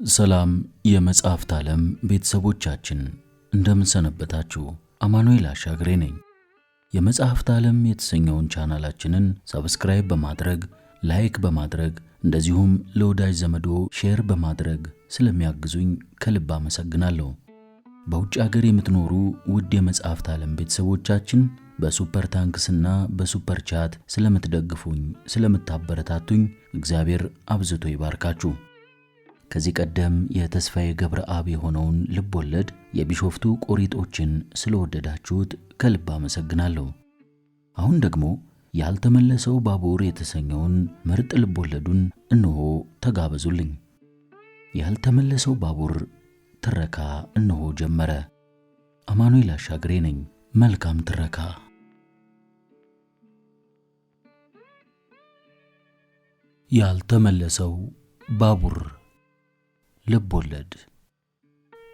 ሰላም የመጽሐፍት ዓለም ቤተሰቦቻችን እንደምን ሰነበታችሁ? አማኑኤል አሻግሬ ነኝ። የመጽሐፍት ዓለም የተሰኘውን ቻናላችንን ሰብስክራይብ በማድረግ ላይክ በማድረግ እንደዚሁም ለወዳጅ ዘመዶ ሼር በማድረግ ስለሚያግዙኝ ከልብ አመሰግናለሁ። በውጭ ሀገር የምትኖሩ ውድ የመጽሐፍት ዓለም ቤተሰቦቻችን በሱፐር ታንክስና በሱፐር ቻት ስለምትደግፉኝ ስለምታበረታቱኝ እግዚአብሔር አብዝቶ ይባርካችሁ። ከዚህ ቀደም የተስፋዬ ገብረአብ የሆነውን ልቦለድ የቢሾፍቱ ቆሪጦችን ስለወደዳችሁት ከልብ አመሰግናለሁ። አሁን ደግሞ ያልተመለሰው ባቡር የተሰኘውን ምርጥ ልቦለዱን እነሆ ተጋበዙልኝ። ያልተመለሰው ባቡር ትረካ እነሆ ጀመረ። አማኑኤል አሻግሬ ነኝ። መልካም ትረካ። ያልተመለሰው ባቡር ልቦለድ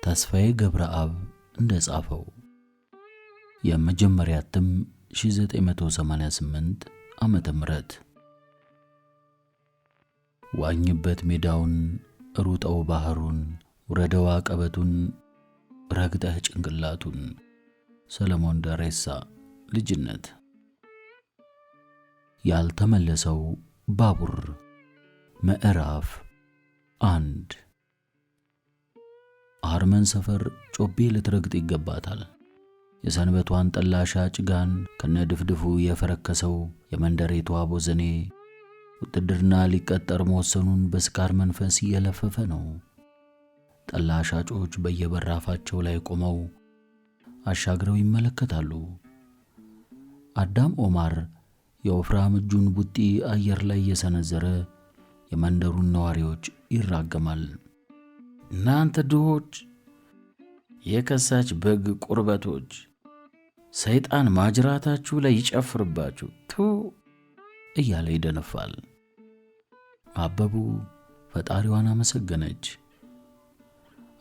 ተስፋዬ ገብረአብ እንደጻፈው። የመጀመሪያ እትም 1988 ዓመተ ምህረት። ዋኝበት ሜዳውን ሩጠው ባህሩን ውረደው አቀበቱን ረግጠህ ጭንቅላቱን። ሰለሞን ደሬሳ ልጅነት። ያልተመለሰው ባቡር ምዕራፍ 1። አርመን ሰፈር ጮቤ ልትረግጥ ይገባታል። የሰንበቷን ጠላ ሻጭ ጋን ከነድፍድፉ የፈረከሰው የመንደሬቷ ቦዘኔ ውትድርና ሊቀጠር መወሰኑን በስካር መንፈስ እየለፈፈ ነው። ጠላ ሻጮች በየበራፋቸው ላይ ቆመው አሻግረው ይመለከታሉ። አዳም ኦማር የወፍራም እጁን ቡጢ አየር ላይ እየሰነዘረ የመንደሩን ነዋሪዎች ይራገማል። እናንተ ድሆች፣ የከሳች በግ ቁርበቶች፣ ሰይጣን ማጅራታችሁ ላይ ይጨፍርባችሁ ቱ እያለ ይደነፋል። አበቡ ፈጣሪዋን አመሰገነች።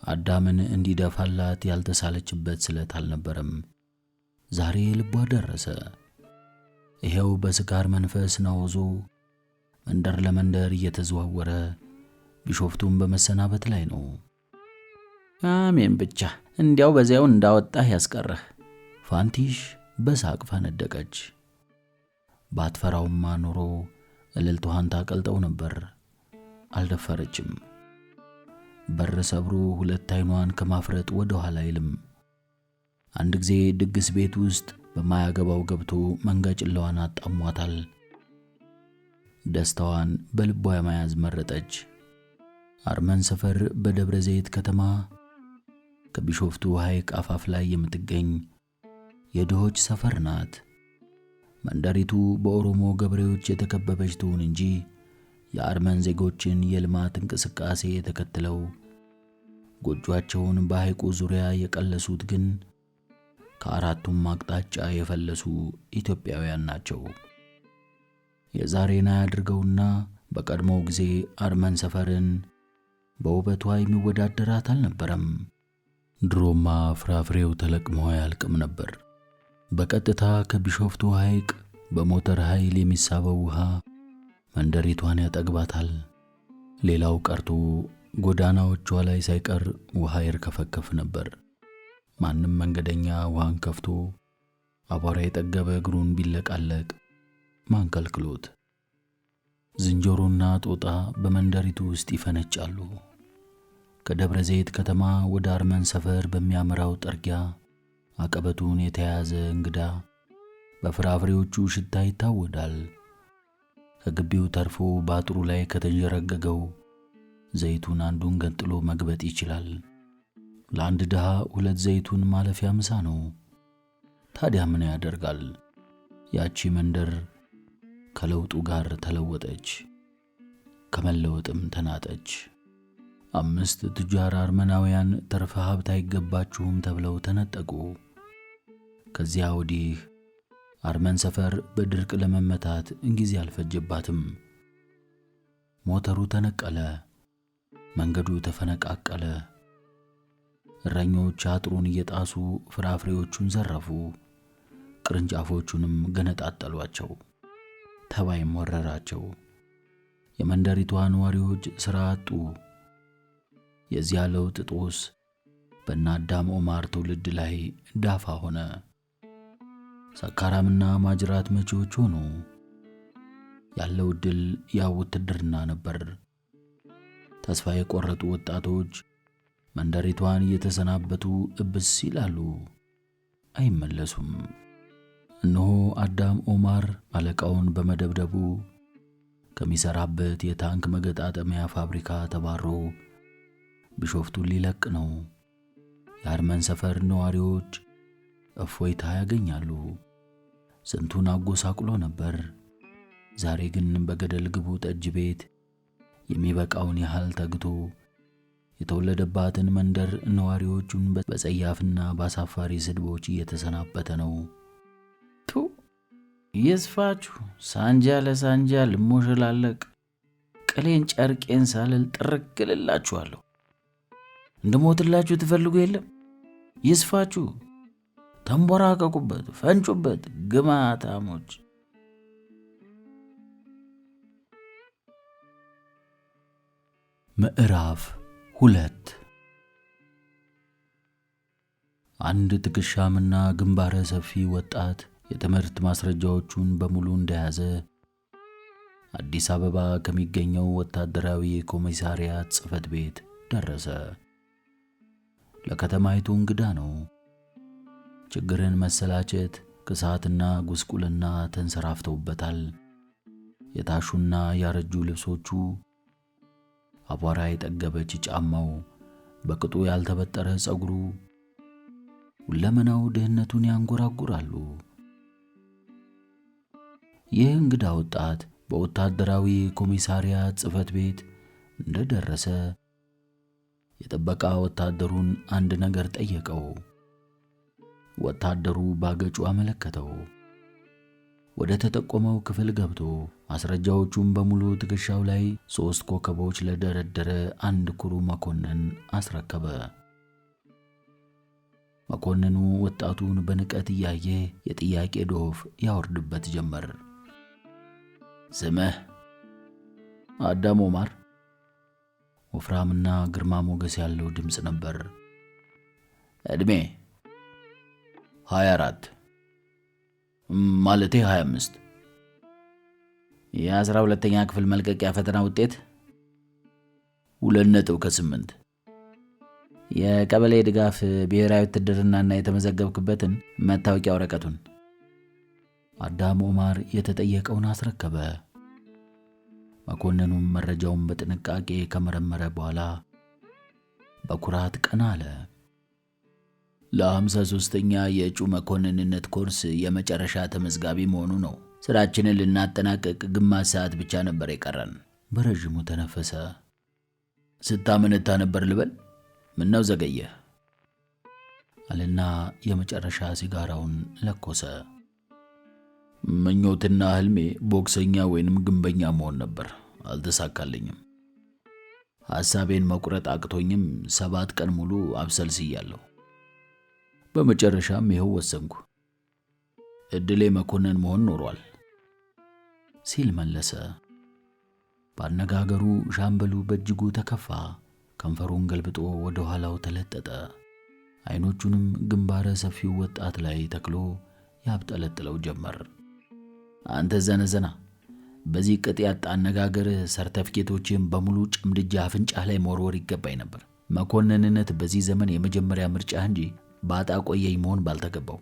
አዳምን እንዲደፋላት ያልተሳለችበት ስለት አልነበረም። ዛሬ ልቧ ደረሰ። ይሄው በስካር መንፈስ ናውዞ መንደር ለመንደር እየተዘዋወረ ቢሾፍቱን በመሰናበት ላይ ነው። አሜን ብቻ እንዲያው በዚያው እንዳወጣህ ያስቀረህ። ፋንቲሽ በሳቅ ፈነደቀች። ባትፈራውማ ኖሮ እልልቷን ታቀልጠው ነበር። አልደፈረችም። በር ሰብሮ ሁለት አይኗን ከማፍረጥ ወደ ኋላ አይልም። አንድ ጊዜ ድግስ ቤት ውስጥ በማያገባው ገብቶ መንጋጭላዋን አጣሟታል። ደስታዋን በልቧ የመያዝ መረጠች። አርመን ሰፈር በደብረ ዘይት ከተማ ከቢሾፍቱ ሐይቅ አፋፍ ላይ የምትገኝ የድሆች ሰፈር ናት። መንደሪቱ በኦሮሞ ገበሬዎች የተከበበች ትሁን እንጂ የአርመን ዜጎችን የልማት እንቅስቃሴ የተከትለው ጎጆአቸውን በሐይቁ ዙሪያ የቀለሱት ግን ከአራቱም አቅጣጫ የፈለሱ ኢትዮጵያውያን ናቸው። የዛሬና ያድርገውና በቀድሞው ጊዜ አርመን ሰፈርን በውበቷ የሚወዳደራት አልነበረም። ድሮማ ፍራፍሬው ተለቅሞ አያልቅም ነበር። በቀጥታ ከቢሾፍቱ ሐይቅ በሞተር ኃይል የሚሳበው ውሃ መንደሪቷን ያጠግባታል። ሌላው ቀርቶ ጎዳናዎቿ ላይ ሳይቀር ውሃ ይርከፈከፍ ነበር። ማንም መንገደኛ ውሃን ከፍቶ አቧራ የጠገበ እግሩን ቢለቃለቅ ማንከልክሎት። ዝንጀሮና ጦጣ በመንደሪቱ ውስጥ ይፈነጫሉ። ከደብረ ዘይት ከተማ ወደ አርመን ሰፈር በሚያመራው ጠርጊያ አቀበቱን የተያዘ እንግዳ በፍራፍሬዎቹ ሽታ ይታወዳል። ከግቢው ተርፎ ባጥሩ ላይ ከተንዠረገገው ዘይቱን አንዱን ገንጥሎ መግበጥ ይችላል። ለአንድ ድሃ 2 ዘይቱን ማለፊያ ምሳ ነው። ታዲያ ምን ያደርጋል? ያቺ መንደር ከለውጡ ጋር ተለወጠች፣ ከመለወጥም ተናጠች። 5 ቱጃር አርመናውያን ተርፈ ሀብት አይገባችሁም ተብለው ተነጠቁ። ከዚያ ወዲህ አርመን ሰፈር በድርቅ ለመመታት ጊዜ አልፈጀባትም። ሞተሩ ተነቀለ፣ መንገዱ ተፈነቃቀለ። እረኞች አጥሩን እየጣሱ ፍራፍሬዎቹን ዘረፉ፣ ቅርንጫፎቹንም ገነጣጠሏቸው። ተባይም ወረራቸው። የመንደሪቷ ነዋሪዎች ሥራ አጡ። የዚያ ለውጥ ጦስ በእነ አዳም ኦማር ትውልድ ላይ ዳፋ ሆነ። ሰካራምና ማጅራት መቺዎች ሆኑ። ያለው ዕድል ያው ውትድርና ነበር። ተስፋ የቆረጡ ወጣቶች መንደሪቷን እየተሰናበቱ እብስ ይላሉ፣ አይመለሱም። እነሆ አዳም ኦማር አለቃውን በመደብደቡ ከሚሰራበት የታንክ መገጣጠሚያ ፋብሪካ ተባሮ ቢሾፍቱን ሊለቅ ነው። የአርመን ሰፈር ነዋሪዎች እፎይታ ያገኛሉ። ስንቱን አጎሳቁሎ ነበር። ዛሬ ግን በገደል ግቡ ጠጅ ቤት የሚበቃውን ያህል ተግቶ የተወለደባትን መንደር ነዋሪዎቹን በጸያፍና ባሳፋሪ ስድቦች እየተሰናበተ ነው። ይስፋችሁ፣ ሳንጃ ለሳንጃ ልሞሸላለቅ ቅሌን ጨርቄን ሳልል ጥርክልላችኋለሁ። እንድሞትላችሁ ትፈልጉ የለም? ይስፋችሁ፣ ተንቦራቀቁበት፣ ፈንጩበት ግማታሞች። ምዕራፍ 2 አንድ ትከሻምና ግንባረ ሰፊ ወጣት የትምህርት ማስረጃዎቹን በሙሉ እንደያዘ አዲስ አበባ ከሚገኘው ወታደራዊ ኮሚሳሪያት ጽሕፈት ቤት ደረሰ። ለከተማይቱ እንግዳ ነው። ችግርን መሰላቸት፣ ክሳትና ጉስቁልና ተንሰራፍተውበታል። የታሹና ያረጁ ልብሶቹ፣ አቧራ የጠገበች ጫማው፣ በቅጡ ያልተበጠረ ጸጉሩ፣ ሁለመናው ድህነቱን ያንጎራጉራሉ። ይህ እንግዳ ወጣት በወታደራዊ ኮሚሳሪያት ጽሕፈት ቤት እንደደረሰ የጥበቃ ወታደሩን አንድ ነገር ጠየቀው። ወታደሩ ባገጩ አመለከተው። ወደ ተጠቆመው ክፍል ገብቶ ማስረጃዎቹን በሙሉ ትከሻው ላይ 3 ኮከቦች ለደረደረ አንድ ኩሩ መኮንን አስረከበ። መኮንኑ ወጣቱን በንቀት እያየ የጥያቄ ዶፍ ያወርድበት ጀመር። ስምህ? አዳም ኦማር። ወፍራምና ግርማ ሞገስ ያለው ድምፅ ነበር። ዕድሜ? 24 ማለቴ 25። የ12ኛ ክፍል መልቀቂያ ፈተና ውጤት? 2.8። የቀበሌ ድጋፍ ብሔራዊ ውትድርናና የተመዘገብክበትን መታወቂያ ወረቀቱን? አዳም ኦማር የተጠየቀውን አስረከበ። መኮንኑም መረጃውን በጥንቃቄ ከመረመረ በኋላ በኩራት ቀና አለ። ለ53ኛ የእጩ መኮንንነት ኮርስ የመጨረሻ ተመዝጋቢ መሆኑ ነው። ስራችንን ልናጠናቀቅ ግማሽ ሰዓት ብቻ ነበር የቀረን። በረጅሙ ተነፈሰ። ስታመነታ ነበር ልበል? ምነው ዘገየህ? አለና የመጨረሻ ሲጋራውን ለኮሰ። ምኞትና ህልሜ ቦክሰኛ ወይንም ግንበኛ መሆን ነበር። አልተሳካልኝም። ሐሳቤን መቁረጥ አቅቶኝም 7 ቀን ሙሉ አብሰልስያለሁ። በመጨረሻም ይኸው ወሰንኩ። እድሌ መኮንን መሆን ኖሯል ሲል መለሰ። ባነጋገሩ ሻምበሉ በእጅጉ ተከፋ። ከንፈሩን ገልብጦ ወደ ኋላው ተለጠጠ። አይኖቹንም ግንባረ ሰፊው ወጣት ላይ ተክሎ ያብጠለጥለው ጀመር። አንተ ዘነዘና፣ በዚህ ቅጥ ያጣ አነጋገር ሰርተፊኬቶችን በሙሉ ጭምድጃ አፍንጫህ ላይ መወርወር ይገባኝ ነበር። መኮንንነት በዚህ ዘመን የመጀመሪያ ምርጫህ እንጂ ባጣ ቆየኝ መሆን ባልተገባው።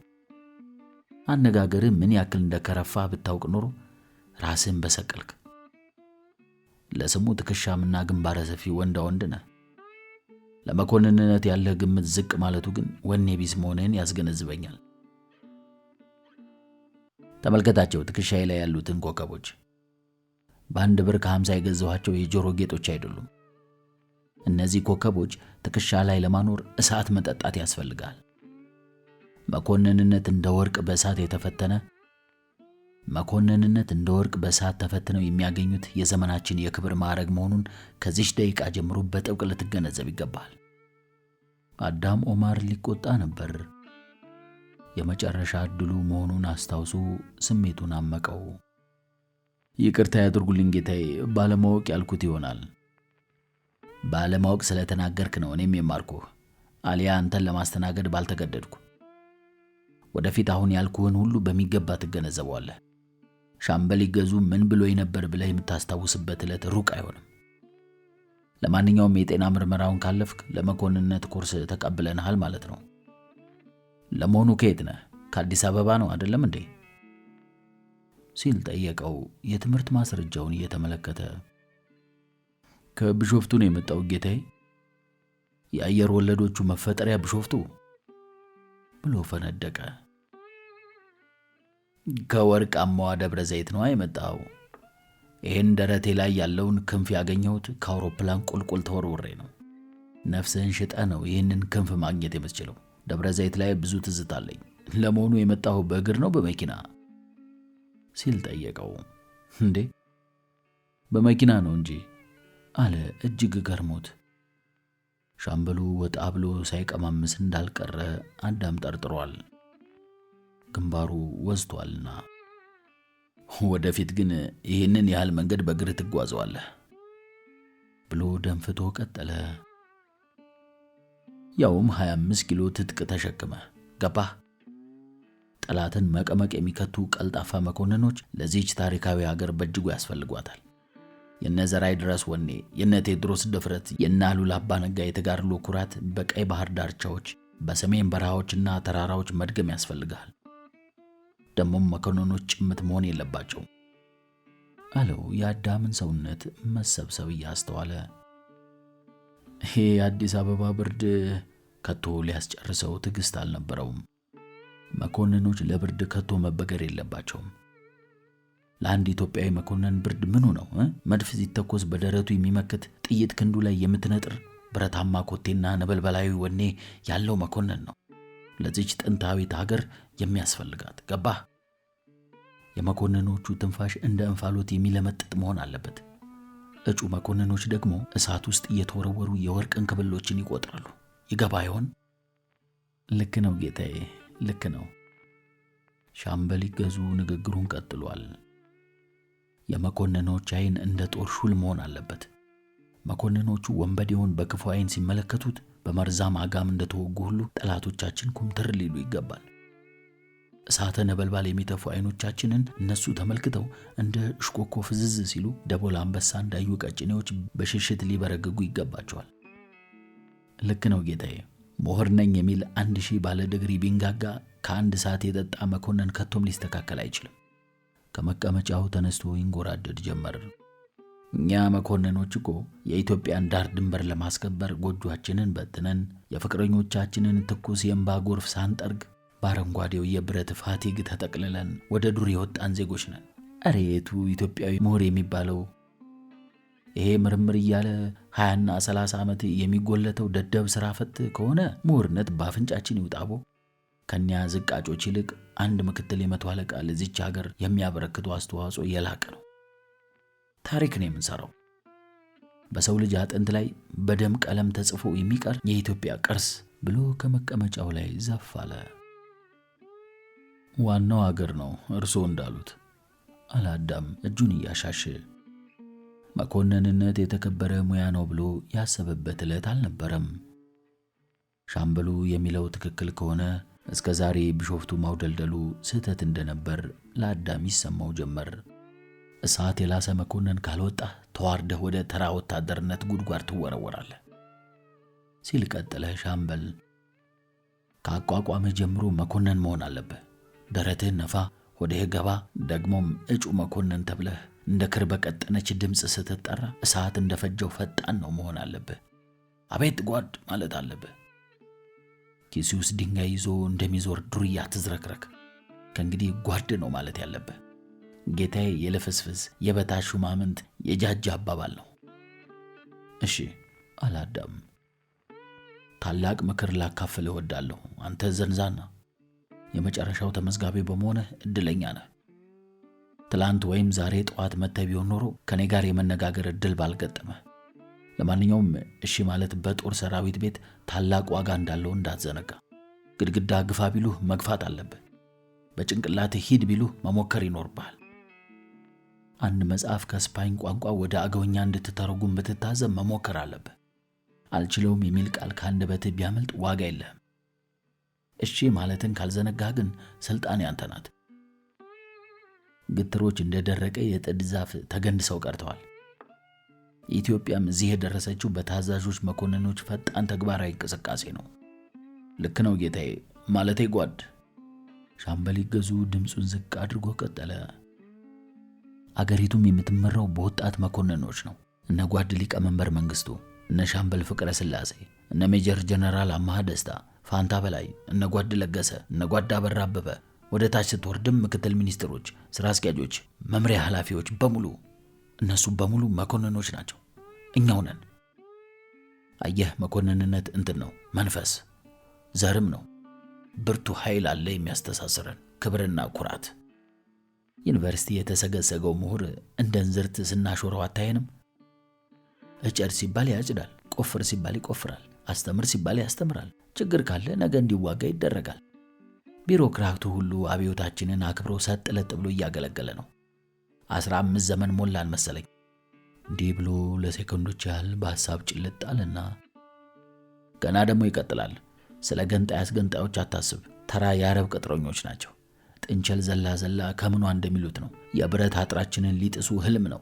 አነጋገር ምን ያክል እንደከረፋ ብታውቅ ኖሮ ራስን በሰቀልክ። ለስሙ ትከሻምና ግንባረ ሰፊ ወንዳ ወንድ ነህ። ለመኮንንነት ያለህ ግምት ዝቅ ማለቱ ግን ወኔ ቢስ መሆንህን ያስገነዝበኛል። ተመልከታቸው ትከሻዬ ላይ ያሉትን ኮከቦች። በአንድ ብር ከ50 የገዛኋቸው የጆሮ ጌጦች አይደሉም። እነዚህ ኮከቦች ትከሻ ላይ ለማኖር እሳት መጠጣት ያስፈልጋል። መኮንንነት እንደ ወርቅ በእሳት ተፈትነው የሚያገኙት የዘመናችን የክብር ማዕረግ መሆኑን ከዚህ ደቂቃ ጀምሮ በጥብቅ ልትገነዘብ ይገባል። አዳም ኦማር ሊቆጣ ነበር። የመጨረሻ ዕድሉ መሆኑን አስታውሶ ስሜቱን አመቀው። ይቅርታ ያድርጉልኝ ጌታዬ፣ ባለማወቅ ያልኩት ይሆናል። ባለማወቅ ስለተናገርክ ነው እኔም የማርኩህ፣ አሊያ አንተን ለማስተናገድ ባልተገደድኩ። ወደፊት አሁን ያልኩህን ሁሉ በሚገባ ትገነዘበዋለህ። ሻምበል ይገዙ ምን ብሎኝ ነበር ብለህ የምታስታውስበት ዕለት ሩቅ አይሆንም። ለማንኛውም የጤና ምርመራውን ካለፍክ ለመኮንንነት ኮርስ ተቀብለናል ማለት ነው። ለመሆኑ ከየት ነህ? ከአዲስ አበባ ነው አይደለም እንዴ? ሲል ጠየቀው የትምህርት ማስረጃውን እየተመለከተ። ከቢሾፍቱ ነው የመጣው ጌታዬ። የአየር ወለዶቹ መፈጠሪያ ቢሾፍቱ ብሎ ፈነደቀ። ከወርቃማዋ ደብረ ዘይት ነው የመጣው። ይህን ደረቴ ላይ ያለውን ክንፍ ያገኘሁት ከአውሮፕላን ቁልቁል ተወርውሬ ነው። ነፍስህን ሽጠ ነው ይህንን ክንፍ ማግኘት የምትችለው። ደብረ ዘይት ላይ ብዙ ትዝታ አለኝ። ለመሆኑ የመጣሁ በእግር ነው በመኪና? ሲል ጠየቀው። እንዴ በመኪና ነው እንጂ አለ እጅግ ገርሞት። ሻምበሉ ወጣ ብሎ ሳይቀማምስ እንዳልቀረ አዳም ጠርጥሯል። ግንባሩ ወዝቷልና። ወደፊት ግን ይህንን ያህል መንገድ በእግር ትጓዘዋለህ ብሎ ደንፍቶ ቀጠለ። ያውም 25 ኪሎ ትጥቅ ተሸክመ ገባህ? ጠላትን መቀመቅ የሚከቱ ቀልጣፋ መኮንኖች ለዚህች ታሪካዊ ሀገር በእጅጉ ያስፈልጓታል። የነ ዘራይ ድረስ ወኔ፣ የነ ቴዎድሮስ ድፍረት፣ የነ አሉላ አባ ነጋ የተጋድሎ ኩራት በቀይ ባህር ዳርቻዎች፣ በሰሜን በረሃዎችና ተራራዎች መድገም ያስፈልጋል። ደሞም መኮንኖች ጭምት መሆን የለባቸውም አለው የአዳምን ሰውነት መሰብሰብ እያስተዋለ። ይሄ የአዲስ አበባ ብርድ ከቶ ሊያስጨርሰው ትዕግስት አልነበረውም። መኮንኖች ለብርድ ከቶ መበገር የለባቸውም። ለአንድ ኢትዮጵያዊ መኮንን ብርድ ምኑ ነው? መድፍ ሲተኮስ በደረቱ የሚመክት ጥይት ክንዱ ላይ የምትነጥር ብረታማ ኮቴና ነበልባላዊ ወኔ ያለው መኮንን ነው ለዚች ጥንታዊት ሀገር የሚያስፈልጋት። ገባህ? የመኮንኖቹ ትንፋሽ እንደ እንፋሎት የሚለመጥጥ መሆን አለበት። እጩ መኮንኖች ደግሞ እሳት ውስጥ እየተወረወሩ የወርቅ እንክብሎችን ይቆጥራሉ። ይገባ ይሆን? ልክ ነው ጌታዬ፣ ልክ ነው። ሻምበል ይገዙ ንግግሩን ቀጥሏል። የመኮንኖች ዓይን እንደ ጦር ሹል መሆን አለበት። መኮንኖቹ ወንበዴውን በክፉ ዓይን ሲመለከቱት በመርዛም አጋም እንደተወጉ ሁሉ ጠላቶቻችን ኩምትር ሊሉ ይገባል። እሳተ ነበልባል የሚተፉ ዓይኖቻችንን እነሱ ተመልክተው እንደ እሽኮኮ ፍዝዝ ሲሉ ደቦል አንበሳ እንዳዩ ቀጭኔዎች በሽሽት ሊበረግጉ ይገባቸዋል። ልክ ነው ጌታዬ። ምሁር ነኝ የሚል 1000 ባለ ዲግሪ ቢንጋጋ ከአንድ ሰዓት የጠጣ መኮንን ከቶም ሊስተካከል አይችልም። ከመቀመጫው ተነስቶ ይንጎራደድ ጀመር። እኛ መኮንኖች እኮ የኢትዮጵያን ዳር ድንበር ለማስከበር ጎጆአችንን በትነን የፍቅረኞቻችንን ትኩስ የእንባ ጎርፍ ሳንጠርግ በአረንጓዴው የብረት ፋቲግ ተጠቅልለን ወደ ዱር የወጣን ዜጎች ነን። አረ የቱ ኢትዮጵያዊ ምሁር የሚባለው? ይሄ ምርምር እያለ 20 እና 30 ዓመት የሚጎለተው ደደብ ስራ ፈት ከሆነ ምሁርነት ባፍንጫችን ይውጣቦ። ከኛ ዝቃጮች ይልቅ አንድ ምክትል የመቶ አለቃ ለዚች ሀገር የሚያበረክቱ አስተዋጽኦ የላቀ ነው። ታሪክ ነው የምንሰራው። በሰው ልጅ አጥንት ላይ በደም ቀለም ተጽፎ የሚቀር የኢትዮጵያ ቅርስ ብሎ ከመቀመጫው ላይ ዘፍ አለ። ዋናው ሀገር ነው እርሶ እንዳሉት አላዳም እጁን እያሻሸ። መኮንንነት የተከበረ ሙያ ነው ብሎ ያሰበበት ዕለት አልነበረም። ሻምበሉ የሚለው ትክክል ከሆነ እስከ ዛሬ ቢሾፍቱ ማውደልደሉ ስህተት እንደነበር ለአዳም ይሰማው ጀመር። እሳት የላሰ መኮንን ካልወጣ ተዋርደህ ወደ ተራ ወታደርነት ጉድጓድ ትወረወራለህ ሲል ቀጠለ ሻምበል። ከአቋቋምህ ጀምሮ መኮንን መሆን አለብህ። ደረትህን ነፋ፣ ወደህ ገባ። ደግሞም እጩ መኮንን ተብለህ እንደ ክር በቀጠነች ድምፅ ስትጠራ እሳት እንደፈጀው ፈጣን ነው መሆን አለብህ። አቤት ጓድ ማለት አለብህ። ኪሱ ውስጥ ድንጋይ ይዞ እንደሚዞር ዱርያ ትዝረክረክ። ከእንግዲህ ጓድ ነው ማለት ያለብህ። ጌታዬ የለፈስፈስ የበታች ሹማምንት የጃጃ አባባል ነው። እሺ አላዳም። ታላቅ ምክር ላካፍል እወዳለሁ። አንተ ዘንዛና የመጨረሻው ተመዝጋቢ በመሆንህ እድለኛ ነህ። ትላንት ወይም ዛሬ ጠዋት መጥተህ ቢሆን ኖሮ ከኔ ጋር የመነጋገር እድል ባልገጠመህ። ለማንኛውም እሺ ማለት በጦር ሰራዊት ቤት ታላቅ ዋጋ እንዳለው እንዳትዘነጋ። ግድግዳ ግፋ ቢሉህ መግፋት አለብህ። በጭንቅላትህ ሂድ ቢሉህ መሞከር ይኖርብሃል። አንድ መጽሐፍ ከስፓኝ ቋንቋ ወደ አገውኛ እንድትተረጉም ብትታዘብ መሞከር አለብህ። አልችለውም የሚል ቃል ከአንደበትህ ቢያመልጥ ዋጋ የለህም። እሺ ማለትን ካልዘነጋህ ግን ስልጣን ያንተ ናት። ግትሮች እንደደረቀ የጥድ ዛፍ ተገንድሰው ቀርተዋል። ኢትዮጵያም እዚህ የደረሰችው በታዛዦች መኮንኖች ፈጣን ተግባራዊ እንቅስቃሴ ነው። ልክ ነው ጌታዬ፣ ማለቴ ጓድ። ሻምበል ይገዙ ድምፁን ዝቅ አድርጎ ቀጠለ። አገሪቱም የምትመራው በወጣት መኮንኖች ነው። እነ ጓድ ሊቀመንበር መንግስቱ፣ እነ ሻምበል ፍቅረ ስላሴ፣ እነ ሜጀር ጀነራል አማሃ ደስታ፣ ፋንታ በላይ፣ እነ ጓድ ለገሰ፣ እነ ጓድ አበራ አበበ፣ ወደ ታች ስትወርድም ምክትል ሚኒስትሮች፣ ስራ አስኪያጆች፣ መምሪያ ኃላፊዎች በሙሉ እነሱ በሙሉ መኮንኖች ናቸው። እኛው ነን። አየህ፣ መኮንንነት እንትን ነው፣ መንፈስ ዘርም ነው። ብርቱ ኃይል አለ የሚያስተሳስረን፣ ክብርና ኩራት። ዩኒቨርሲቲ የተሰገሰገው ምሁር እንደ እንዝርት ስናሾረው አታየንም? እጨድ ሲባል ያጭዳል፣ ቆፍር ሲባል ይቆፍራል፣ አስተምር ሲባል ያስተምራል። ችግር ካለ ነገ እንዲዋጋ ይደረጋል። ቢሮክራቱ ሁሉ አብዮታችንን አክብሮ ሰጥ ለጥ ብሎ እያገለገለ ነው። 15 ዘመን ሞላን መሰለኝ። እንዲህ ብሎ ለሴኮንዶች ያህል በሐሳብ ጭልጥ አለና ገና ደግሞ ይቀጥላል። ስለ ገንጣይ አስገንጣዮች አታስብ፣ ተራ የአረብ ቅጥረኞች ናቸው። ጥንቸል ዘላ ዘላ ከምኗ እንደሚሉት ነው። የብረት አጥራችንን ሊጥሱ ህልም ነው።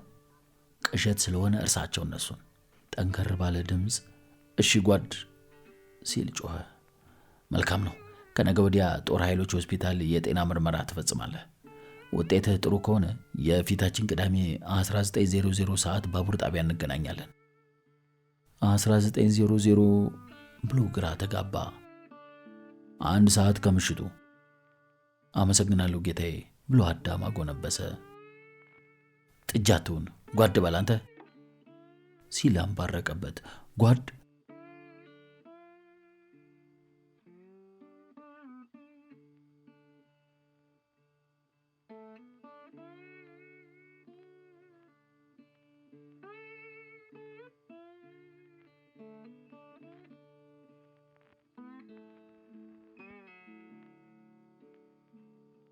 ቅዠት ስለሆነ እርሳቸው እነሱን። ጠንከር ባለ ድምፅ እሺ ጓድ ሲል ጮኸ። መልካም ነው። ከነገ ወዲያ ጦር ኃይሎች ሆስፒታል የጤና ምርመራ ትፈጽማለህ። ውጤትህ ጥሩ ከሆነ የፊታችን ቅዳሜ 19:00 ሰዓት ባቡር ጣቢያ እንገናኛለን። 19:00 ብሎ ግራ ተጋባ። 1 ሰዓት ከምሽቱ። አመሰግናለሁ ጌታዬ ብሎ አዳም አጎነበሰ። ጥጃቱን ጓድ ባላንተ ሲል አንባረቀበት። ጓድ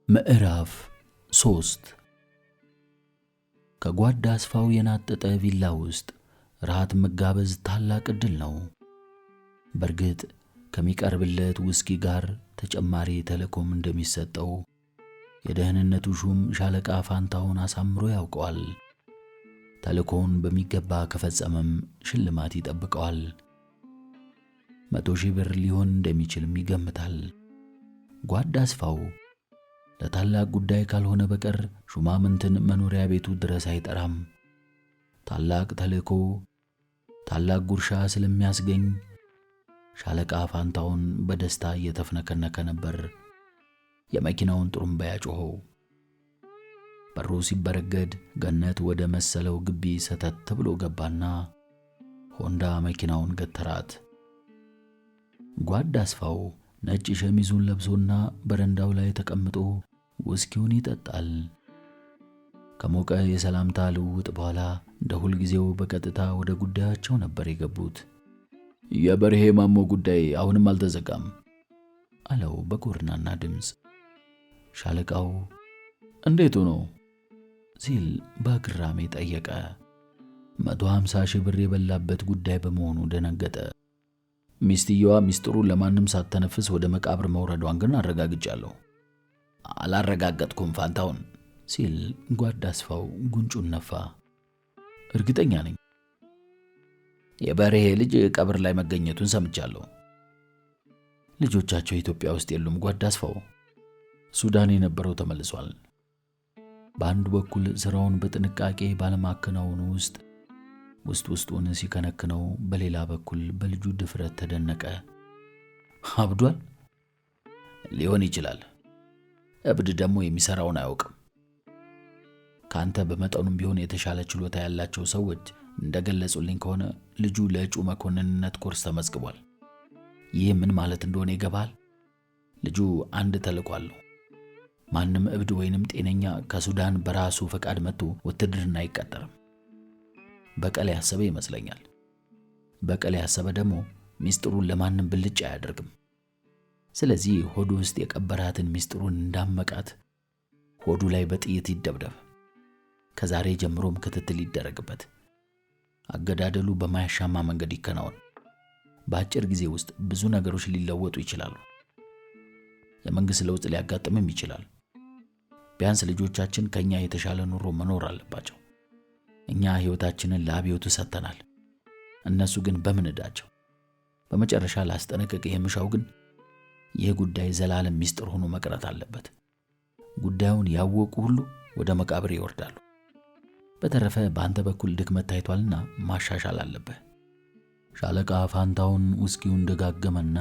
ምዕራፍ 3 ከጓድ አስፋው የናጠጠ ቪላ ውስጥ ራት መጋበዝ ታላቅ ዕድል ነው። በእርግጥ ከሚቀርብለት ውስኪ ጋር ተጨማሪ ተልእኮም እንደሚሰጠው የደህንነቱ ሹም ሻለቃ ፋንታውን አሳምሮ ያውቀዋል። ተልእኮውን በሚገባ ከፈጸመም ሽልማት ይጠብቀዋል። 100,000 ብር ሊሆን እንደሚችልም ይገምታል። ጓድ አስፋው ለታላቅ ጉዳይ ካልሆነ በቀር ሹማምንትን መኖሪያ ቤቱ ድረስ አይጠራም። ታላቅ ተልእኮ፣ ታላቅ ጉርሻ ስለሚያስገኝ ሻለቃ ፋንታውን በደስታ እየተፍነከነከ ነበር የመኪናውን ጥሩምባ ያጮኸው። በሩ ሲበረገድ ገነት ወደ መሰለው ግቢ ሰተት ብሎ ገባና ሆንዳ መኪናውን ገተራት። ጓድ አስፋው ነጭ ሸሚዙን ለብሶና በረንዳው ላይ ተቀምጦ ውስኪውን ይጠጣል። ከሞቀ የሰላምታ ልውውጥ በኋላ እንደ ሁልጊዜው በቀጥታ ወደ ጉዳያቸው ነበር የገቡት። የበርሄ ማሞ ጉዳይ አሁንም አልተዘጋም አለው በጎርናና ድምፅ። ሻለቃው እንዴቱ ነው ሲል በግራሜ ጠየቀ። 150,000 ብር የበላበት ጉዳይ በመሆኑ ደነገጠ። ሚስትየዋ ሚስጥሩን ለማንም ሳትተነፍስ ወደ መቃብር መውረዷን ግን አረጋግጫለሁ። አላረጋገጥኩም ፋንታውን ሲል ጓድ አስፋው ጉንጩን ነፋ። እርግጠኛ ነኝ የበርሄ ልጅ ቀብር ላይ መገኘቱን ሰምቻለሁ። ልጆቻቸው ኢትዮጵያ ውስጥ የሉም ጓድ አስፋው። ሱዳን የነበረው ተመልሷል። በአንድ በኩል ስራውን በጥንቃቄ ባለማከናወኑ ውስጡን ሲከነክነው፣ በሌላ በኩል በልጁ ድፍረት ተደነቀ። አብዷል ሊሆን ይችላል። እብድ ደግሞ የሚሰራውን አያውቅም። ካንተ በመጠኑም ቢሆን የተሻለ ችሎታ ያላቸው ሰዎች እንደገለጹልኝ ከሆነ ልጁ ለእጩ መኮንንነት ኮርስ ተመዝግቧል። ይህ ምን ማለት እንደሆነ ይገባል? ልጁ አንድ ተልዕኮ አለው። ማንም እብድ ወይንም ጤነኛ ከሱዳን በራሱ ፈቃድ መጥቶ ውትድርና አይቀጠርም። በቀል ያሰበ ይመስለኛል። በቀል ያሰበ ደግሞ ሚስጥሩን ለማንም ብልጭ አያደርግም። ስለዚህ ሆዱ ውስጥ የቀበራትን ሚስጥሩን እንዳመቃት ሆዱ ላይ በጥይት ይደብደብ። ከዛሬ ጀምሮም ክትትል ይደረግበት። አገዳደሉ በማያሻማ መንገድ ይከናወን። በአጭር ጊዜ ውስጥ ብዙ ነገሮች ሊለወጡ ይችላሉ። የመንግስት ለውጥ ሊያጋጥምም ይችላል። ቢያንስ ልጆቻችን ከኛ የተሻለ ኑሮ መኖር አለባቸው። እኛ ህይወታችንን ለአብዮቱ ሰጥተናል። እነሱ ግን በምን ዕዳቸው? በመጨረሻ ላስጠነቅቅ የምሻው ግን ይህ ጉዳይ ዘላለም ሚስጥር ሆኖ መቅረት አለበት። ጉዳዩን ያወቁ ሁሉ ወደ መቃብር ይወርዳሉ። በተረፈ በአንተ በኩል ድክመት ታይቷልና ማሻሻል አለብህ። ሻለቃ ፋንታውን ውስኪውን ደጋገመና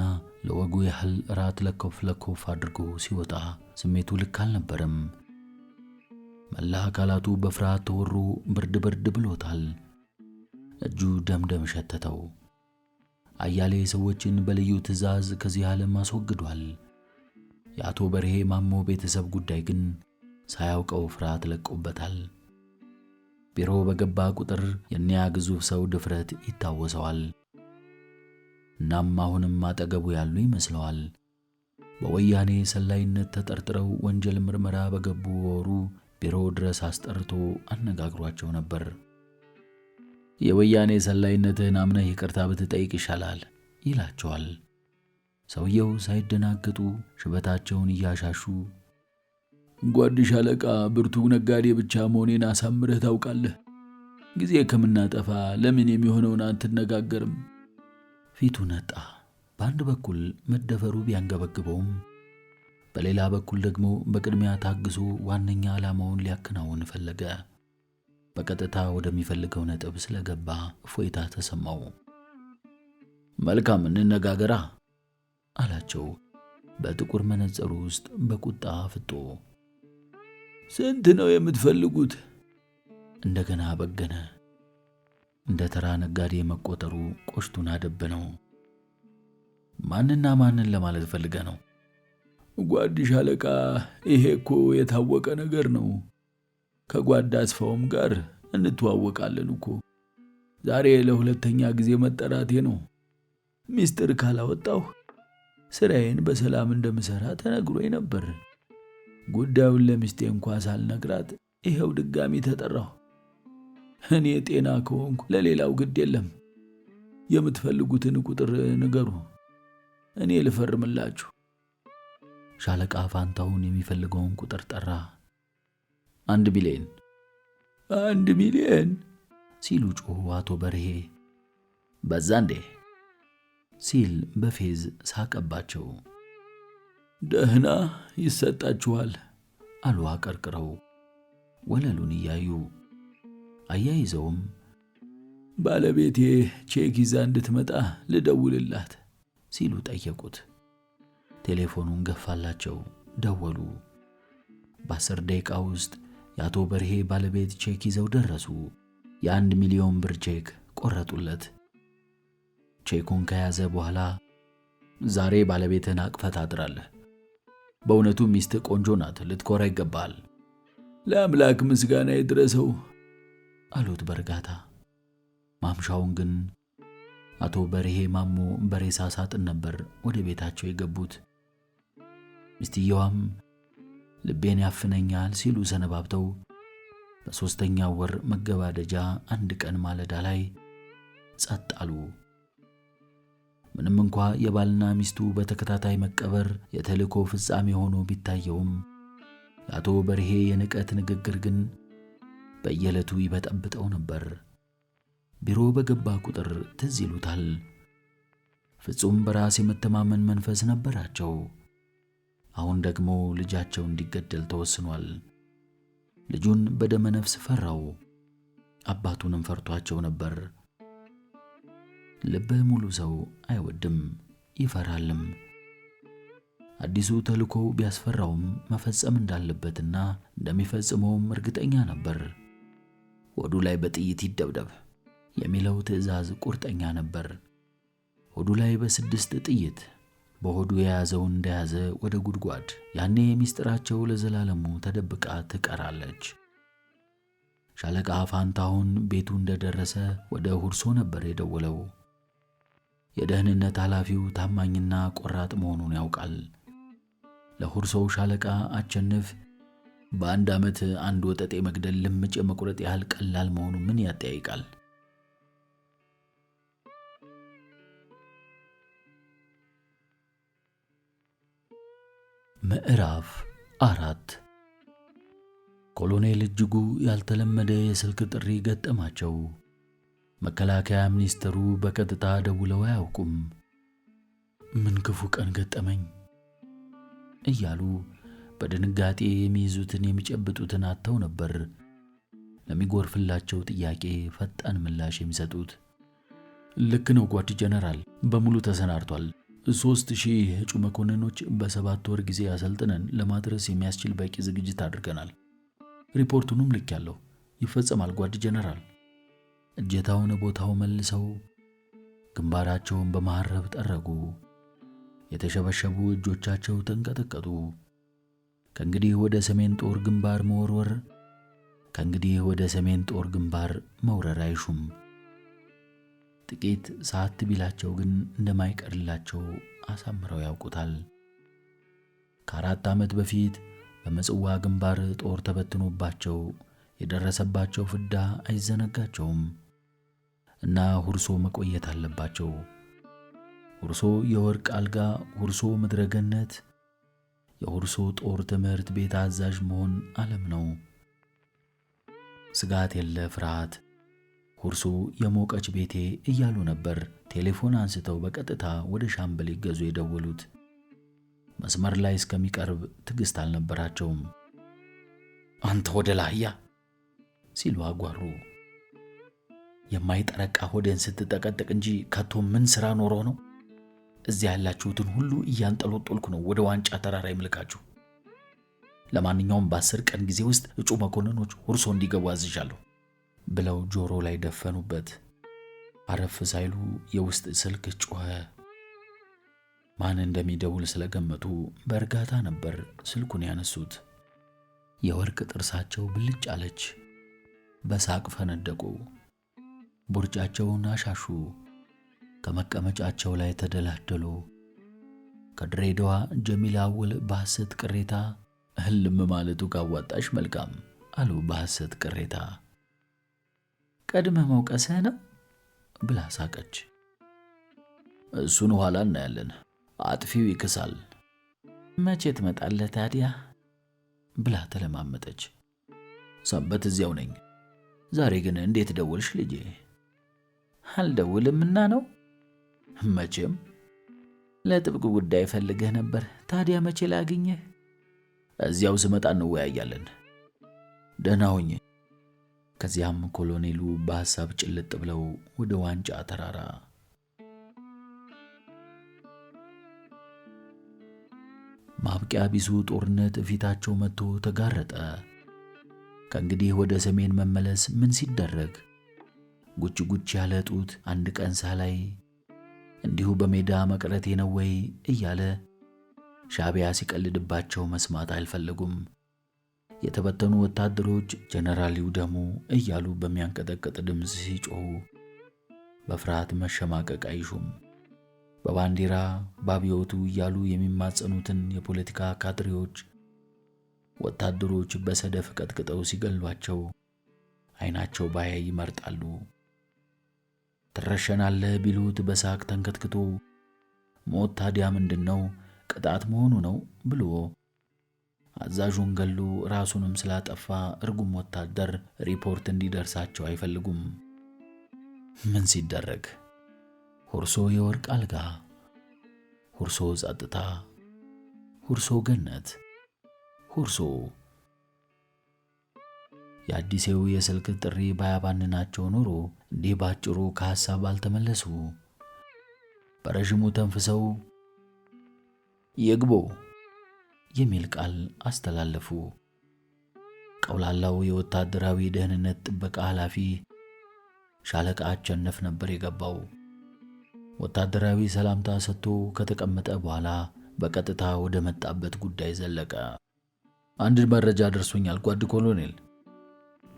ለወጉ ያህል ራት ለኮፍ አድርጎ ሲወጣ ስሜቱ ልክ አልነበረም። መላ አካላቱ በፍርሃት ተወሮ ብርድ ብሎታል። እጁ ደም ሸተተው። አያሌ ሰዎችን በልዩ ትዕዛዝ ከዚህ ዓለም አስወግዷል። የአቶ በርሄ ማሞ ቤተሰብ ጉዳይ ግን ሳያውቀው ፍርሃት ለቆበታል። ቢሮ በገባ ቁጥር የኒያ ግዙፍ ሰው ድፍረት ይታወሰዋል። እናም አሁንም አጠገቡ ያሉ ይመስለዋል። በወያኔ ሰላይነት ተጠርጥረው ወንጀል ምርመራ በገቡ ወሩ ቢሮ ድረስ አስጠርቶ አነጋግሯቸው ነበር። የወያኔ ሰላይነትን አምነህ ይቅርታ ብትጠይቅ ይሻላል ይላቸዋል። ሰውየው ሳይደናገጡ ሽበታቸውን እያሻሹ ጓድ ሻለቃ ብርቱ ነጋዴ ብቻ መሆኔን አሳምረህ ታውቃለህ። ጊዜ ከምናጠፋ ለምን የሚሆነውን አትነጋገርም? ፊቱ ነጣ። በአንድ በኩል መደፈሩ ቢያንገበግበውም በሌላ በኩል ደግሞ በቅድሚያ ታግሶ ዋነኛ ዓላማውን ሊያከናውን ፈለገ። በቀጥታ ወደሚፈልገው ነጥብ ስለገባ እፎይታ ተሰማው። መልካም እንነጋገራ አላቸው በጥቁር መነጽሩ ውስጥ በቁጣ ፍጦ። ስንት ነው የምትፈልጉት? እንደገና በገነ። እንደ ተራ ነጋዴ መቆጠሩ ቆሽቱን አደበነው። ማንና ማንን ለማለት ፈልገ ነው? ጓድ ሻለቃ፣ ይሄ እኮ የታወቀ ነገር ነው። ከጓድ አስፋውም ጋር እንተዋወቃለን እኮ። ዛሬ ለሁለተኛ ጊዜ መጠራቴ ነው። ሚስጥር ካላወጣሁ ስራዬን በሰላም እንደምሰራ ተነግሮኝ ነበር። ጉዳዩን ለሚስቴ እንኳን ሳልነግራት ይሄው ድጋሚ ተጠራሁ። እኔ ጤና ከሆንኩ ለሌላው ግድ የለም። የምትፈልጉትን ቁጥር ንገሩ፣ እኔ ልፈርምላችሁ። ሻለቃ ፋንታውን የሚፈልገውን ቁጥር ጠራ። 1 ሚሊዮን። 1 ሚሊዮን ሲሉ ጮሁ አቶ በርሄ። በዛ እንዴ ሲል በፌዝ ሳቀባቸው። ደህና ይሰጣችኋል አሉ አቀርቅረው ወለሉን እያዩ። አያይዘውም ባለቤቴ ቼክ ይዛ እንድትመጣ ልደውልላት ሲሉ ጠየቁት። ቴሌፎኑን ገፋላቸው። ደወሉ። በ10 ደቂቃ ውስጥ የአቶ በርሄ ባለቤት ቼክ ይዘው ደረሱ። የ1 ሚሊዮን ብር ቼክ ቆረጡለት። ቼኩን ከያዘ በኋላ ዛሬ ባለቤትን አቅፈት አድራለህ። በእውነቱ ሚስት ቆንጆ ናት፣ ልትኮራ ይገባል። ለአምላክ ምስጋና ይድረሰው አሉት በእርጋታ። ማምሻውን ግን አቶ በርሄ ማሞ በሬሳ ሳጥን ነበር ወደ ቤታቸው የገቡት። ሚስትየዋም ልቤን ያፍነኛል ሲሉ ሰነባብተው በ3ኛው ወር መገባደጃ 1 ቀን ማለዳ ላይ ጸጥ አሉ። ምንም እንኳ የባልና ሚስቱ በተከታታይ መቀበር የተልእኮ ፍጻሜ ሆኖ ቢታየውም የአቶ በርሄ የንቀት ንግግር ግን በየዕለቱ ይበጠብጠው ነበር። ቢሮ በገባ ቁጥር ትዝ ይሉታል። ፍጹም በራስ የመተማመን መንፈስ ነበራቸው። አሁን ደግሞ ልጃቸው እንዲገደል ተወስኗል። ልጁን በደመ ነፍስ ፈራው፣ አባቱንም ፈርቷቸው ነበር። ልበ ሙሉ ሰው አይወድም፣ ይፈራልም። አዲሱ ተልእኮ ቢያስፈራውም መፈጸም እንዳለበትና እንደሚፈጽመውም እርግጠኛ ነበር። ሆዱ ላይ በጥይት ይደብደብ የሚለው ትዕዛዝ ቁርጠኛ ነበር። ሆዱ ላይ በ6 ጥይት በሆዱ የያዘውን እንደያዘ ወደ ጉድጓድ። ያኔ ሚስጥራቸው ለዘላለሙ ተደብቃ ትቀራለች። ሻለቃ ፋንታውን ቤቱ እንደደረሰ ወደ ሁርሶ ነበር የደወለው። የደህንነት ኃላፊው ታማኝና ቆራጥ መሆኑን ያውቃል። ለሁርሶው ሻለቃ አቸንፍ በ1 ዓመት 1 ወጠጤ መግደል ልምጭ መቁረጥ ያህል ቀላል መሆኑ ምን ያጠያይቃል? ምዕራፍ 4 ኮሎኔል እጅጉ ያልተለመደ የስልክ ጥሪ ገጠማቸው። መከላከያ ሚኒስትሩ በቀጥታ ደውለው አያውቁም። ምን ክፉ ቀን ገጠመኝ እያሉ በድንጋጤ የሚይዙትን የሚጨብጡትን አጥተው ነበር ለሚጎርፍላቸው ጥያቄ ፈጣን ምላሽ የሚሰጡት። ልክ ነው ጓድ ጀነራል፣ በሙሉ ተሰናድቷል። 3000 እጩ መኮንኖች በ7 ወር ጊዜ አሰልጥነን ለማድረስ የሚያስችል በቂ ዝግጅት አድርገናል። ሪፖርቱንም ልኬያለሁ። ይፈጸማል ጓድ ጀነራል። እጀታውን ቦታው መልሰው ግንባራቸውን በመሐረብ ጠረጉ። የተሸበሸቡ እጆቻቸው ተንቀጠቀጡ። ከእንግዲህ ወደ ሰሜን ጦር ግንባር መወርወር፣ ከእንግዲህ ወደ ሰሜን ጦር ግንባር መውረር አይሹም። ጥቂት ሰዓት ቢላቸው ግን እንደማይቀርላቸው አሳምረው ያውቁታል። ከ4 ዓመት በፊት በምጽዋ ግንባር ጦር ተበትኖባቸው የደረሰባቸው ፍዳ አይዘነጋቸውም እና ሁርሶ መቆየት አለባቸው። ሁርሶ የወርቅ አልጋ፣ ሁርሶ ምድረገነት፣ የሁርሶ ጦር ትምህርት ቤት አዛዥ መሆን ዓለም ነው። ስጋት የለ ፍርሃት። ሁርሶ የሞቀች ቤቴ እያሉ ነበር ቴሌፎን አንስተው በቀጥታ ወደ ሻምበል ይገዙ የደወሉት። መስመር ላይ እስከሚቀርብ ትዕግስት አልነበራቸውም። አንተ ወደ ላህያ ሲሉ አጓሩ። የማይጠረቃ ሆዴን ስትጠቀጥቅ እንጂ ከቶ ምን ሥራ ኖሮ ነው? እዚያ ያላችሁትን ሁሉ እያንጠሎጠልኩ ነው ወደ ዋንጫ ተራራ ይምልካችሁ። ለማንኛውም በ10 ቀን ጊዜ ውስጥ እጩ መኮንኖች ሁርሶ እንዲገቡ አዝዣለሁ ብለው ጆሮ ላይ ደፈኑበት። አረፍ ሳይሉ የውስጥ ስልክ ጮኸ። ማን እንደሚደውል ስለገመቱ በእርጋታ ነበር ስልኩን ያነሱት። የወርቅ ጥርሳቸው ብልጭ አለች። በሳቅ ፈነደቁ። ቦርጫቸውን አሻሹ። ከመቀመጫቸው ላይ ተደላደሉ። ከድሬዳዋ ጀሚል አወል በሐሰት ቅሬታ እህልም ማለቱ ካዋጣሽ መልካም አሉ በሐሰት ቅሬታ። ቀድመ መውቀስህ ነው ብላ ሳቀች። እሱን ኋላ እናያለን፣ አጥፊው ይክሳል። መቼ ትመጣለህ ታዲያ ብላ ተለማመጠች። ሰንበት እዚያው ነኝ። ዛሬ ግን እንዴት ደወልሽ ልጄ? አልደውልምና ነው። መቼም ለጥብቅ ጉዳይ ፈልገህ ነበር። ታዲያ መቼ ላግኘህ? እዚያው ስመጣ እንወያያለን። ደህና ሁኝ። ከዚያም ኮሎኔሉ በሐሳብ ጭልጥ ብለው ወደ ዋንጫ ተራራ። ማብቂያ ቢሱ ጦርነት ፊታቸው መጥቶ ተጋረጠ። ከእንግዲህ ወደ ሰሜን መመለስ ምን ሲደረግ ጉጭ ጉጭ ያለ ጡት አንድ ቀን ሳላይ እንዲሁ በሜዳ መቅረቴ ነው ወይ እያለ ሻዕቢያ ሲቀልድባቸው መስማት አልፈለጉም። የተበተኑ ወታደሮች ጀነራል ይውደሙ እያሉ በሚያንቀጠቅጥ ድምፅ ሲጮሁ በፍርሃት መሸማቀቅ አይሹም። በባንዲራ ባብዮቱ እያሉ የሚማጸኑትን የፖለቲካ ካድሬዎች ወታደሮች በሰደፍ ቀጥቅጠው ሲገሏቸው አይናቸው ባያይ ይመርጣሉ። ትረሸናለህ ቢሉት በሳቅ ተንከትክቶ ሞት ታዲያ ምንድነው ቅጣት መሆኑ ነው ብሎ አዛዡን ገሉ ራሱንም ስላጠፋ እርጉም ወታደር ሪፖርት እንዲደርሳቸው አይፈልጉም። ምን ሲደረግ ሁርሶ የወርቅ አልጋ፣ ሁርሶ ጸጥታ፣ ሁርሶ ገነት፣ ሁርሶ። የአዲሴው የስልክ ጥሪ ባያባንናቸው ኖሮ እንዲህ ባጭሩ ከሐሳብ አልተመለሱ። በረዥሙ ተንፍሰው ይግቡ የሚል ቃል አስተላለፉ። ቀውላላው የወታደራዊ ደህንነት ጥበቃ ኃላፊ ሻለቃ አቸነፍ ነበር የገባው። ወታደራዊ ሰላምታ ሰጥቶ ከተቀመጠ በኋላ በቀጥታ ወደ መጣበት ጉዳይ ዘለቀ። አንድ መረጃ ደርሶኛል ጓድ ኮሎኔል።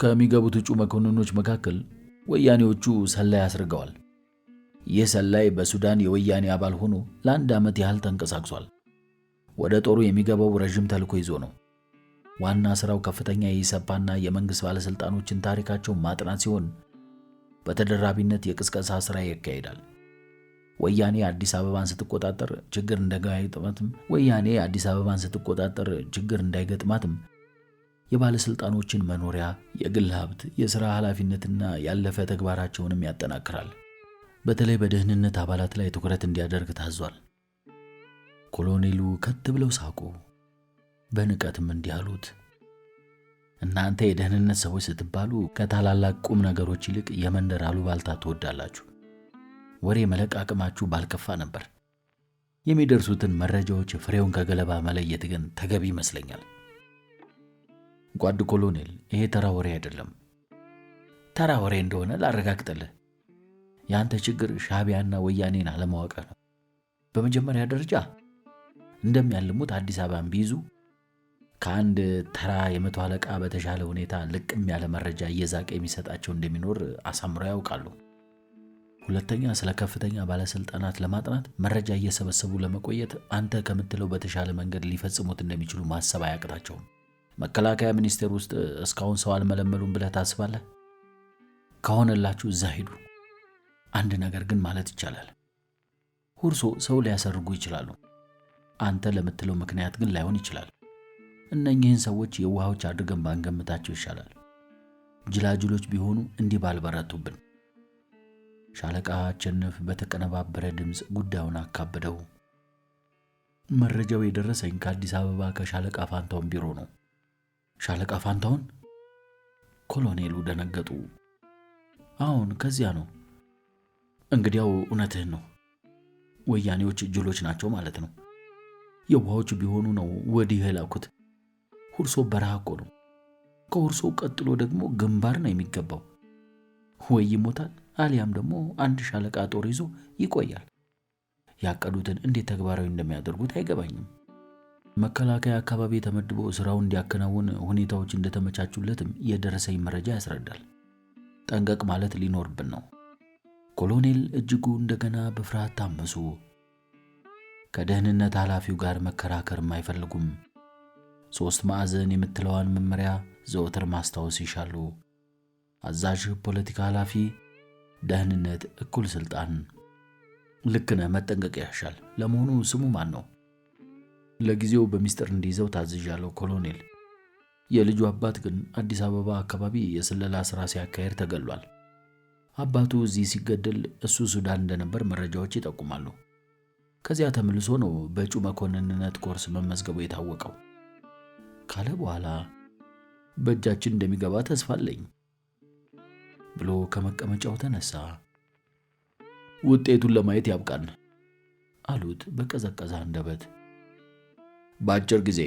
ከሚገቡት እጩ መኮንኖች መካከል ወያኔዎቹ ሰላይ አስርገዋል። ይህ ሰላይ በሱዳን የወያኔ አባል ሆኖ ለ1 ዓመት ያህል ተንቀሳቅሷል። ወደ ጦሩ የሚገባው ረጅም ተልዕኮ ይዞ ነው። ዋና ስራው ከፍተኛ የኢሰፓና የመንግስት ባለስልጣኖችን ታሪካቸውን ማጥናት ሲሆን በተደራቢነት የቅስቀሳ ስራ ያካሂዳል። ወያኔ አዲስ አበባን ስትቆጣጠር ችግር እንዳይገጥማትም የባለስልጣኖችን መኖሪያ፣ የግል ሀብት፣ የሥራ ኃላፊነትና ያለፈ ተግባራቸውንም ያጠናክራል። በተለይ በደህንነት አባላት ላይ ትኩረት እንዲያደርግ ታዟል። ኮሎኔሉ ከት ብለው ሳቁ። በንቀትም እንዲህ አሉት፣ እናንተ የደህንነት ሰዎች ስትባሉ ከታላላቅ ቁም ነገሮች ይልቅ የመንደር አሉባልታ ትወዳላችሁ። ወሬ መለቃቅማችሁ ባልከፋ ነበር። የሚደርሱትን መረጃዎች ፍሬውን ከገለባ መለየት ግን ተገቢ ይመስለኛል። ጓድ ኮሎኔል፣ ይሄ ተራ ወሬ አይደለም። ተራ ወሬ እንደሆነ ላረጋግጥልህ፣ ያንተ ችግር ሻዕቢያና ወያኔን አለማወቅ ነው። በመጀመሪያ ደረጃ እንደሚያልሙት አዲስ አበባን ቢይዙ ከአንድ ተራ የመቶ አለቃ በተሻለ ሁኔታ ልቅም ያለ መረጃ እየዛቀ የሚሰጣቸው እንደሚኖር አሳምረው ያውቃሉ። ሁለተኛ፣ ስለ ከፍተኛ ባለስልጣናት ለማጥናት መረጃ እየሰበሰቡ ለመቆየት አንተ ከምትለው በተሻለ መንገድ ሊፈጽሙት እንደሚችሉ ማሰብ አያቅታቸውም። መከላከያ ሚኒስቴር ውስጥ እስካሁን ሰው አልመለመሉም ብለህ ታስባለህ? ከሆነላችሁ እዛ ሂዱ። አንድ ነገር ግን ማለት ይቻላል፣ ሁርሶ ሰው ሊያሰርጉ ይችላሉ። አንተ ለምትለው ምክንያት ግን ላይሆን ይችላል። እነኚህን ሰዎች የዋሆች አድርገን ባንገምታቸው ይሻላል። ጅላጅሎች ቢሆኑ እንዲህ ባልበረቱብን። ሻለቃ አቸነፍ በተቀነባበረ ድምፅ ጉዳዩን አካበደው። መረጃው የደረሰኝ ከአዲስ አበባ ከሻለቃ ፋንታውን ቢሮ ነው። ሻለቃ ፋንታውን? ኮሎኔሉ ደነገጡ። አሁን ከዚያ ነው። እንግዲያው እውነትህን ነው። ወያኔዎች ጅሎች ናቸው ማለት ነው። የዋሆች ቢሆኑ ነው ወዲህ የላኩት። ሁርሶ በረሃ እኮ ነው። ከሁርሶ ቀጥሎ ደግሞ ግንባር ነው የሚገባው። ወይ ይሞታል አሊያም ደግሞ አንድ ሻለቃ ጦር ይዞ ይቆያል። ያቀዱትን እንዴት ተግባራዊ እንደሚያደርጉት አይገባኝም። መከላከያ አካባቢ ተመድቦ ስራውን እንዲያከናውን ሁኔታዎች እንደተመቻቹለትም የደረሰኝ መረጃ ያስረዳል። ጠንቀቅ ማለት ሊኖርብን ነው። ኮሎኔል እጅጉ እንደገና በፍርሃት ታመሱ። ከደህንነት ኃላፊው ጋር መከራከርም አይፈልጉም። 3 ማዕዘን የምትለዋን መመሪያ ዘወትር ማስታወስ ይሻሉ። አዛዥ ፖለቲካ ኃላፊ፣ ደህንነት እኩል ስልጣን። ልክ ነህ፣ መጠንቀቅ ያሻል። ለመሆኑ ስሙ ማን ነው? ለጊዜው በሚስጥር እንዲይዘው ታዝዣለሁ ኮሎኔል። የልጁ አባት ግን አዲስ አበባ አካባቢ የስለላ ሥራ ሲያካሄድ ተገሏል። አባቱ እዚህ ሲገደል እሱ ሱዳን እንደነበር መረጃዎች ይጠቁማሉ። ከዚያ ተመልሶ ነው በእጩ መኮንንነት ኮርስ መመዝገቡ የታወቀው ካለ በኋላ በእጃችን እንደሚገባ ተስፋ አለኝ ብሎ ከመቀመጫው ተነሳ። ውጤቱን ለማየት ያብቃን አሉት በቀዘቀዘ አንደበት። በአጭር ጊዜ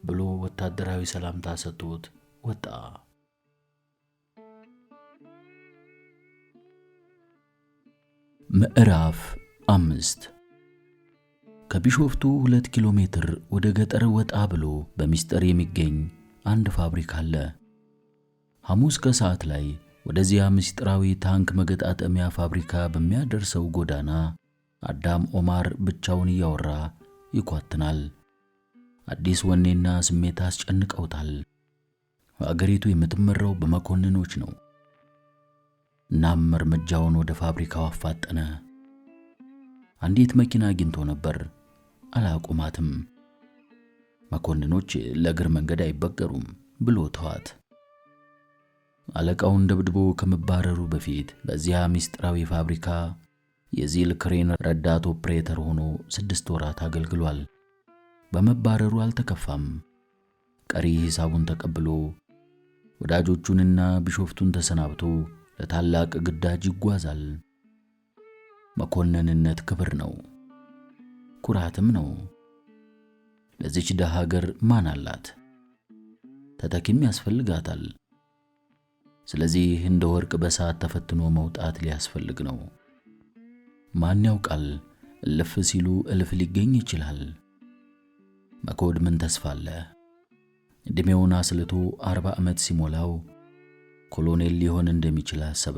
ብሎ ወታደራዊ ሰላምታ ሰጥቶት ወጣ። ምዕራፍ 5 ከቢሾፍቱ 2 ኪሎ ሜትር ወደ ገጠር ወጣ ብሎ በሚስጥር የሚገኝ አንድ ፋብሪካ አለ። ሐሙስ ከሰዓት ላይ ወደዚያ ምስጢራዊ ታንክ መገጣጠሚያ ፋብሪካ በሚያደርሰው ጎዳና አዳም ኦማር ብቻውን እያወራ ይኳትናል። አዲስ ወኔና ስሜት አስጨንቀውታል። አገሪቱ የምትመራው በመኮንኖች ነው። እናም እርምጃውን ወደ ፋብሪካው አፋጠነ። አንዲት መኪና አግኝቶ ነበር፣ አላቆማትም። መኮንኖች ለእግር መንገድ አይበገሩም ብሎ ተዋት። አለቃውን ደብድቦ ከመባረሩ በፊት በዚያ ምስጢራዊ ፋብሪካ የዚል ክሬን ረዳት ኦፕሬተር ሆኖ 6 ወራት አገልግሏል። በመባረሩ አልተከፋም። ቀሪ ሂሳቡን ተቀብሎ ወዳጆቹንና ቢሾፍቱን ተሰናብቶ ለታላቅ ግዳጅ ይጓዛል። መኮንንነት ክብር ነው፣ ኩራትም ነው። ለዚች ደሃ ሀገር ማን አላት? ተተኪም ያስፈልጋታል። ስለዚህ እንደ ወርቅ በሰዓት ተፈትኖ መውጣት ሊያስፈልግ ነው። ማን ያውቃል፣ እልፍ ሲሉ እልፍ ሊገኝ ይችላል። መኮድ ምን ተስፋ አለ? ዕድሜውን አስልቶ 40 ዓመት ሲሞላው ኮሎኔል ሊሆን እንደሚችል አሰበ።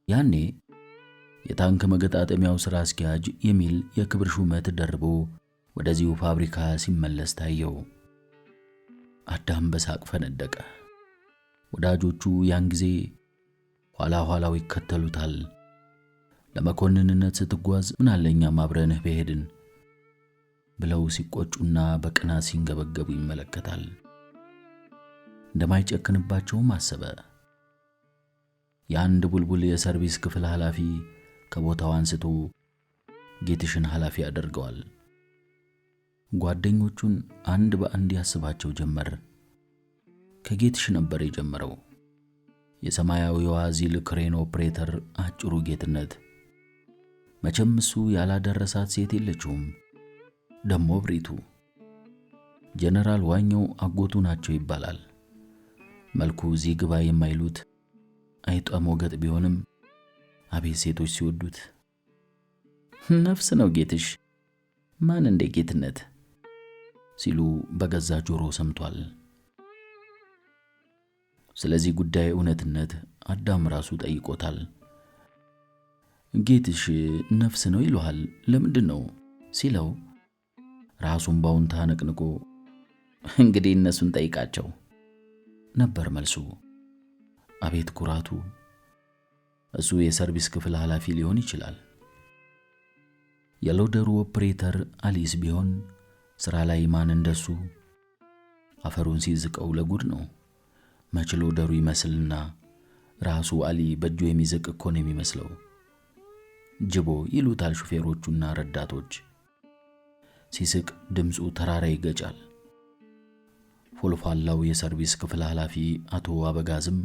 ያኔ የታንክ መገጣጠሚያው ሥራ አስኪያጅ የሚል የክብር ሹመት ደርቦ ወደዚሁ ፋብሪካ ሲመለስ ታየው። አዳም በሳቅ ፈነደቀ። ወዳጆቹ ያን ጊዜ ኋላ ኋላው ይከተሉታል። ለመኮንንነት ስትጓዝ ምናለኛም አብረንህ በሄድን ብለው ሲቆጩና በቅናት ሲንገበገቡ ይመለከታል። እንደማይጨክንባቸውም አሰበ። የአንድ ቡልቡል የሰርቪስ ክፍል ኃላፊ ከቦታው አንስቶ ጌትሽን ኃላፊ ያደርገዋል። ጓደኞቹን አንድ በአንድ ያስባቸው ጀመር። ከጌትሽ ነበር የጀመረው። የሰማያዊዋ ዚል ክሬን ኦፕሬተር አጭሩ ጌትነት። መቼም እሱ ያላደረሳት ሴት የለችውም። ደሞ ብሪቱ ጀነራል ዋኘው አጎቱ ናቸው ይባላል። መልኩ እዚህ ግባ የማይሉት አይጧ ሞገጥ ቢሆንም አቤት ሴቶች ሲወዱት። ነፍስ ነው ጌትሽ፣ ማን እንደ ጌትነት ሲሉ በገዛ ጆሮ ሰምቷል። ስለዚህ ጉዳይ እውነትነት አዳም ራሱ ጠይቆታል። ጌትሽ ነፍስ ነው ይሉሃል ለምንድን ነው ሲለው ራሱን ባውንታ ነቅንቆ እንግዲህ እነሱን ጠይቃቸው ነበር መልሱ። አቤት ኩራቱ! እሱ የሰርቪስ ክፍል ኃላፊ ሊሆን ይችላል። የሎደሩ ኦፕሬተር አሊስ ቢሆን ስራ ላይ ማን እንደሱ አፈሩን ሲዝቀው ለጉድ ነው። መች ሎደሩ ይመስልና ራሱ አሊ በእጁ የሚዝቅ እኮ ነው የሚመስለው። ጅቦ ይሉታል ሹፌሮቹና ረዳቶች። ሲስቅ ድምፁ ተራራ ይገጫል። ፎልፋላው የሰርቪስ ክፍል ኃላፊ አቶ አበጋዝም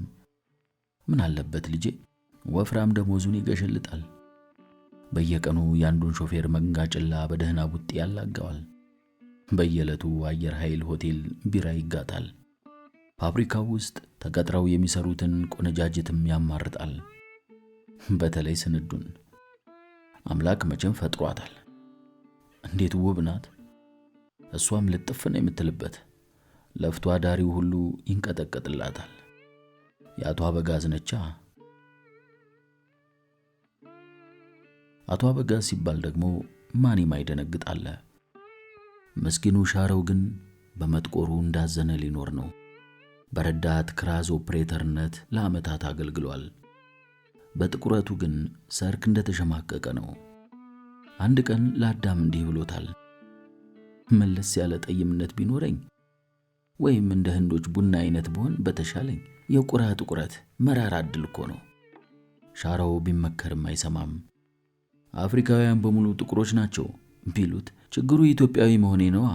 ምን አለበት ልጄ ወፍራም ደሞዙን ይገሽልጣል። በየቀኑ ያንዱን ሾፌር መንጋጭላ በደህና ቡጥ ያላጋዋል። በየዕለቱ አየር ኃይል ሆቴል ቢራ ይጋታል። ፋብሪካው ውስጥ ተቀጥረው የሚሰሩትን ቆነጃጅትም ያማርጣል። በተለይ ስንዱን አምላክ መቼም ፈጥሯታል። እንዴት ውብ ናት! እሷም ልጥፍ ነው የምትልበት። ለፍቶ አዳሪው ሁሉ ይንቀጠቀጥላታል። የአቶ አበጋዝ ነቻ። አቶ አበጋዝ ሲባል ደግሞ ማን የማይደነግጣል? ምስኪኑ ሻረው ግን በመጥቆሩ እንዳዘነ ሊኖር ነው። በረዳት ክራዝ ኦፕሬተርነት ለዓመታት አገልግሏል። በጥቁረቱ ግን ሰርክ እንደተሸማቀቀ ነው። አንድ ቀን ለአዳም እንዲህ ብሎታል። መለስ ያለ ጠይምነት ቢኖረኝ ወይም እንደ ህንዶች ቡና አይነት ብሆን በተሻለኝ። የቁራ ጥቁረት መራራ ዕድል እኮ ነው። ሻራው ቢመከርም አይሰማም። አፍሪካውያን በሙሉ ጥቁሮች ናቸው ቢሉት ችግሩ ኢትዮጵያዊ መሆኔ ነዋ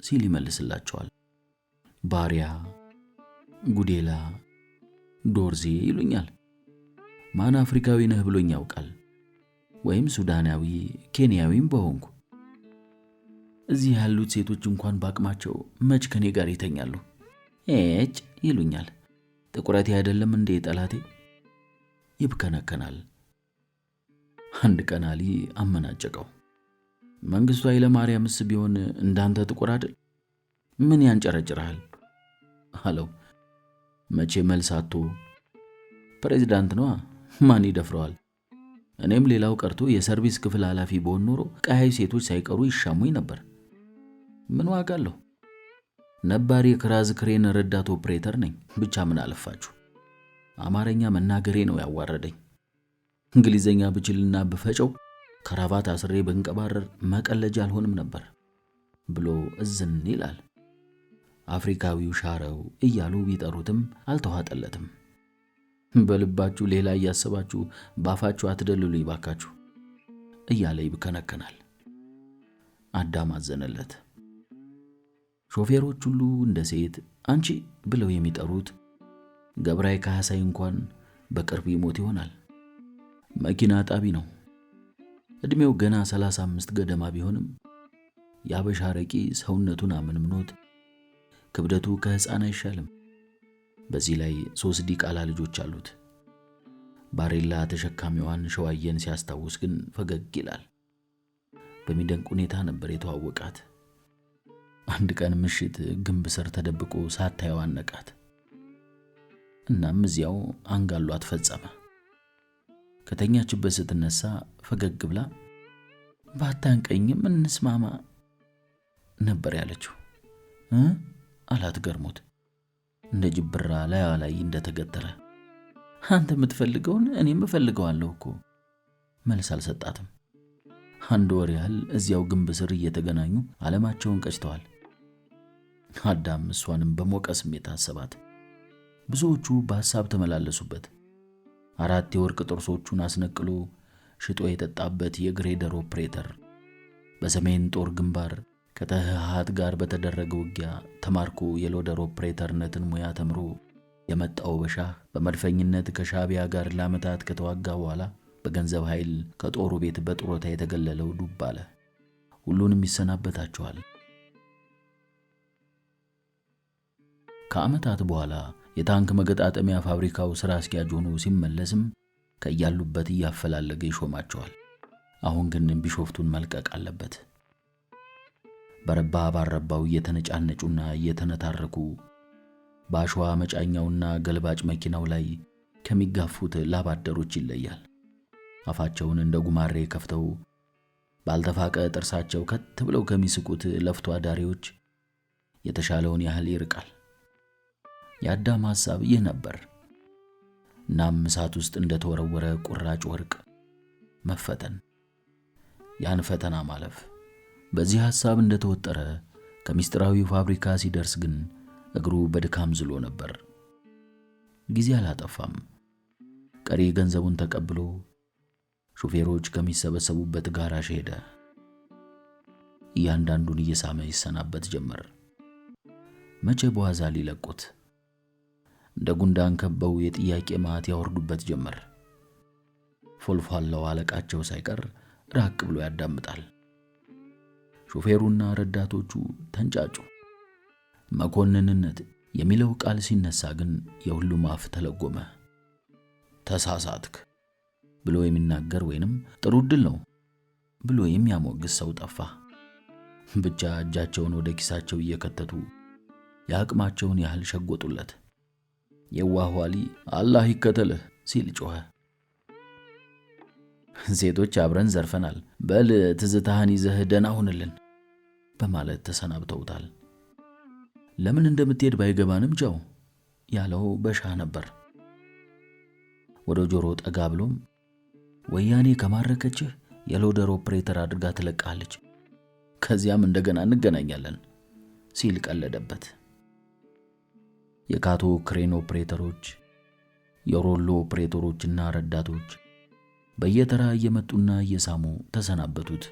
ሲል ይመልስላቸዋል። ባሪያ፣ ጉዴላ፣ ዶርዜ ይሉኛል። ማን አፍሪካዊ ነህ ብሎኝ ያውቃል? ወይም ሱዳናዊ፣ ኬንያዊም በሆንኩ። እዚህ ያሉት ሴቶች እንኳን ባቅማቸው መች ከኔ ጋር ይተኛሉ? ኤጭ ይሉኛል። ጥቁረቴ አይደለም እንዴ ጠላቴ? ይብከነከናል። አንድ ቀን አሊ አመናጨቀው። መንግስቱ ኃይለ ማርያምስ ቢሆን እንዳንተ ጥቁር አይደል? ምን ያንጨረጭራል አለው። መቼ መልሳቶ ፕሬዝዳንት ነዋ፣ ማን ይደፍረዋል? እኔም ሌላው ቀርቶ የሰርቪስ ክፍል ኃላፊ በሆን ኖሮ ቀያይ ሴቶች ሳይቀሩ ይሻሙኝ ነበር። ምን ዋጋ አለው? ነባሪ ክራዝ ክሬን ረዳት ኦፕሬተር ነኝ። ብቻ ምን አለፋችሁ አማርኛ መናገሬ ነው ያዋረደኝ። እንግሊዘኛ ብችልና ብፈጨው ከራባት አስሬ በንቀባረር መቀለጃ አልሆንም ነበር ብሎ እዝን ይላል። አፍሪካዊው ሻረው እያሉ ቢጠሩትም አልተዋጠለትም። በልባችሁ ሌላ እያሰባችሁ ባፋችሁ አትደልሉ ይባካችሁ እያለ ይብከነከናል። አዳም አዘነለት። ሾፌሮች ሁሉ እንደ ሴት አንቺ ብለው የሚጠሩት ገብራይ ካህሳይ እንኳን በቅርብ ይሞት ይሆናል። መኪና ጣቢ ነው። እድሜው ገና 35 ገደማ ቢሆንም ያበሻ ረቂ ሰውነቱን አመንምኖት ክብደቱ ከህፃን አይሻልም። በዚህ ላይ 3 ዲቃላ ልጆች አሉት። ባሬላ ተሸካሚዋን ሸዋየን ሲያስታውስ ግን ፈገግ ይላል። በሚደንቅ ሁኔታ ነበር የተዋወቃት። አንድ ቀን ምሽት ግንብ ስር ተደብቆ ሳታየው አነቃት። እናም እዚያው አንጋሏት ፈጸመ። ከተኛችበት ስትነሳ ፈገግ ብላ ባታንቀኝም እንስማማ ነበር ያለችው። አላት ገርሞት እንደ ጅብራ ላይ እንደተገተረ። አንተ የምትፈልገውን እኔም እፈልገዋለሁ እኮ መልስ አልሰጣትም። 1 ወር ያህል እዚያው ግንብ ስር እየተገናኙ ዓለማቸውን ቀጭተዋል። አዳም እሷንም በሞቀ ስሜት አሰባት። ብዙዎቹ በሐሳብ ተመላለሱበት። 4 የወርቅ ጥርሶቹን አስነቅሎ ሽጦ የጠጣበት የግሬደር ኦፕሬተር በሰሜን ጦር ግንባር ከተህሃት ጋር በተደረገ ውጊያ ተማርኮ የሎደር ኦፕሬተርነትን ሙያ ተምሮ የመጣው በሻህ በመድፈኝነት ከሻቢያ ጋር ለዓመታት ከተዋጋ በኋላ በገንዘብ ኃይል ከጦሩ ቤት በጥሮታ የተገለለው ዱብ አለ። ሁሉንም ይሰናበታቸዋል። ከዓመታት በኋላ የታንክ መገጣጠሚያ ፋብሪካው ሥራ አስኪያጅ ሆኖ ሲመለስም ከያሉበት እያፈላለገ ይሾማቸዋል። አሁን ግን ቢሾፍቱን መልቀቅ አለበት። በረባ ባረባው እየተነጫነጩና እየተነታረኩ በአሸዋ መጫኛውና ገልባጭ መኪናው ላይ ከሚጋፉት ላባደሮች ይለያል። አፋቸውን እንደ ጉማሬ ከፍተው ባልተፋቀ ጥርሳቸው ከት ብለው ከሚስቁት ለፍቶ አዳሪዎች የተሻለውን ያህል ይርቃል። የአዳም ሐሳብ ይህ ነበር። እናም እሳት ውስጥ እንደተወረወረ ቁራጭ ወርቅ መፈተን፣ ያን ፈተና ማለፍ። በዚህ ሐሳብ እንደተወጠረ ከምስጢራዊው ፋብሪካ ሲደርስ ግን እግሩ በድካም ዝሎ ነበር። ጊዜ አላጠፋም። ቀሪ ገንዘቡን ተቀብሎ ሹፌሮች ከሚሰበሰቡበት ጋራዥ ሄደ። እያንዳንዱን እየሳመ ይሰናበት ጀመር። መቼ በዋዛ ሊለቁት? እንደ ጉንዳን ከበው የጥያቄ ማት ያወርዱበት ጀመር። ፎልፏላው አለቃቸው ሳይቀር ራቅ ብሎ ያዳምጣል። ሹፌሩና ረዳቶቹ ተንጫጩ። መኮንንነት የሚለው ቃል ሲነሳ ግን የሁሉም አፍ ተለጎመ። ተሳሳትክ ብሎ የሚናገር ወይንም ጥሩ ዕድል ነው ብሎ የሚያሞግስ ሰው ጠፋ። ብቻ እጃቸውን ወደ ኪሳቸው እየከተቱ የአቅማቸውን ያህል ሸጎጡለት። የዋህ ዋሊ አላህ ይከተልህ ሲል ጮኸ። ሴቶች አብረን ዘርፈናል፣ በል ትዝታህን ይዘህ ደህና ሁንልን በማለት ተሰናብተውታል። ለምን እንደምትሄድ ባይገባንም ቻው ያለው በሻህ ነበር። ወደ ጆሮ ጠጋ ብሎም ወያኔ ከማረከችህ የሎደር ኦፕሬተር አድርጋ ትለቃለች፣ ከዚያም እንደገና እንገናኛለን ሲል ቀለደበት። የካቶ ክሬን ኦፕሬተሮች፣ የሮሎ ኦፕሬተሮችና ረዳቶች በየተራ እየመጡና እየሳሙ ተሰናበቱት።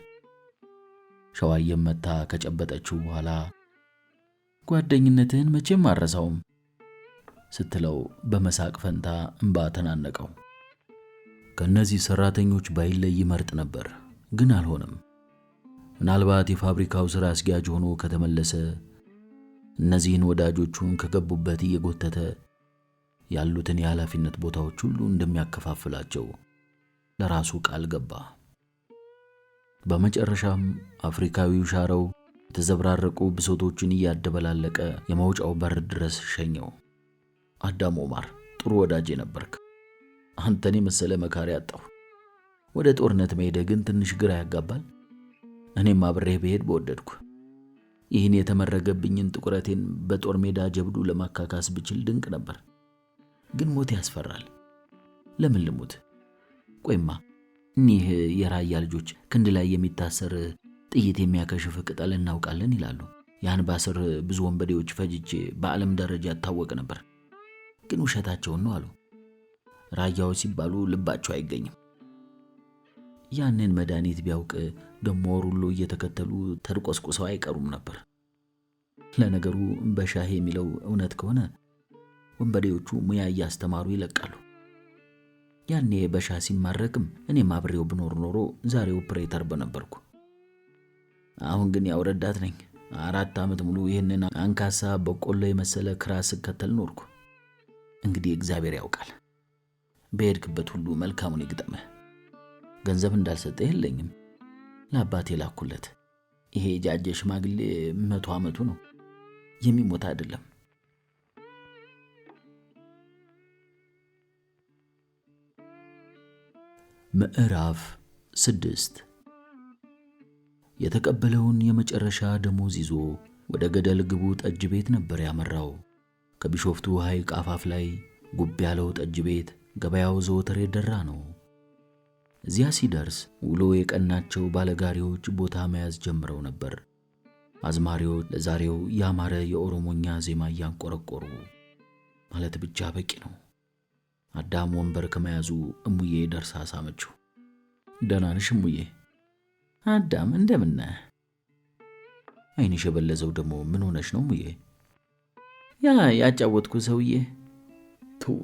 ሸዋየም መታ ከጨበጠችው በኋላ ጓደኝነትህን መቼም አረሳውም ስትለው በመሳቅ ፈንታ እንባ ተናነቀው። ከነዚህ ሰራተኞች ባይለይ ይመርጥ ነበር፣ ግን አልሆነም። ምናልባት የፋብሪካው ሥራ አስኪያጅ ሆኖ ከተመለሰ እነዚህን ወዳጆቹን ከገቡበት እየጎተተ ያሉትን የኃላፊነት ቦታዎች ሁሉ እንደሚያከፋፍላቸው ለራሱ ቃል ገባ። በመጨረሻም አፍሪካዊው ሻረው የተዘብራረቁ ብሶቶችን እያደበላለቀ የመውጫው በር ድረስ ሸኘው። አዳም ኦማር ጥሩ ወዳጄ ነበርክ። አንተን የመሰለ መካሪ አጣሁ። ወደ ጦርነት መሄድ ግን ትንሽ ግራ ያጋባል። እኔም አብሬህ ብሄድ በወደድኩ። ይህን የተመረገብኝን ጥቁረቴን በጦር ሜዳ ጀብዱ ለማካካስ ብችል ድንቅ ነበር። ግን ሞት ያስፈራል። ለምን ልሙት? ቆይማ እኒህ የራያ ልጆች ክንድ ላይ የሚታሰር ጥይት የሚያከሽፍ ቅጠል እናውቃለን ይላሉ። ያን ባስር ብዙ ወንበዴዎች ፈጅቼ በዓለም ደረጃ ታወቅ ነበር። ግን ውሸታቸውን ነው አሉ። ራያዎች ሲባሉ ልባቸው አይገኝም። ያንን መድኃኒት ቢያውቅ ደሞ ሩሎ እየተከተሉ ተድቆስቁሰው አይቀሩም ነበር። ለነገሩ በሻህ የሚለው እውነት ከሆነ ወንበዴዎቹ ሙያ እያስተማሩ ይለቃሉ። ያኔ በሻህ ሲማረክም እኔም አብሬው ብኖር ኖሮ ዛሬ ኦፕሬተር በነበርኩ። አሁን ግን ያው ረዳት ነኝ። 4 ዓመት ሙሉ ይህንን አንካሳ በቆሎ የመሰለ ክራስ ከተል ኖርኩ። እንግዲህ እግዚአብሔር ያውቃል። በሄድክበት ሁሉ መልካሙን ይግጠምህ። ገንዘብ እንዳልሰጠ የለኝም። ለአባቴ ላኩለት። ይሄ ጃጀ ሽማግሌ 100 ዓመቱ ነው። የሚሞት አይደለም። ምዕራፍ 6 የተቀበለውን የመጨረሻ ደሞዝ ይዞ ወደ ገደል ግቡ ጠጅ ቤት ነበር ያመራው። ከቢሾፍቱ ሐይቅ አፋፍ ላይ ጉብ ያለው ጠጅ ቤት ገበያው ዘወትር የደራ ነው። እዚያ ሲደርስ ውሎ የቀናቸው ባለጋሪዎች ቦታ መያዝ ጀምረው ነበር። አዝማሪዎች ለዛሬው ያማረ የኦሮሞኛ ዜማ እያንቆረቆሩ ማለት ብቻ በቂ ነው። አዳም ወንበር ከመያዙ እሙዬ ደርሳ ሳመችው። ደህና ነሽ እሙዬ? አዳም እንደምን ነህ? ዓይንሽ የበለዘው ደግሞ ምን ሆነሽ ነው እሙዬ? ያ ያጫወትኩ ሰውዬ ቱ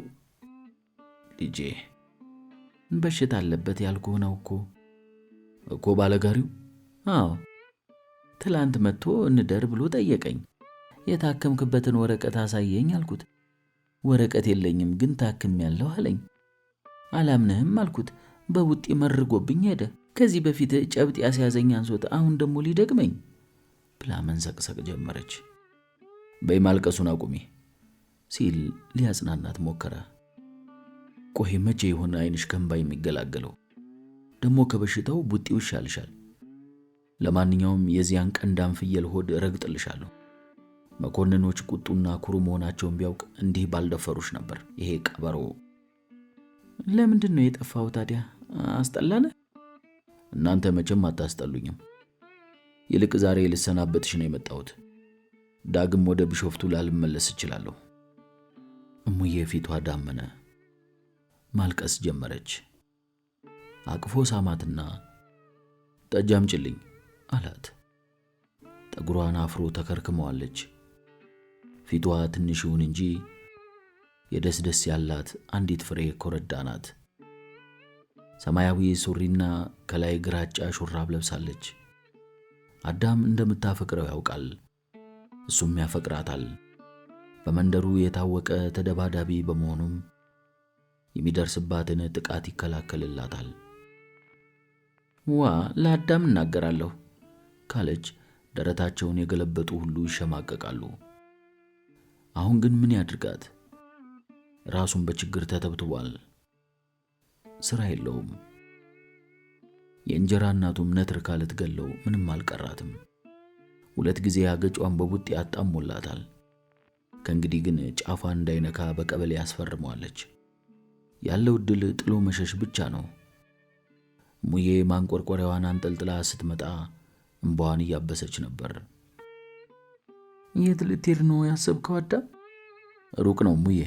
ልጄ በሽታ አለበት ያልኩህ ነው እኮ ባለጋሪው። አዎ ትላንት መጥቶ እንደር ብሎ ጠየቀኝ። የታከምክበትን ወረቀት አሳየኝ አልኩት። ወረቀት የለኝም ግን ታክሜያለሁ አለኝ። አላምንህም አልኩት። በውጤ መርጎብኝ ሄደ። ከዚህ በፊት ጨብጥ ያስያዘኝ አንሶት አሁን ደግሞ ሊደግመኝ ብላ መንሰቅሰቅ ጀመረች። በይ ማልቀሱን አቁሚ ሲል ሊያጽናናት ሞከረ። ቆይ መቼ ይሆን ዓይንሽ ከእንባ የሚገላገለው? ደግሞ ከበሽታው ቡጢው ይሻልሻል። ለማንኛውም የዚያን ቀንዳም ፍየል ሆድ ረግጥልሻለሁ። መኮንኖች ቁጡና ኩሩ መሆናቸውን ቢያውቅ እንዲህ ባልደፈሩሽ ነበር። ይሄ ቀበሮ ለምንድን ነው የጠፋው ታዲያ? አስጠላነ? እናንተ መቼም አታስጠሉኝም። ይልቅ ዛሬ ልሰናበትሽ ነው የመጣሁት። ዳግም ወደ ቢሾፍቱ ላልመለስ እችላለሁ። እሙዬ ፊቷ ዳመነ። ማልቀስ ጀመረች። አቅፎ ሳማትና ጠጅ አምጪልኝ አላት። ጠጉሯን አፍሮ ተከርክመዋለች። ፊቷ ትንሽ ይሁን እንጂ የደስደስ ያላት አንዲት ፍሬ ኮረዳ ናት። ሰማያዊ ሱሪና ከላይ ግራጫ ሹራብ ለብሳለች። አዳም እንደምታፈቅረው ያውቃል፣ እሱም ያፈቅራታል። በመንደሩ የታወቀ ተደባዳቢ በመሆኑም የሚደርስባትን ጥቃት ይከላከልላታል። ዋ ለአዳም እናገራለሁ ካለች ደረታቸውን የገለበጡ ሁሉ ይሸማቀቃሉ። አሁን ግን ምን ያድርጋት? ራሱን በችግር ተተብትቧል። ስራ የለውም። የእንጀራ እናቱም ነትርካ ልትገለው ምንም አልቀራትም። 2 ጊዜ አገጯን በቡጤ አጣሞላታል። ከእንግዲህ ግን ጫፏን እንዳይነካ በቀበሌ ያስፈርመዋለች። ያለው ድል ጥሎ መሸሽ ብቻ ነው። ሙዬ ማንቆርቆሪያዋን አንጠልጥላ ስትመጣ እንባዋን እያበሰች ነበር። የት ልትሄድ ነው ያሰብከው አዳም? ሩቅ ነው ሙዬ፣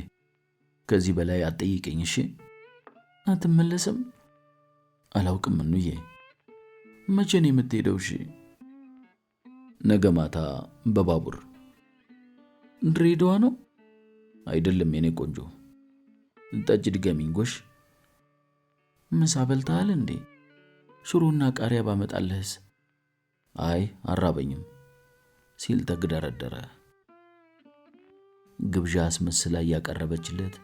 ከዚህ በላይ አትጠይቀኝ እሺ። አትመለስም? አላውቅም እንዬ። መቼ ነው የምትሄደው? እሺ ነገ ማታ በባቡር። ድሬዳዋ ነው? አይደለም የኔ ቆንጆ። ጠጅ ድገሚኝ ጎሽ። ምሳ በልተሃል እንዴ? ሽሮና ቃሪያ ባመጣልህስ? አይ አራበኝም ሲል ተግደረደረ። ግብዣ አስመስላ ያቀረበችለት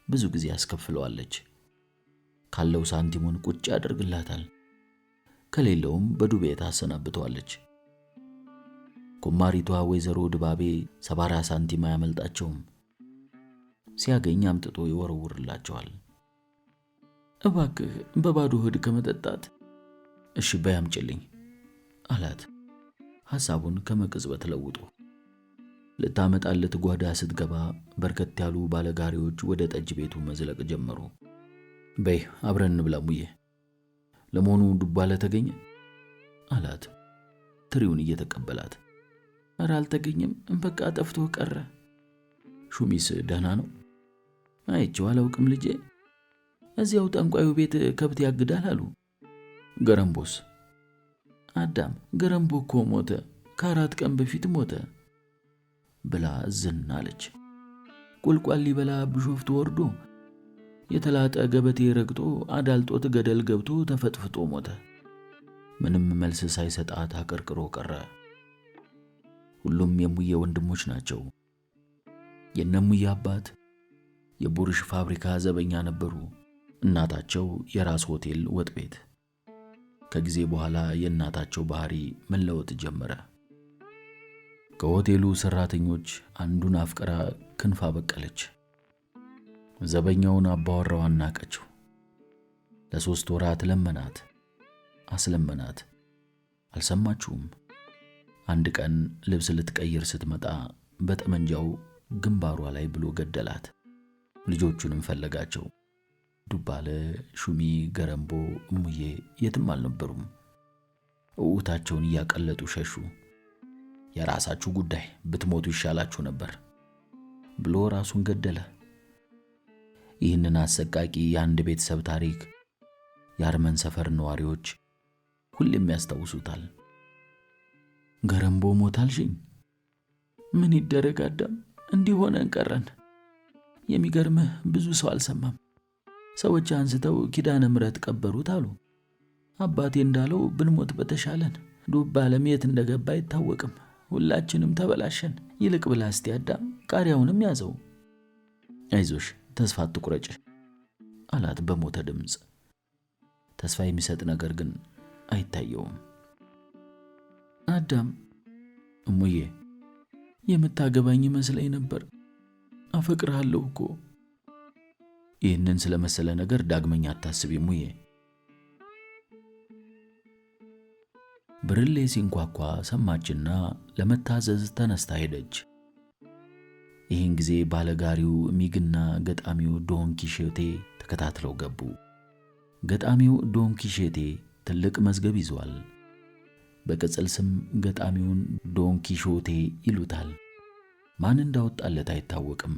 ብዙ ጊዜ አስከፍለዋለች። ካለው ሳንቲሙን ቁጭ ያደርግላታል፣ ከሌለውም በዱቤ ታሰናብተዋለች። ኩማሪቷ ወይዘሮ ድባቤ 70 ሳንቲም አያመልጣቸውም። ሲያገኝ አምጥቶ ይወረውርላቸዋል። እባክህ በባዶ ሆድ ከመጠጣት እሺ በይ አምጪልኝ አላት፣ ሐሳቡን ከመቅጽበት ለውጦ። ልታመጣለት ጓዳ ስትገባ በርከት ያሉ ባለጋሪዎች ወደ ጠጅ ቤቱ መዝለቅ ጀመሩ። በይ አብረን እንብላ ሙዬ። ለመሆኑ ዱባ ለተገኘ አላት ትሪውን እየተቀበላት። ኧረ አልተገኘም፣ በቃ ጠፍቶ ቀረ። ሹሚስ ደህና ነው? አይቼው አላውቅም ልጄ። እዚያው ጠንቋዩ ቤት ከብት ያግዳል አሉ። ገረምቦስ? አዳም ገረምቦ እኮ ሞተ፣ ከ4 ቀን በፊት ሞተ ብላ ዝን አለች። ቁልቋል ሊበላ ቢሾፍቱ ወርዶ የተላጠ ገበቴ ረግጦ አዳልጦት ገደል ገብቶ ተፈጥፍጦ ሞተ። ምንም መልስ ሳይሰጣት አቀርቅሮ ቀረ። ሁሉም የሙዬ ወንድሞች ናቸው። የነሙዬ አባት የቡርሽ ፋብሪካ ዘበኛ ነበሩ። እናታቸው የራስ ሆቴል ወጥ ቤት። ከጊዜ በኋላ የእናታቸው ባህሪ መለወጥ ጀመረ። ከሆቴሉ ሰራተኞች አንዱን አፍቅራ ክንፍ አበቀለች። ዘበኛውን አባወራው አናቀችው። ለ3 ወራት ለመናት፣ አስለመናት፣ አልሰማችውም። አንድ ቀን ልብስ ልትቀይር ስትመጣ በጠመንጃው ግንባሯ ላይ ብሎ ገደላት። ልጆቹንም ፈለጋቸው። ዱባለ፣ ሹሚ፣ ገረምቦ፣ እሙዬ የትም አልነበሩም። እውታቸውን እያቀለጡ ሸሹ። የራሳችሁ ጉዳይ፣ ብትሞቱ ይሻላችሁ ነበር ብሎ ራሱን ገደለ። ይህንን አሰቃቂ የአንድ ቤተሰብ ታሪክ የአርመን ሰፈር ነዋሪዎች ሁሌም ያስታውሱታል። ገረምቦ ሞታልሽኝ? ምን ይደረግ አዳም፣ እንዲህ ሆነን ቀረን። የሚገርምህ ብዙ ሰው አልሰማም። ሰዎች አንስተው ኪዳነ ምሕረት ቀበሩት አሉ። አባቴ እንዳለው ብንሞት በተሻለን። ዱባለም የት እንደገባ አይታወቅም። ሁላችንም ተበላሸን። ይልቅ ብላ እስቲ አዳም ቃሪያውንም ያዘው። አይዞሽ፣ ተስፋ አትቁረጭ አላት በሞተ ድምፅ። ተስፋ የሚሰጥ ነገር ግን አይታየውም። አዳም፣ እሙዬ የምታገባኝ መስለኝ ነበር። አፈቅርሃለሁ እኮ። ይህንን ስለመሰለ ነገር ዳግመኛ አታስቢ እሙዬ። ብርሌ ሲንኳኳ ሰማችና ለመታዘዝ ተነስታ ሄደች። ይህን ጊዜ ባለጋሪው ሚግና ገጣሚው ዶን ኪሾቴ ተከታትለው ገቡ። ገጣሚው ዶን ኪሾቴ ትልቅ መዝገብ ይዟል። በቅጽል ስም ገጣሚውን ዶን ኪሾቴ ይሉታል። ማን እንዳወጣለት አይታወቅም።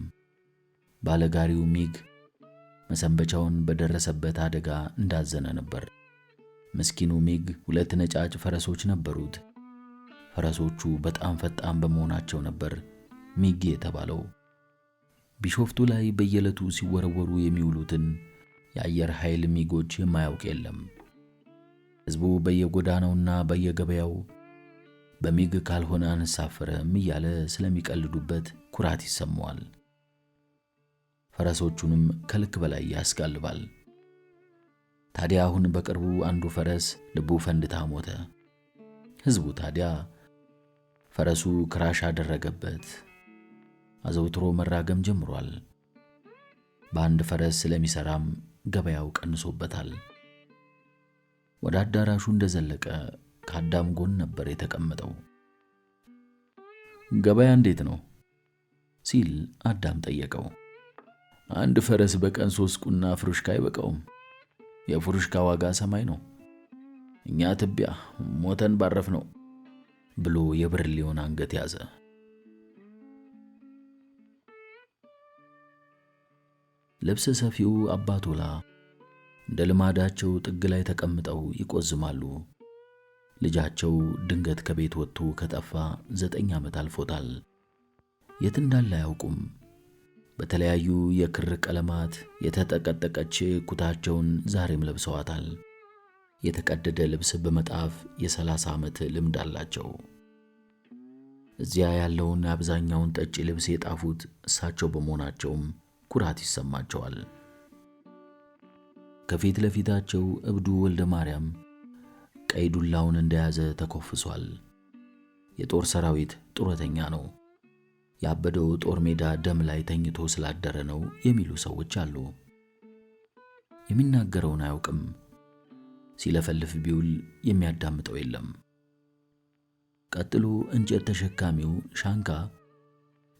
ባለጋሪው ሚግ መሰንበቻውን በደረሰበት አደጋ እንዳዘነ ነበር። ምስኪኑ ሚግ 2 ነጫጭ ፈረሶች ነበሩት። ፈረሶቹ በጣም ፈጣን በመሆናቸው ነበር ሚግ የተባለው። ቢሾፍቱ ላይ በየዕለቱ ሲወረወሩ የሚውሉትን የአየር ኃይል ሚጎች የማያውቅ የለም። ሕዝቡ በየጎዳናውና በየገበያው በሚግ ካልሆነ አንሳፈረም እያለ ስለሚቀልዱበት ኩራት ይሰማዋል። ፈረሶቹንም ከልክ በላይ ያስጋልባል። ታዲያ አሁን በቅርቡ አንዱ ፈረስ ልቡ ፈንድታ ሞተ። ሕዝቡ ታዲያ ፈረሱ ክራሽ አደረገበት አዘውትሮ መራገም ጀምሯል። በአንድ ፈረስ ስለሚሰራም ገበያው ቀንሶበታል። ወደ አዳራሹ እንደዘለቀ ከአዳም ጎን ነበር የተቀመጠው። ገበያ እንዴት ነው ሲል አዳም ጠየቀው። አንድ ፈረስ በቀን 3 ቁና ፍሩሽካ አይበቃውም። የፍሩሽካ ዋጋ ሰማይ ነው። እኛ ትቢያ ሞተን ባረፍ ነው ብሎ የብርሌውን አንገት ያዘ። ልብስ ሰፊው አባቶላ እንደ ልማዳቸው ጥግ ላይ ተቀምጠው ይቆዝማሉ። ልጃቸው ድንገት ከቤት ወጥቶ ከጠፋ 9 ዓመት አልፎታል። የት እንዳለ አያውቁም። በተለያዩ የክር ቀለማት የተጠቀጠቀች ኩታቸውን ዛሬም ለብሰዋታል። የተቀደደ ልብስ በመጣፍ የ30 ዓመት ልምድ አላቸው። እዚያ ያለውን አብዛኛውን ጠጭ ልብስ የጣፉት እሳቸው በመሆናቸውም ኩራት ይሰማቸዋል። ከፊት ለፊታቸው እብዱ ወልደ ማርያም ቀይ ዱላውን እንደያዘ ተኮፍሷል። የጦር ሰራዊት ጡረተኛ ነው። ያበደው ጦር ሜዳ ደም ላይ ተኝቶ ስላደረ ነው የሚሉ ሰዎች አሉ። የሚናገረውን አያውቅም። ሲለፈልፍ ቢውል የሚያዳምጠው የለም። ቀጥሎ እንጨት ተሸካሚው ሻንካ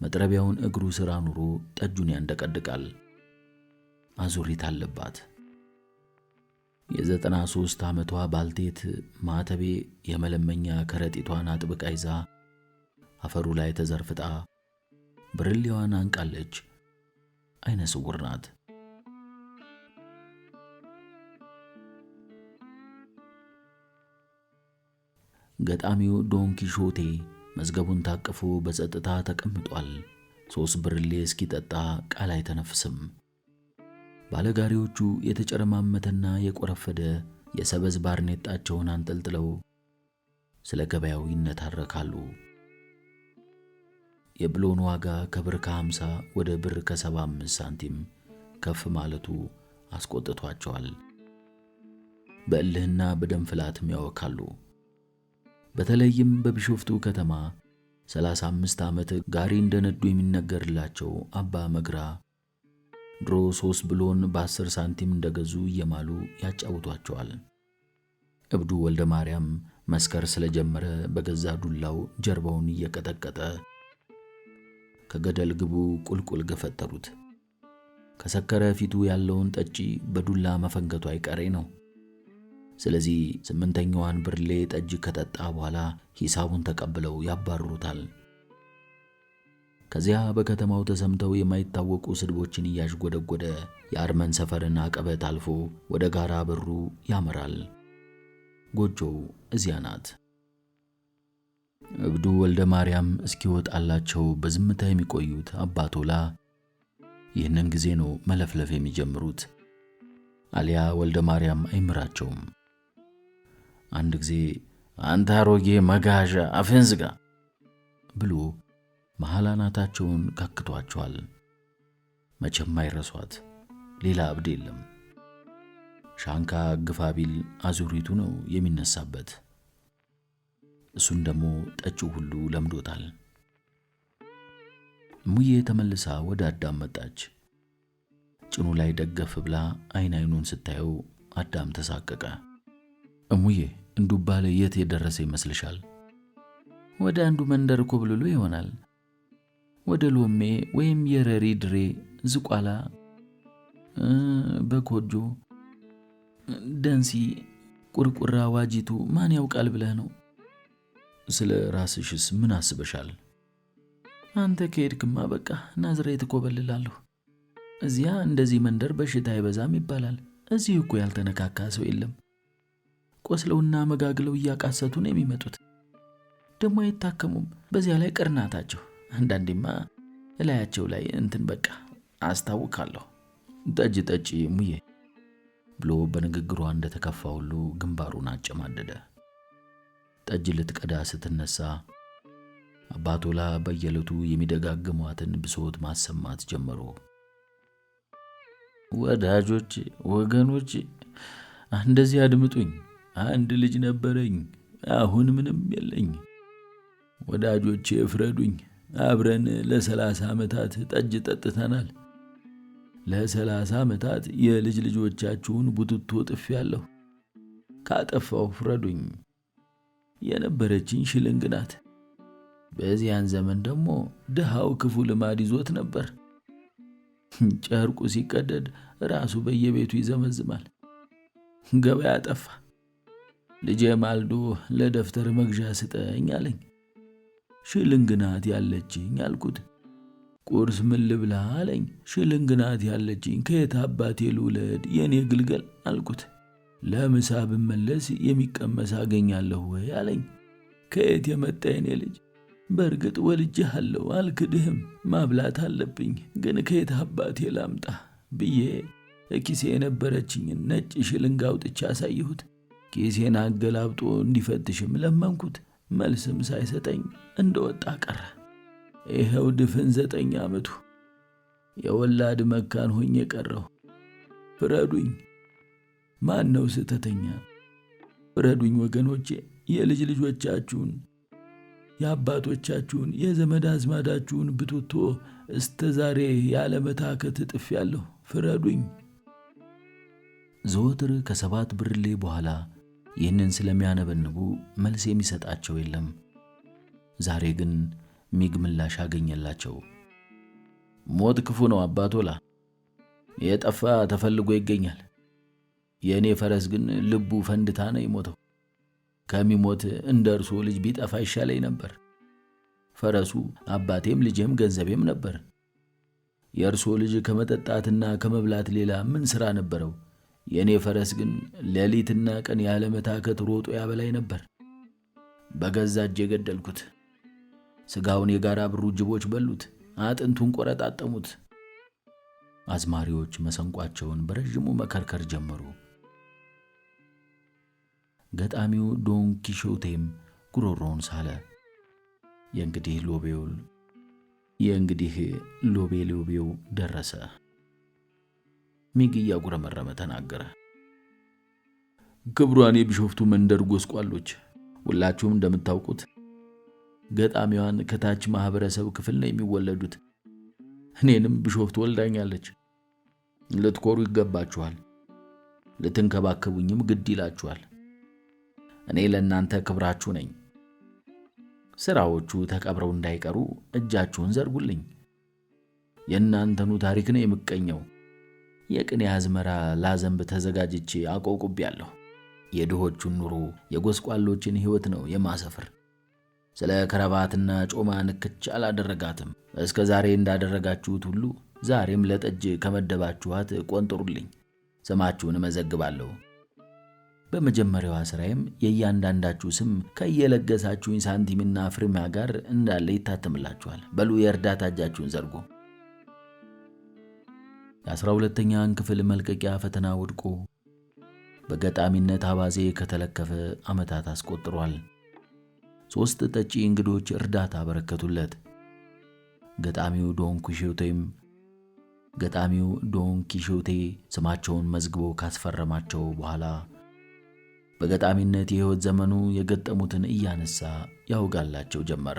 መጥረቢያውን እግሩ ስር አኑሮ ጠጁን ያንደቀድቃል። አዙሪት አለባት። የ93 ዓመቷ ባልቴት ማተቤ የመለመኛ ከረጢቷን አጥብቃ ይዛ አፈሩ ላይ ተዘርፍጣ ብርሌዋን አንቃለች። አይነ ስውር ናት። ገጣሚው ዶን ኪሾቴ መዝገቡን ታቅፎ በጸጥታ ተቀምጧል። 3 ብርሌ እስኪጠጣ ቃል አይተነፍስም። ባለጋሪዎቹ የተጨረማመተና የቆረፈደ የሰበዝ ባርኔጣቸውን አንጠልጥለው ስለ ገበያው ይነታረካሉ። የብሎን ዋጋ ከብር ከ50 ወደ ብር ከ75 ሳንቲም ከፍ ማለቱ አስቆጥቷቸዋል። በእልህና በደም ፍላትም ያወካሉ። በተለይም በቢሾፍቱ ከተማ 35 ዓመት ጋሪ እንደነዱ የሚነገርላቸው አባ መግራ ድሮ 3 ብሎን በ10 ሳንቲም እንደገዙ እየማሉ ያጫውቷቸዋል። እብዱ ወልደ ማርያም መስከር ስለጀመረ በገዛ ዱላው ጀርባውን እየቀጠቀጠ ከገደል ግቡ ቁልቁል ገፈተሩት። ከሰከረ ፊቱ ያለውን ጠጪ በዱላ መፈንከቱ አይቀሬ ነው። ስለዚህ 8ኛዋን ብርሌ ጠጅ ከጠጣ በኋላ ሂሳቡን ተቀብለው ያባርሩታል። ከዚያ በከተማው ተሰምተው የማይታወቁ ስድቦችን እያዥጎደጎደ የአርመን ሰፈርን አቀበት አልፎ ወደ ጋራ በሩ ያመራል። ጎጆው እዚያ ናት። እብዱ ወልደ ማርያም እስኪወጣላቸው በዝምታ የሚቆዩት አባ ቶላ ይህንን ጊዜ ነው መለፍለፍ የሚጀምሩት። አሊያ ወልደ ማርያም አይምራቸውም። አንድ ጊዜ አንተ አሮጌ መጋዣ አፍህን ዝጋ ብሎ መሐላ ናታቸውን ከክቷቸዋል። መቼም አይረሷት። ሌላ እብድ የለም። ሻንካ ግፋ ቢል አዙሪቱ ነው የሚነሳበት። እሱን ደግሞ ጠጪው ሁሉ ለምዶታል። ሙዬ ተመልሳ ወደ አዳም መጣች። ጭኑ ላይ ደገፍ ብላ አይኑን ስታየው አዳም ተሳቀቀ። እሙዬ እንዱባለ የት የደረሰ ይመስልሻል? ወደ አንዱ መንደር ኮብልሎ ይሆናል። ወደ ሎሜ ወይም የረሪ ድሬ፣ ዝቋላ፣ በኮጆ፣ ደንሲ፣ ቁርቁራ፣ ዋጂቱ ማን ያውቃል ብለህ ነው? ስለ ራስሽስ ምን አስበሻል? አንተ ከሄድክማ በቃ ናዝሬት ኮበልላለሁ። እዚያ እንደዚህ መንደር በሽታ አይበዛም ይባላል። እዚህ እኮ ያልተነካካ ሰው የለም። ቆስለውና መጋግለው እያቃሰቱ ነው የሚመጡት። ደግሞ አይታከሙም። በዚያ ላይ ቅርናታቸው። አንዳንዴማ እላያቸው ላይ በቃ አስታውካለሁ። ጠጅ ጠጪ ሙዬ ብሎ በንግግሯ እንደተከፋ ሁሉ ግንባሩን አጨማደደ። ጠጅ ልትቀዳ ስትነሳ አባ ቶላ በየለቱ የሚደጋግሟትን ብሶት ማሰማት ጀመሩ። ወዳጆች፣ ወገኖች እንደዚህ አድምጡኝ። አንድ ልጅ ነበረኝ፣ አሁን ምንም የለኝ። ወዳጆቼ ፍረዱኝ። አብረን ለ30 ዓመታት ጠጅ ጠጥተናል። ለ30 ዓመታት የልጅ ልጆቻችሁን ቡትቶ ጥፌያለሁ። ካጠፋው ፍረዱኝ። የነበረችኝ ሽልንግ ናት። በዚያን ዘመን ደግሞ ድሃው ክፉ ልማድ ይዞት ነበር። ጨርቁ ሲቀደድ ራሱ በየቤቱ ይዘመዝማል። ገበያ ጠፋ። ልጄ ማልዶ ለደፍተር መግዣ ስጠኝ አለኝ። ሽልንግ ናት ያለችኝ አልኩት። ቁርስ ምን ልብላ አለኝ። ሽልንግ ናት ያለችኝ ከየት አባቴ ልውለድ የኔ ግልገል አልኩት። ለምሳ ብመለስ የሚቀመስ አገኛለሁ ወይ አለኝ። ከየት የመጣ የኔ ልጅ? በእርግጥ ወልጄሃለሁ አልክድህም። ማብላት አለብኝ፣ ግን ከየት አባቴ ላምጣ ብዬ ኪሴ የነበረችኝን ነጭ ሽልንግ አውጥቼ አሳየሁት። ኪሴን አገላብጦ እንዲፈትሽም ለመንኩት። መልስም ሳይሰጠኝ እንደወጣ ቀረ። ይኸው ድፍን 9 ዓመቱ የወላድ መካን ሆኜ ቀረሁ። ፍረዱኝ። ማን ነው ስህተተኛ? ፍረዱኝ ወገኖቼ። የልጅ ልጆቻችሁን፣ የአባቶቻችሁን፣ የዘመድ አዝማዳችሁን ብትቶ እስተ ዛሬ ያለ መታከት ጥፌያለሁ። ፍረዱኝ። ዘወትር ከ7 ብርሌ በኋላ ይህንን ስለሚያነበንቡ መልስ የሚሰጣቸው የለም። ዛሬ ግን ሚግ ምላሽ አገኘላቸው። ሞት ክፉ ነው አባ ቶላ። የጠፋ ተፈልጎ ይገኛል። የእኔ ፈረስ ግን ልቡ ፈንድታ ነው የሞተው። ከሚሞት እንደ እርሶ ልጅ ቢጠፋ ይሻለኝ ነበር። ፈረሱ አባቴም ልጄም ገንዘቤም ነበር። የእርሶ ልጅ ከመጠጣትና ከመብላት ሌላ ምን ሥራ ነበረው? የእኔ ፈረስ ግን ሌሊትና ቀን ያለ መታከት ሮጦ ያበላይ ነበር። በገዛ እጄ ገደልኩት። ሥጋውን የጋራ ብሩ ጅቦች በሉት፣ አጥንቱን ቆረጣጠሙት። አዝማሪዎች መሰንቋቸውን በረዥሙ መከርከር ጀመሩ። ገጣሚው ዶን ኪሾቴም ጉሮሮውን ሳለ። የእንግዲህ ሎቤው ደረሰ። ሚግ እያጉረመረመ ተናገረ። ክብሯን የቢሾፍቱ መንደር ጎስቋሎች፣ ሁላችሁም እንደምታውቁት ገጣሚዋን ከታች ማህበረሰብ ክፍል ነው የሚወለዱት። እኔንም ቢሾፍቱ ወልዳኛለች። ልትኮሩ ይገባችኋል። ልትንከባከቡኝም ግድ ይላችኋል። እኔ ለእናንተ ክብራችሁ ነኝ። ሥራዎቹ ተቀብረው እንዳይቀሩ እጃችሁን ዘርጉልኝ። የእናንተኑ ታሪክ ነው የምቀኘው። የቅኔ አዝመራ ላዘንብ ተዘጋጅቼ አቆቁቤያለሁ። የድሆቹን ኑሮ የጎስቋሎችን ሕይወት ነው የማሰፍር። ስለ ከረባትና ጮማ ንክች አላደረጋትም። እስከ ዛሬ እንዳደረጋችሁት ሁሉ ዛሬም ለጠጅ ከመደባችኋት ቆንጥሩልኝ፣ ስማችሁን እመዘግባለሁ። በመጀመሪያዋ ስራዬም የእያንዳንዳችሁ ስም ከየለገሳችሁኝ ሳንቲምና ፍርሚያ ጋር እንዳለ ይታተምላችኋል። በሉ የእርዳታ እጃችሁን ዘርጉ። የ12ኛን ክፍል መልቀቂያ ፈተና ወድቆ በገጣሚነት አባዜ ከተለከፈ ዓመታት አስቆጥሯል። 3 ጠጪ እንግዶች እርዳታ አበረከቱለት። ገጣሚው ዶን ኪሾቴ ስማቸውን መዝግቦ ካስፈረማቸው በኋላ በገጣሚነት የሕይወት ዘመኑ የገጠሙትን እያነሳ ያውጋላቸው ጀመር።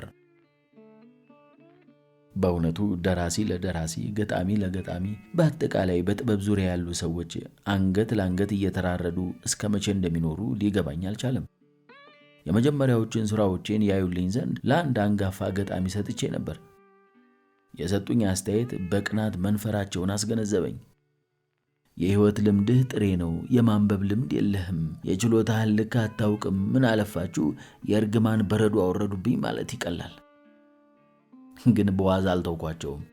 በእውነቱ ደራሲ ለደራሲ፣ ገጣሚ ለገጣሚ፣ በአጠቃላይ በጥበብ ዙሪያ ያሉ ሰዎች አንገት ለአንገት እየተራረዱ እስከ መቼ እንደሚኖሩ ሊገባኝ አልቻለም። የመጀመሪያዎችን ሥራዎቼን ያዩልኝ ዘንድ ለአንድ አንጋፋ ገጣሚ ሰጥቼ ነበር። የሰጡኝ አስተያየት በቅናት መንፈራቸውን አስገነዘበኝ። የሕይወት ልምድህ ጥሬ ነው፣ የማንበብ ልምድ የለህም፣ የችሎታህን ልክ አታውቅም፣ ምን አለፋችሁ የእርግማን በረዶ አወረዱብኝ ማለት ይቀላል። ግን በዋዛ አልተውኳቸውም።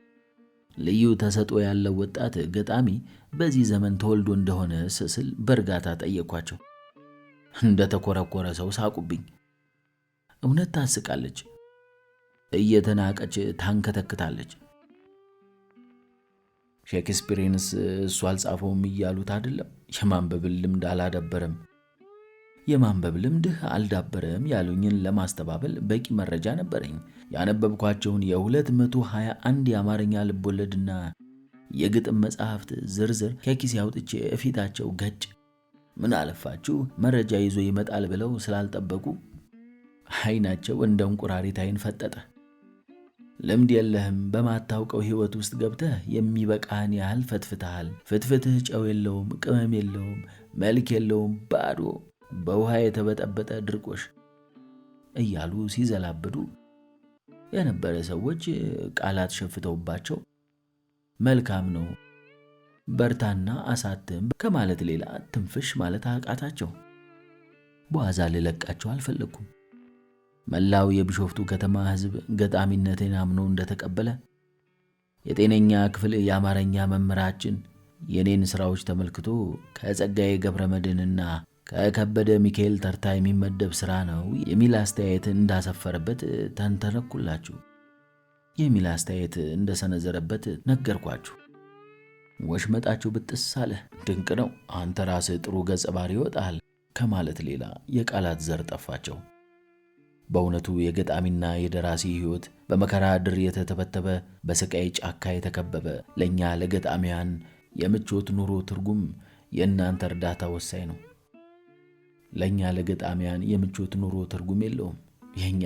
ልዩ ተሰጥኦ ያለው ወጣት ገጣሚ በዚህ ዘመን ተወልዶ እንደሆነ ስስል በእርጋታ ጠየኳቸው። እንደ ተኮረኮረ ሰው ሳቁብኝ። እውነት ታስቃለች፣ እየተናቀች ታንከተክታለች። ሼክስፒርንስ እሱ አልጻፈውም እያሉት አይደለም? የማንበብን ልምድ አላዳበረም። የማንበብ ልምድህ አልዳበረም ያሉኝን ለማስተባበል በቂ መረጃ ነበረኝ። ያነበብኳቸውን የ221 የአማርኛ ልቦለድና የግጥም መጽሐፍት ዝርዝር ከኪሴ አውጥቼ እፊታቸው ገጭ። ምን አለፋችሁ መረጃ ይዞ ይመጣል ብለው ስላልጠበቁ ዓይናቸው እንደ እንቁራሪት ዓይን ፈጠጠ። ልምድ የለህም፣ በማታውቀው ሕይወት ውስጥ ገብተህ የሚበቃህን ያህል ፈትፍተሃል። ፍትፍትህ ጨው የለውም፣ ቅመም የለውም፣ መልክ የለውም፣ ባዶ በውሃ የተበጠበጠ ድርቆሽ እያሉ ሲዘላብዱ የነበረ ሰዎች ቃላት ሸፍተውባቸው መልካም ነው በርታና አሳትም ከማለት ሌላ ትንፍሽ ማለት አቃታቸው። በዋዛ ልለቃቸው አልፈለግኩም። መላው የቢሾፍቱ ከተማ ሕዝብ ገጣሚነቴን አምኖ እንደተቀበለ የጤነኛ ክፍል የአማርኛ መምህራችን የኔን ሥራዎች ተመልክቶ ከጸጋዬ ገብረመድህንና ከከበደ ሚካኤል ተርታ የሚመደብ ሥራ ነው የሚል አስተያየት እንዳሰፈረበት ተንተረኩላችሁ። የሚል አስተያየት እንደሰነዘረበት ነገርኳችሁ። ወሽመጣችሁ ብጥስ አለ። ድንቅ ነው፣ አንተ ራስህ ጥሩ ገጸ ባህሪ ይወጣል ከማለት ሌላ የቃላት ዘር ጠፋቸው። በእውነቱ የገጣሚና የደራሲ ሕይወት በመከራ ድር የተተበተበ በስቃይ ጫካ የተከበበ፣ ለእኛ ለገጣሚያን የምቾት ኑሮ ትርጉም የእናንተ እርዳታ ወሳኝ ነው። ለእኛ ለገጣሚያን የምቾት ኑሮ ትርጉም የለውም። የእኛ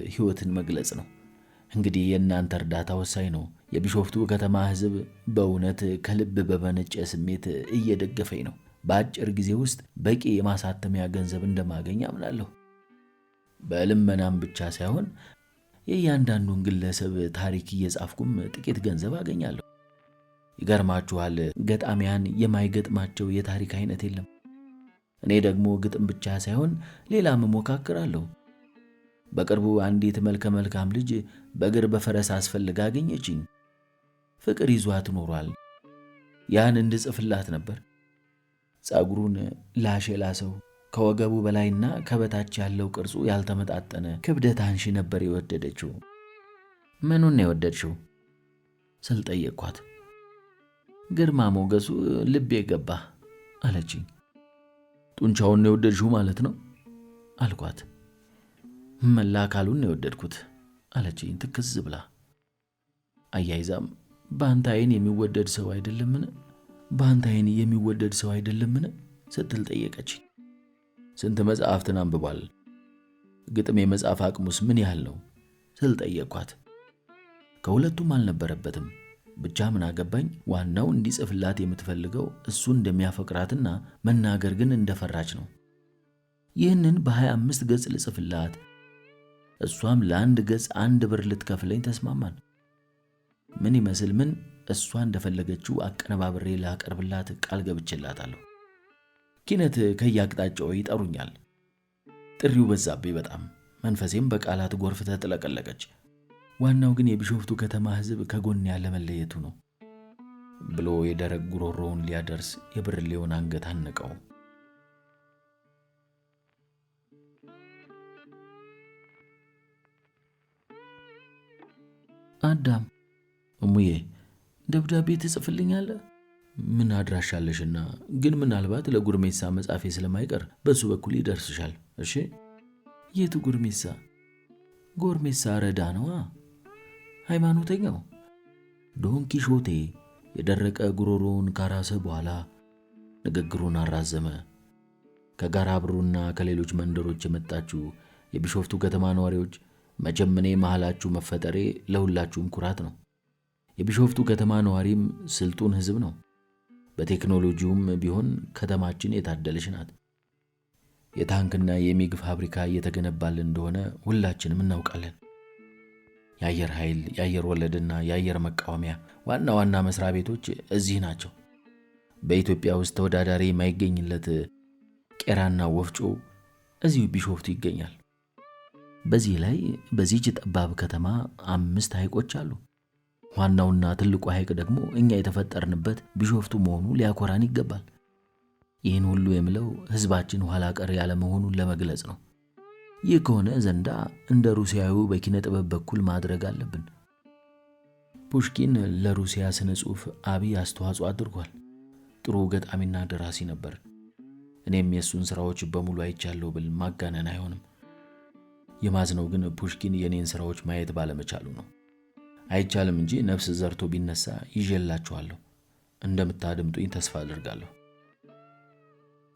ሕይወትን መግለጽ ነው። እንግዲህ የእናንተ እርዳታ ወሳኝ ነው። የቢሾፍቱ ከተማ ሕዝብ በእውነት ከልብ በመነጨ ስሜት እየደገፈኝ ነው። በአጭር ጊዜ ውስጥ በቂ የማሳተሚያ ገንዘብ እንደማገኝ አምናለሁ። በልመናም ብቻ ሳይሆን የእያንዳንዱን ግለሰብ ታሪክ እየጻፍኩም ጥቂት ገንዘብ አገኛለሁ። ይገርማችኋል፣ ገጣሚያን የማይገጥማቸው የታሪክ አይነት የለም። እኔ ደግሞ ግጥም ብቻ ሳይሆን ሌላም እሞካክራለሁ። በቅርቡ አንዲት መልከ መልካም ልጅ በእግር በፈረስ አስፈልጋ አገኘችኝ። ፍቅር ይዟት ኖሯል። ያን እንድጽፍላት ነበር። ጸጉሩን ላሽ ላሰው፣ ከወገቡ በላይና ከበታች ያለው ቅርጹ ያልተመጣጠነ ክብደት አንሺ ነበር የወደደችው። ምኑን ነው የወደድሽው ስል ጠየቅኳት። ግርማ ሞገሱ ልቤ ገባ አለችኝ። ጡንቻውን ነው የወደድሽው ማለት ነው አልኳት። መላ አካሉን ነው የወደድኩት አለችኝ ትክዝ ብላ። አያይዛም በአንተ ዓይን የሚወደድ ሰው አይደለምን? በአንተ ዓይን የሚወደድ ሰው አይደለምን ስትል ጠየቀችኝ። ስንት መጽሐፍትን አንብቧል? ግጥም የመጽሐፍ አቅሙስ ምን ያህል ነው ስል ጠየቅኳት። ከሁለቱም አልነበረበትም። ብቻ ምን አገባኝ። ዋናው እንዲጽፍላት የምትፈልገው እሱ እንደሚያፈቅራትና መናገር ግን እንደፈራች ነው። ይህንን በ25 ገጽ ልጽፍላት፣ እሷም ለአንድ ገጽ 1 ብር ልትከፍለኝ ተስማማን። ምን ይመስል ምን እሷ እንደፈለገችው አቀነባብሬ ላቀርብላት ቃል ገብቼላታለሁ። ኪነት ከየአቅጣጫው ይጠሩኛል። ጥሪው በዛብኝ በጣም። መንፈሴም በቃላት ጎርፍ ተጥለቀለቀች። ዋናው ግን የቢሾፍቱ ከተማ ሕዝብ ከጎን ያለ መለየቱ ነው ብሎ የደረቅ ጉሮሮውን ሊያደርስ የብርሌውን አንገት አነቀው። አዳም፣ እሙዬ ደብዳቤ ትጽፍልኛለህ? ምን አድራሻለሽና? ግን ምናልባት ለጉርሜሳ መጻፌ ስለማይቀር በሱ በኩል ይደርስሻል። እሺ። የቱ ጉርሜሳ? ጎርሜሳ ረዳ ነዋ፣ ሃይማኖተኛው። ዶን ኪሾቴ የደረቀ ጉሮሮውን ካራሰ በኋላ ንግግሩን አራዘመ። ከጋራ ብሩና ከሌሎች መንደሮች የመጣችሁ የቢሾፍቱ ከተማ ነዋሪዎች፣ መቼም እኔ መሃላችሁ መፈጠሬ ለሁላችሁም ኩራት ነው። የቢሾፍቱ ከተማ ነዋሪም ስልጡን ሕዝብ ነው። በቴክኖሎጂውም ቢሆን ከተማችን የታደለች ናት። የታንክና የሚግ ፋብሪካ እየተገነባልን እንደሆነ ሁላችንም እናውቃለን። የአየር ኃይል፣ የአየር ወለድና የአየር መቃወሚያ ዋና ዋና መስሪያ ቤቶች እዚህ ናቸው። በኢትዮጵያ ውስጥ ተወዳዳሪ የማይገኝለት ቄራና ወፍጮ እዚሁ ቢሾፍቱ ይገኛል። በዚህ ላይ በዚህች ጠባብ ከተማ 5 ሐይቆች አሉ። ዋናውና ትልቁ ሐይቅ ደግሞ እኛ የተፈጠርንበት ቢሾፍቱ መሆኑ ሊያኮራን ይገባል። ይህን ሁሉ የምለው ሕዝባችን ኋላ ቀር ያለ መሆኑን ለመግለጽ ነው። ይህ ከሆነ ዘንዳ እንደ ሩሲያዊ በኪነ ጥበብ በኩል ማድረግ አለብን። ፑሽኪን ለሩሲያ ስነ ጽሑፍ አብይ አስተዋጽኦ አድርጓል። ጥሩ ገጣሚና ደራሲ ነበር። እኔም የሱን ስራዎች በሙሉ አይቻለሁ ብል ማጋነን አይሆንም። የማዝነው ግን ፑሽኪን የኔን ስራዎች ማየት ባለመቻሉ ነው። አይቻልም እንጂ ነፍስ ዘርቶ ቢነሳ ይዤላችኋለሁ። እንደምታደምጡኝ ተስፋ አድርጋለሁ።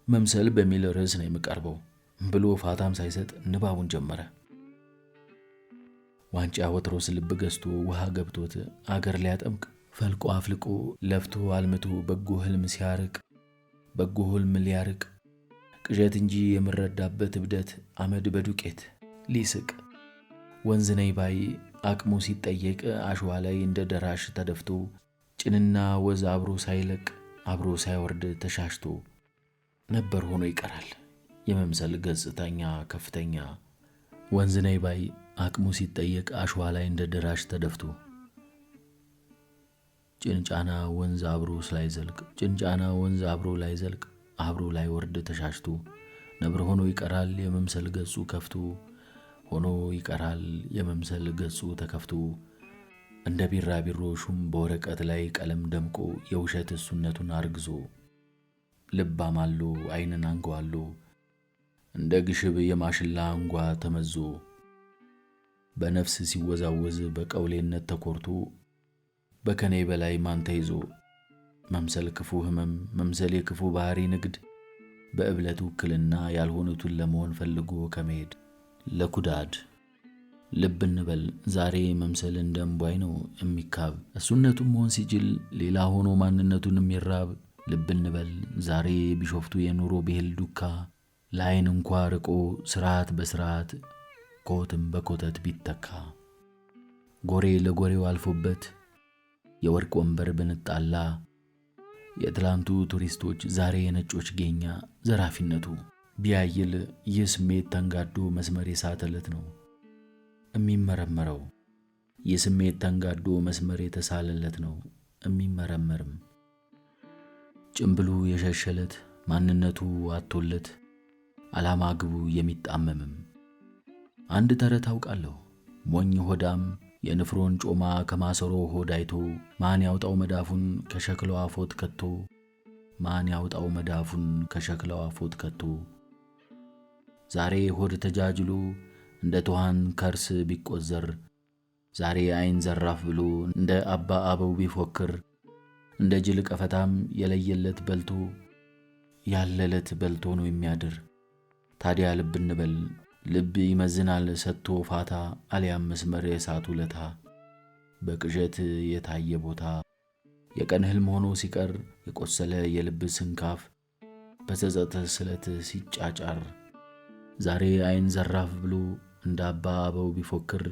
መምሰል በሚል ርዕስ ነው የምቀርበው ብሎ ፋታም ሳይሰጥ ንባቡን ጀመረ። ዋንጫ ወትሮስ ልብ ገዝቶ ውሃ ገብቶት አገር ሊያጠምቅ ፈልቆ አፍልቆ ለፍቶ አልምቶ በጎ ህልም ሲያርቅ በጎ ህልም ሊያርቅ ቅዠት እንጂ የምረዳበት እብደት አመድ በዱቄት ሊስቅ ወንዝ ነይ ባይ አቅሙ ሲጠየቅ አሸዋ ላይ እንደ ደራሽ ተደፍቶ ጭንና ወዝ አብሮ ሳይለቅ አብሮ ሳይወርድ ተሻሽቶ ነበር ሆኖ ይቀራል የመምሰል ገጽታኛ ከፍተኛ። ወንዝ ነይ ባይ አቅሙ ሲጠየቅ አሸዋ ላይ እንደ ደራሽ ተደፍቶ ጭንጫና ወንዝ አብሮ ሳይዘልቅ ጭንጫና ወንዝ አብሮ ላይ ዘልቅ አብሮ ላይ ወርድ ተሻሽቶ ነበር ሆኖ ይቀራል የመምሰል ገጹ ከፍቶ ሆኖ ይቀራል የመምሰል ገጹ ተከፍቶ እንደ ቢራቢሮ ሹም በወረቀት ላይ ቀለም ደምቆ የውሸት እሱነቱን አርግዞ ልብ አማሎ አይንን አንጓሎ እንደ ግሽብ የማሽላ አንጓ ተመዞ በነፍስ ሲወዛወዝ በቀውሌነት ተኮርቶ በከኔ በላይ ማን ተይዞ መምሰል ክፉ ህመም መምሰል የክፉ ባህሪ ንግድ በእብለት ውክልና ያልሆኑትን ለመሆን ፈልጎ ከመሄድ ለኩዳድ ልብ እንበል ዛሬ መምሰል እንደ እምቧይ ነው የሚካብ እሱነቱን መሆን ሲችል ሌላ ሆኖ ማንነቱን የሚራብ ልብ እንበል ዛሬ ቢሾፍቱ የኑሮ ብሄል ዱካ ለአይን እንኳ ርቆ ስርዓት በስርዓት ኮትም በኮተት ቢተካ ጎሬ ለጎሬው አልፎበት የወርቅ ወንበር ብንጣላ የትላንቱ ቱሪስቶች ዛሬ የነጮች ጌኛ ዘራፊነቱ ቢያይል ይህ ስሜት ተንጋዶ መስመር የሳተለት ነው የሚመረመረው። ይህ ስሜት ተንጋዶ መስመር የተሳለለት ነው የሚመረመርም። ጭምብሉ የሸሸለት ማንነቱ አቶለት ዓላማ ግቡ የሚጣመምም። አንድ ተረት አውቃለሁ። ሞኝ ሆዳም የንፍሮን ጮማ ከማሰሮ ሆድ አይቶ ማን ያውጣው መዳፉን ከሸክላው አፎት ከቶ ማን ያውጣው መዳፉን ከሸክላው አፎት ከቶ ዛሬ ሆድ ተጃጅሎ እንደ ተዋን ከርስ ቢቆዘር ዛሬ አይን ዘራፍ ብሎ እንደ አባ አበው ቢፎክር እንደ ጅል ቀፈታም የለየለት በልቶ ያለለት በልቶ ነው የሚያድር። ታዲያ ልብ እንበል ልብ ይመዝናል ሰጥቶ ፋታ አልያም መስመር የሳቱ ለታ በቅዠት የታየ ቦታ የቀን ህልም ሆኖ ሲቀር የቆሰለ የልብ ስንካፍ በጸጸት ስለት ሲጫጫር ዛሬ አይን ዘራፍ ብሎ እንደ አባ አበው ቢፎክር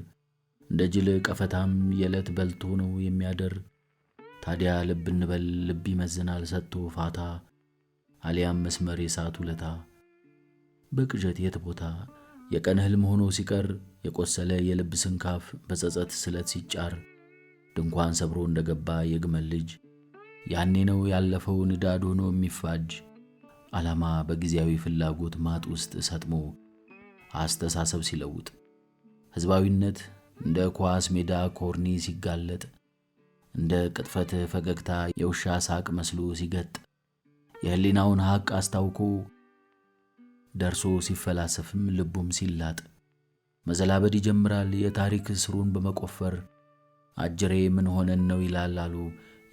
እንደ ጅል ቀፈታም የለት በልቶ ነው የሚያደር። ታዲያ ልብ እንበል፣ ልብ ይመዝናል ሰጥቶ ፋታ፣ አሊያም መስመር የሳቱ ለታ። በቅዠት የት ቦታ የቀን ህልም ሆኖ ሲቀር፣ የቆሰለ የልብ ስንካፍ በጸጸት ስለት ሲጫር፣ ድንኳን ሰብሮ እንደገባ የግመል ልጅ ያኔ ነው ያለፈው ንዳድ ሆኖ የሚፋጅ። ዓላማ በጊዜያዊ ፍላጎት ማጥ ውስጥ ሰጥሞ አስተሳሰብ ሲለውጥ፣ ሕዝባዊነት እንደ ኳስ ሜዳ ኮርኒ ሲጋለጥ፣ እንደ ቅጥፈት ፈገግታ የውሻ ሳቅ መስሎ ሲገጥ፣ የህሊናውን ሐቅ አስታውኮ ደርሶ ሲፈላሰፍም ልቡም ሲላጥ፣ መዘላበድ ይጀምራል የታሪክ ስሩን በመቆፈር። አጅሬ ምን ሆነን ነው ይላል አሉ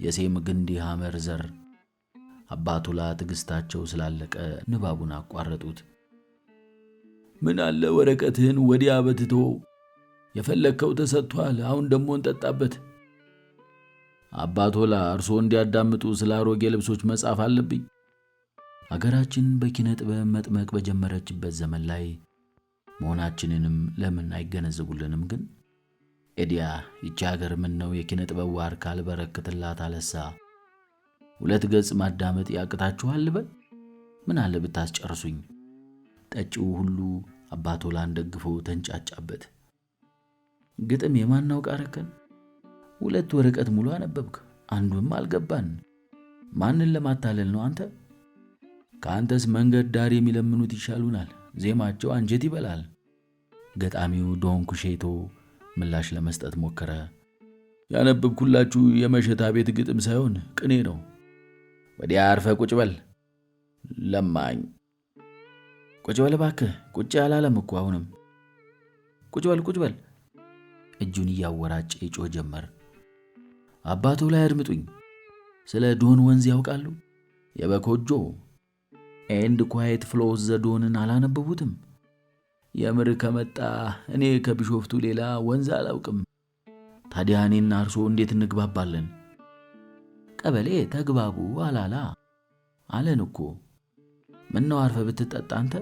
የሴም ግንድ ሐመር ዘር። አባቱላ ትዕግሥታቸው ስላለቀ ንባቡን አቋረጡት። ምን አለ ወረቀትህን ወዲያ በትቶ፣ የፈለግከው ተሰጥቷል አሁን ደሞ እንጠጣበት። አባቶላ እርሶ እንዲያዳምጡ ስለ አሮጌ ልብሶች መጻፍ አለብኝ። አገራችን በኪነ ጥበብ መጥመቅ በጀመረችበት ዘመን ላይ መሆናችንንም ለምን አይገነዘቡልንም? ግን ኤዲያ ይቺ ሀገር ምን ነው የኪነ ጥበብ ዋር ካልበረከትላት አለሳ። 2 ገጽ ማዳመጥ ያቅታችኋል ልበል? ምን አለ ብታስጨርሱኝ። ጠጪው ሁሉ አባቶላን ደግፎ ተንጫጫበት። ግጥም የማናውቅ አረከን? 2 ወረቀት ሙሉ አነበብክ፣ አንዱም አልገባን። ማንን ለማታለል ነው አንተ? ከአንተስ መንገድ ዳር የሚለምኑት ይሻሉናል፣ ዜማቸው አንጀት ይበላል። ገጣሚው ዶን ኩሼቶ ምላሽ ለመስጠት ሞከረ። ያነበብኩላችሁ የመሸታ ቤት ግጥም ሳይሆን ቅኔ ነው። ወዲያ አርፈ ቁጭ በል ለማኝ። ቁጭ በል እባክህ፣ ቁጭ አላለም እኮ አሁንም። ቁጭ በል። እጁን እያወራጨ ይጮህ ጀመር። አባቶ ላይ አድምጡኝ። ስለ ዶን ወንዝ ያውቃሉ? የበኮጆ ኤንድ ኳየት ፍሎዝ ዘዶንን አላነበቡትም? የምር ከመጣ እኔ ከቢሾፍቱ ሌላ ወንዝ አላውቅም። ታዲያ እኔና እርሶ እንዴት እንግባባለን? ቀበሌ ተግባቡ አላላ አለን እኮ። ምነው አርፈ ብትጠጣ አንተ?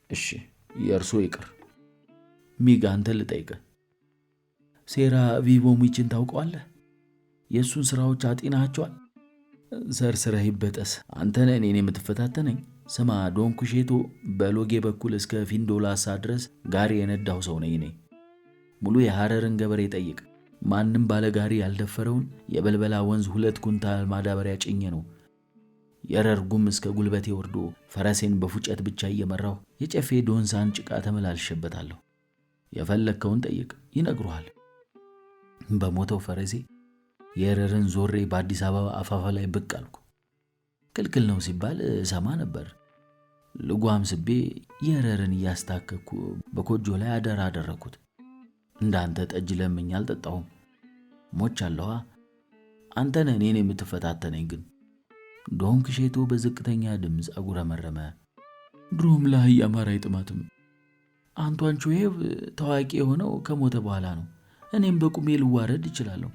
እሺ የእርሶ ይቅር። ሚጋ አንተ ልጠይቅ። ሴራ ቪቮ ሚችን ታውቀዋለህ? የእሱን ሥራዎች አጢናቸዋል? ሰርስረህ ይበጠስ አንተ ነህ እኔን የምትፈታተነኝ? ስማ ዶን ኩሼቶ በሎጌ በኩል እስከ ፊንዶላሳ ድረስ ጋሪ የነዳው ሰው ነኝ እኔ። ሙሉ የሐረርን ገበሬ ጠይቅ። ማንም ባለ ጋሪ ያልደፈረውን የበልበላ ወንዝ 2 ኩንታል ማዳበሪያ ጭኜ ነው የረርጉም እስከ ጉልበቴ ወርዶ ፈረሴን በፉጨት ብቻ እየመራው የጨፌ ዶንሳን ጭቃ ተመላልሸበታለሁ። የፈለከውን ጠይቅ ይነግሩሃል። በሞተው ፈረሴ የረርን ዞሬ በአዲስ አበባ አፋፋ ላይ ብቅ አልኩ። ክልክል ነው ሲባል ሰማ ነበር። ልጓም ስቤ የረርን እያስታከኩ በኮጆ ላይ አደራ አደረኩት። እንዳንተ ጠጅ ለምኝ አልጠጣሁም። ሞቻለሁ። አንተ ነህ እኔን የምትፈታተነኝ ግን። ዶን ኩሼቶ በዝቅተኛ ድምፅ አጉረመረመ። ድሮም ላይ አማራ አይጥማትም። አንቷን ቾዬቭ ታዋቂ የሆነው ከሞተ በኋላ ነው። እኔም በቁሜ ልዋረድ እችላለሁ።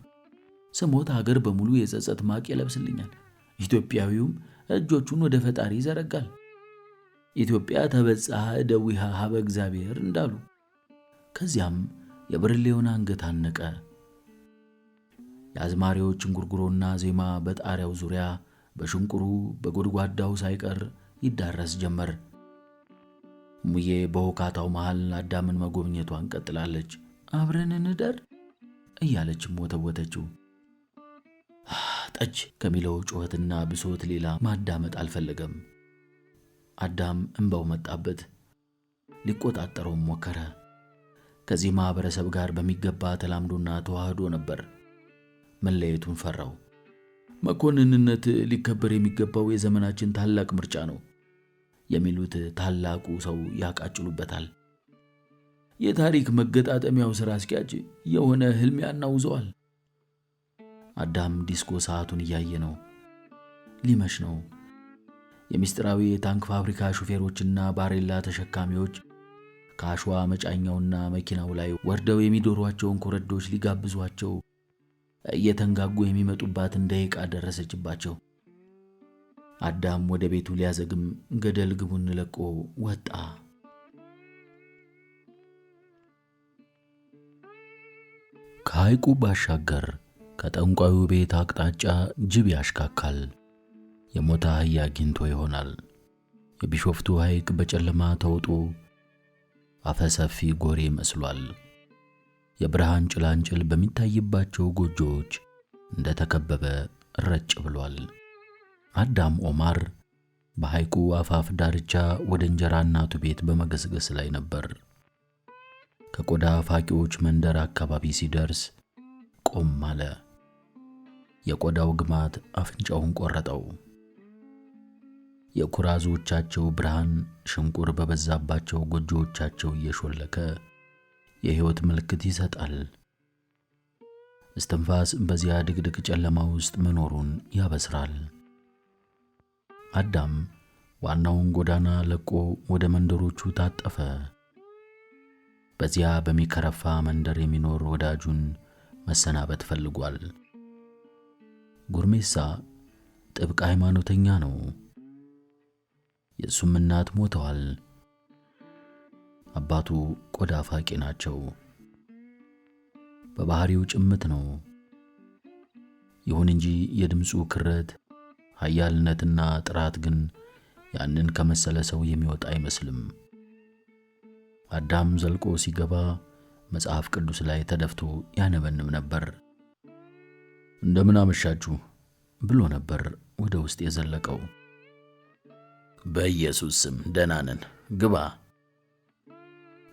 ስሞት ሀገር በሙሉ የጸጸት ማቅ ይለብስልኛል። ኢትዮጵያዊውም እጆቹን ወደ ፈጣሪ ይዘረጋል። ኢትዮጵያ ተበጽሐ እደዊሃ ሀበ እግዚአብሔር እንዳሉ። ከዚያም የብርሌውን አንገት አነቀ። የአዝማሪዎች እንጉርጉሮና ዜማ በጣሪያው ዙሪያ በሽንቁሩ በጎድጓዳው ሳይቀር ይዳረስ ጀመር። ሙዬ በውካታው መሃል አዳምን መጎብኘቷን ቀጥላለች። አብረን እንደር እያለችም ወተወተችው። ጠጅ ከሚለው ጩኸትና ብሶት ሌላ ማዳመጥ አልፈለገም። አዳም እንባው መጣበት። ሊቆጣጠረውም ሞከረ። ከዚህ ማህበረሰብ ጋር በሚገባ ተላምዶና ተዋህዶ ነበር። መለየቱን ፈራው። መኮንንነት ሊከበር የሚገባው የዘመናችን ታላቅ ምርጫ ነው የሚሉት ታላቁ ሰው ያቃጭሉበታል። የታሪክ መገጣጠሚያው ስራ አስኪያጅ የሆነ ህልም ያናውዘዋል። አዳም ዲስኮ ሰዓቱን እያየ ነው። ሊመሽ ነው። የሚስጥራዊ የታንክ ፋብሪካ ሹፌሮችና ባሬላ ተሸካሚዎች ከአሸዋ መጫኛውና መኪናው ላይ ወርደው የሚዶሯቸውን ኮረዶች ሊጋብዟቸው እየተንጋጉ የሚመጡባትን ደቂቃ ደረሰችባቸው። አዳም ወደ ቤቱ ሊያዘግም ገደል ግቡን ለቆ ወጣ። ከሐይቁ ባሻገር ከጠንቋዩ ቤት አቅጣጫ ጅብ ያሽካካል። የሞተ አህያ አግኝቶ ይሆናል። የቢሾፍቱ ሐይቅ በጨለማ ተውጦ አፈሰፊ ጎሬ መስሏል። የብርሃን ጭላንጭል በሚታይባቸው ጎጆዎች እንደተከበበ ረጭ ብሏል። አዳም ኦማር በሐይቁ አፋፍ ዳርቻ ወደ እንጀራ እናቱ ቤት በመገስገስ ላይ ነበር። ከቆዳ ፋቂዎች መንደር አካባቢ ሲደርስ ቆም አለ። የቆዳው ግማት አፍንጫውን ቆረጠው። የኩራዞቻቸው ብርሃን ሽንቁር በበዛባቸው ጎጆዎቻቸው እየሾለከ የሕይወት ምልክት ይሰጣል። እስትንፋስ በዚያ ድቅድቅ ጨለማ ውስጥ መኖሩን ያበስራል። አዳም ዋናውን ጎዳና ለቆ ወደ መንደሮቹ ታጠፈ። በዚያ በሚከረፋ መንደር የሚኖር ወዳጁን መሰናበት ፈልጓል። ጉርሜሳ ጥብቅ ሃይማኖተኛ ነው። የእሱም እናት ሞተዋል። አባቱ ቆዳ ፋቂ ናቸው። በባህሪው ጭምት ነው። ይሁን እንጂ የድምፁ ክረት፣ ኃያልነትና ጥራት ግን ያንን ከመሰለ ሰው የሚወጣ አይመስልም። አዳም ዘልቆ ሲገባ መጽሐፍ ቅዱስ ላይ ተደፍቶ ያነበንም ነበር። እንደምን አመሻችሁ ብሎ ነበር ወደ ውስጥ የዘለቀው። በኢየሱስ ስም ደህና ነን፣ ግባ።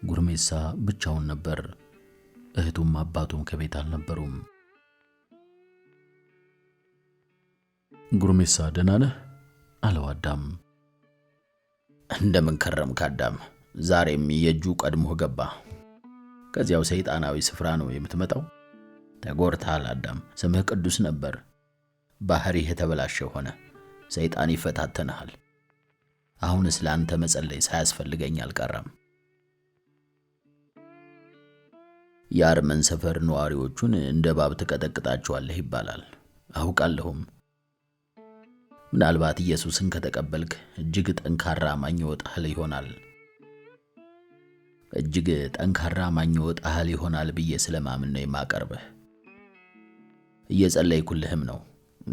ጉርሜሳ ብቻውን ነበር። እህቱም አባቱም ከቤት አልነበሩም። ጉርሜሳ ደህና ነህ አለው አዳም። እንደምን ከረምክ አዳም? ዛሬም የእጁ ቀድሞ ገባ። ከዚያው ሰይጣናዊ ስፍራ ነው የምትመጣው? ተጎርታል አዳም። ስምህ ቅዱስ ነበር። ባህሪህ የተበላሸ ሆነ። ሰይጣን ይፈታተንሃል። አሁንስ ለአንተ መጸለይ ሳያስፈልገኝ አልቀረም። የአርመን ሰፈር ነዋሪዎቹን እንደ እባብ ትቀጠቅጣቸዋለህ ይባላል። አውቃለሁም። ምናልባት ኢየሱስን ከተቀበልክ እጅግ ጠንካራ አማኝ ይወጣል ይሆናል። እጅግ ጠንካራ አማኝ ይወጣል ይሆናል ብዬ ስለማምን ነው የማቀርብህ። እየጸለይኩልህም ነው።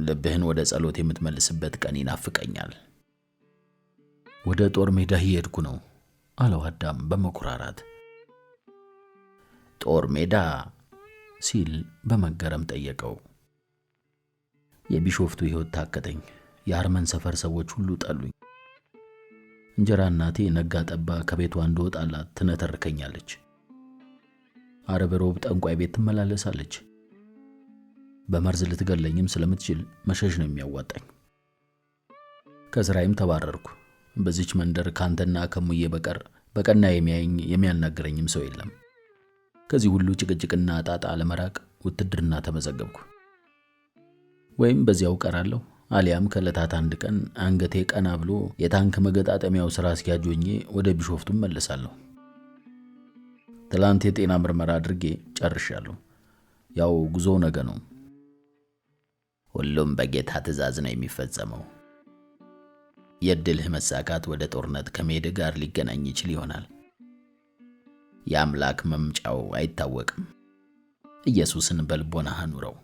ልብህን ወደ ጸሎት የምትመልስበት ቀን ይናፍቀኛል። ወደ ጦር ሜዳ እየሄድኩ ነው አለው አዳም በመኩራራት። ጦር ሜዳ ሲል በመገረም ጠየቀው። የቢሾፍቱ ሕይወት ታከተኝ። የአርመን ሰፈር ሰዎች ሁሉ ጠሉኝ። እንጀራ እናቴ ነጋ ጠባ ከቤቷ እንደወጣላት ትነተርከኛለች። ዓርብ ሮብ ጠንቋይ ቤት ትመላለሳለች። በመርዝ ልትገለኝም ስለምትችል መሸሽ ነው የሚያዋጣኝ። ከስራዬም ተባረርኩ። በዚች መንደር ካንተና ከሙዬ በቀር በቀና የሚያየኝ የሚያናግረኝም ሰው የለም። ከዚህ ሁሉ ጭቅጭቅና ጣጣ ለመራቅ ውትድርና ተመዘገብኩ። ወይም በዚያው ቀራለሁ፣ አሊያም ከዕለታት አንድ ቀን አንገቴ ቀና ብሎ የታንክ መገጣጠሚያው ስራ አስኪያጅ ሆኜ ወደ ቢሾፍቱ እመለሳለሁ። ትላንት የጤና ምርመራ አድርጌ ጨርሻለሁ። ያው ጉዞ ነገ ነው። ሁሉም በጌታ ትእዛዝ ነው የሚፈጸመው። የድልህ መሳካት ወደ ጦርነት ከመሄድ ጋር ሊገናኝ ይችል ይሆናል። የአምላክ መምጫው አይታወቅም። ኢየሱስን በልቦናህ አኑረው።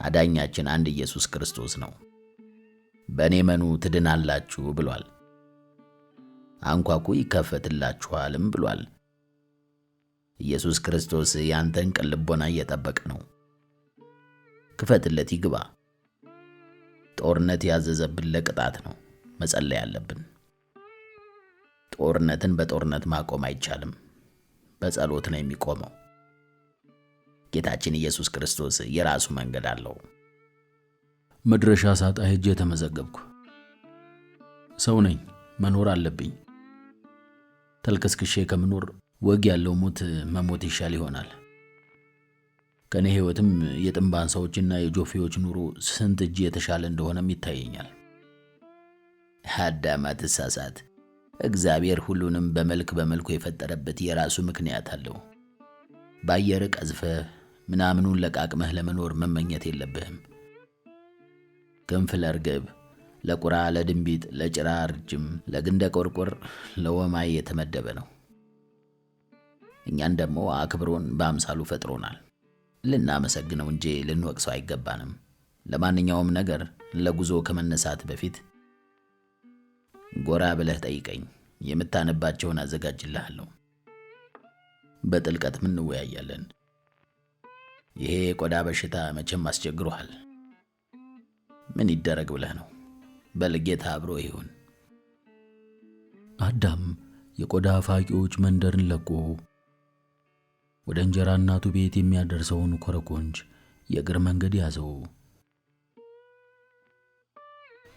አዳኛችን አንድ ኢየሱስ ክርስቶስ ነው። በእኔ መኑ ትድናላችሁ ብሏል። አንኳኩ ይከፈትላችኋልም ብሏል። ኢየሱስ ክርስቶስ ያንተን ቅን ልቦና እየጠበቀ ነው። ክፈትለት ይግባ። ጦርነት ያዘዘብን ለቅጣት ነው። መጸለይ አለብን። ጦርነትን በጦርነት ማቆም አይቻልም። በጸሎት ነው የሚቆመው። ጌታችን ኢየሱስ ክርስቶስ የራሱ መንገድ አለው። መድረሻ ሳጣ ሄጄ ተመዘገብኩ። ሰው ነኝ፣ መኖር አለብኝ። ተልከስክሼ ከምኖር ወግ ያለው ሞት መሞት ይሻል ይሆናል። ከኔ ሕይወትም የጥንባን ሰዎችና የጆፌዎች ኑሮ ስንት እጅ የተሻለ እንደሆነም ይታየኛል። አዳም አትሳሳት። እግዚአብሔር ሁሉንም በመልኩ የፈጠረበት የራሱ ምክንያት አለው። ባየር ቀዝፈህ ምናምኑን ለቃቅመህ ለመኖር መመኘት የለብህም። ክንፍ ለርግብ፣ ለቁራ፣ ለድንቢጥ፣ ለጭራ ርጅም፣ ለግንደ ቆርቆር፣ ለወማይ የተመደበ ነው። እኛን ደግሞ አክብሮን በአምሳሉ ፈጥሮናል። ልናመሰግነው እንጂ ልንወቅሰው አይገባንም። ለማንኛውም ነገር ለጉዞ ከመነሳት በፊት ጎራ ብለህ ጠይቀኝ፣ የምታነባቸውን አዘጋጅልሃለሁ። በጥልቀት እንወያያለን። ይሄ የቆዳ በሽታ መቼም አስቸግሮሃል። ምን ይደረግ ብለህ ነው? በልጌታ አብሮ ይሁን። አዳም የቆዳ ፋቂዎች መንደርን ለቆ ወደ እንጀራ እናቱ ቤት የሚያደርሰውን ኮረኮንች የእግር መንገድ ያዘው።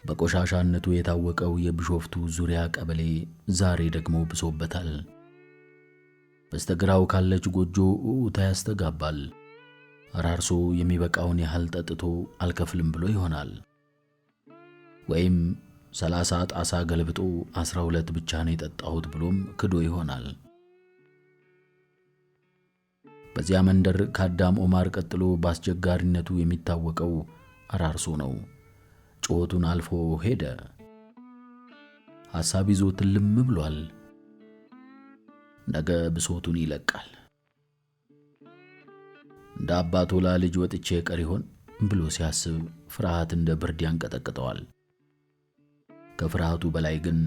በቆሻሻነቱ የታወቀው የቢሾፍቱ ዙሪያ ቀበሌ ዛሬ ደግሞ ብሶበታል። በስተግራው ካለች ጎጆ ኡኡታ ያስተጋባል። አራርሶ የሚበቃውን ያህል ጠጥቶ አልከፍልም ብሎ ይሆናል። ወይም 30 ጣሳ ገልብጦ 12 ብቻ ነው የጠጣሁት ብሎም ክዶ ይሆናል። በዚያ መንደር ከአዳም ኦማር ቀጥሎ በአስቸጋሪነቱ የሚታወቀው አራርሶ ነው። ጩኸቱን አልፎ ሄደ። ሐሳብ ይዞ ትልም ብሏል። ነገ ብሶቱን ይለቃል። እንደ አባቶላ ልጅ ወጥቼ ቀር ይሆን ብሎ ሲያስብ ፍርሃት እንደ ብርድ ያንቀጠቅጠዋል። ከፍርሃቱ በላይ ግን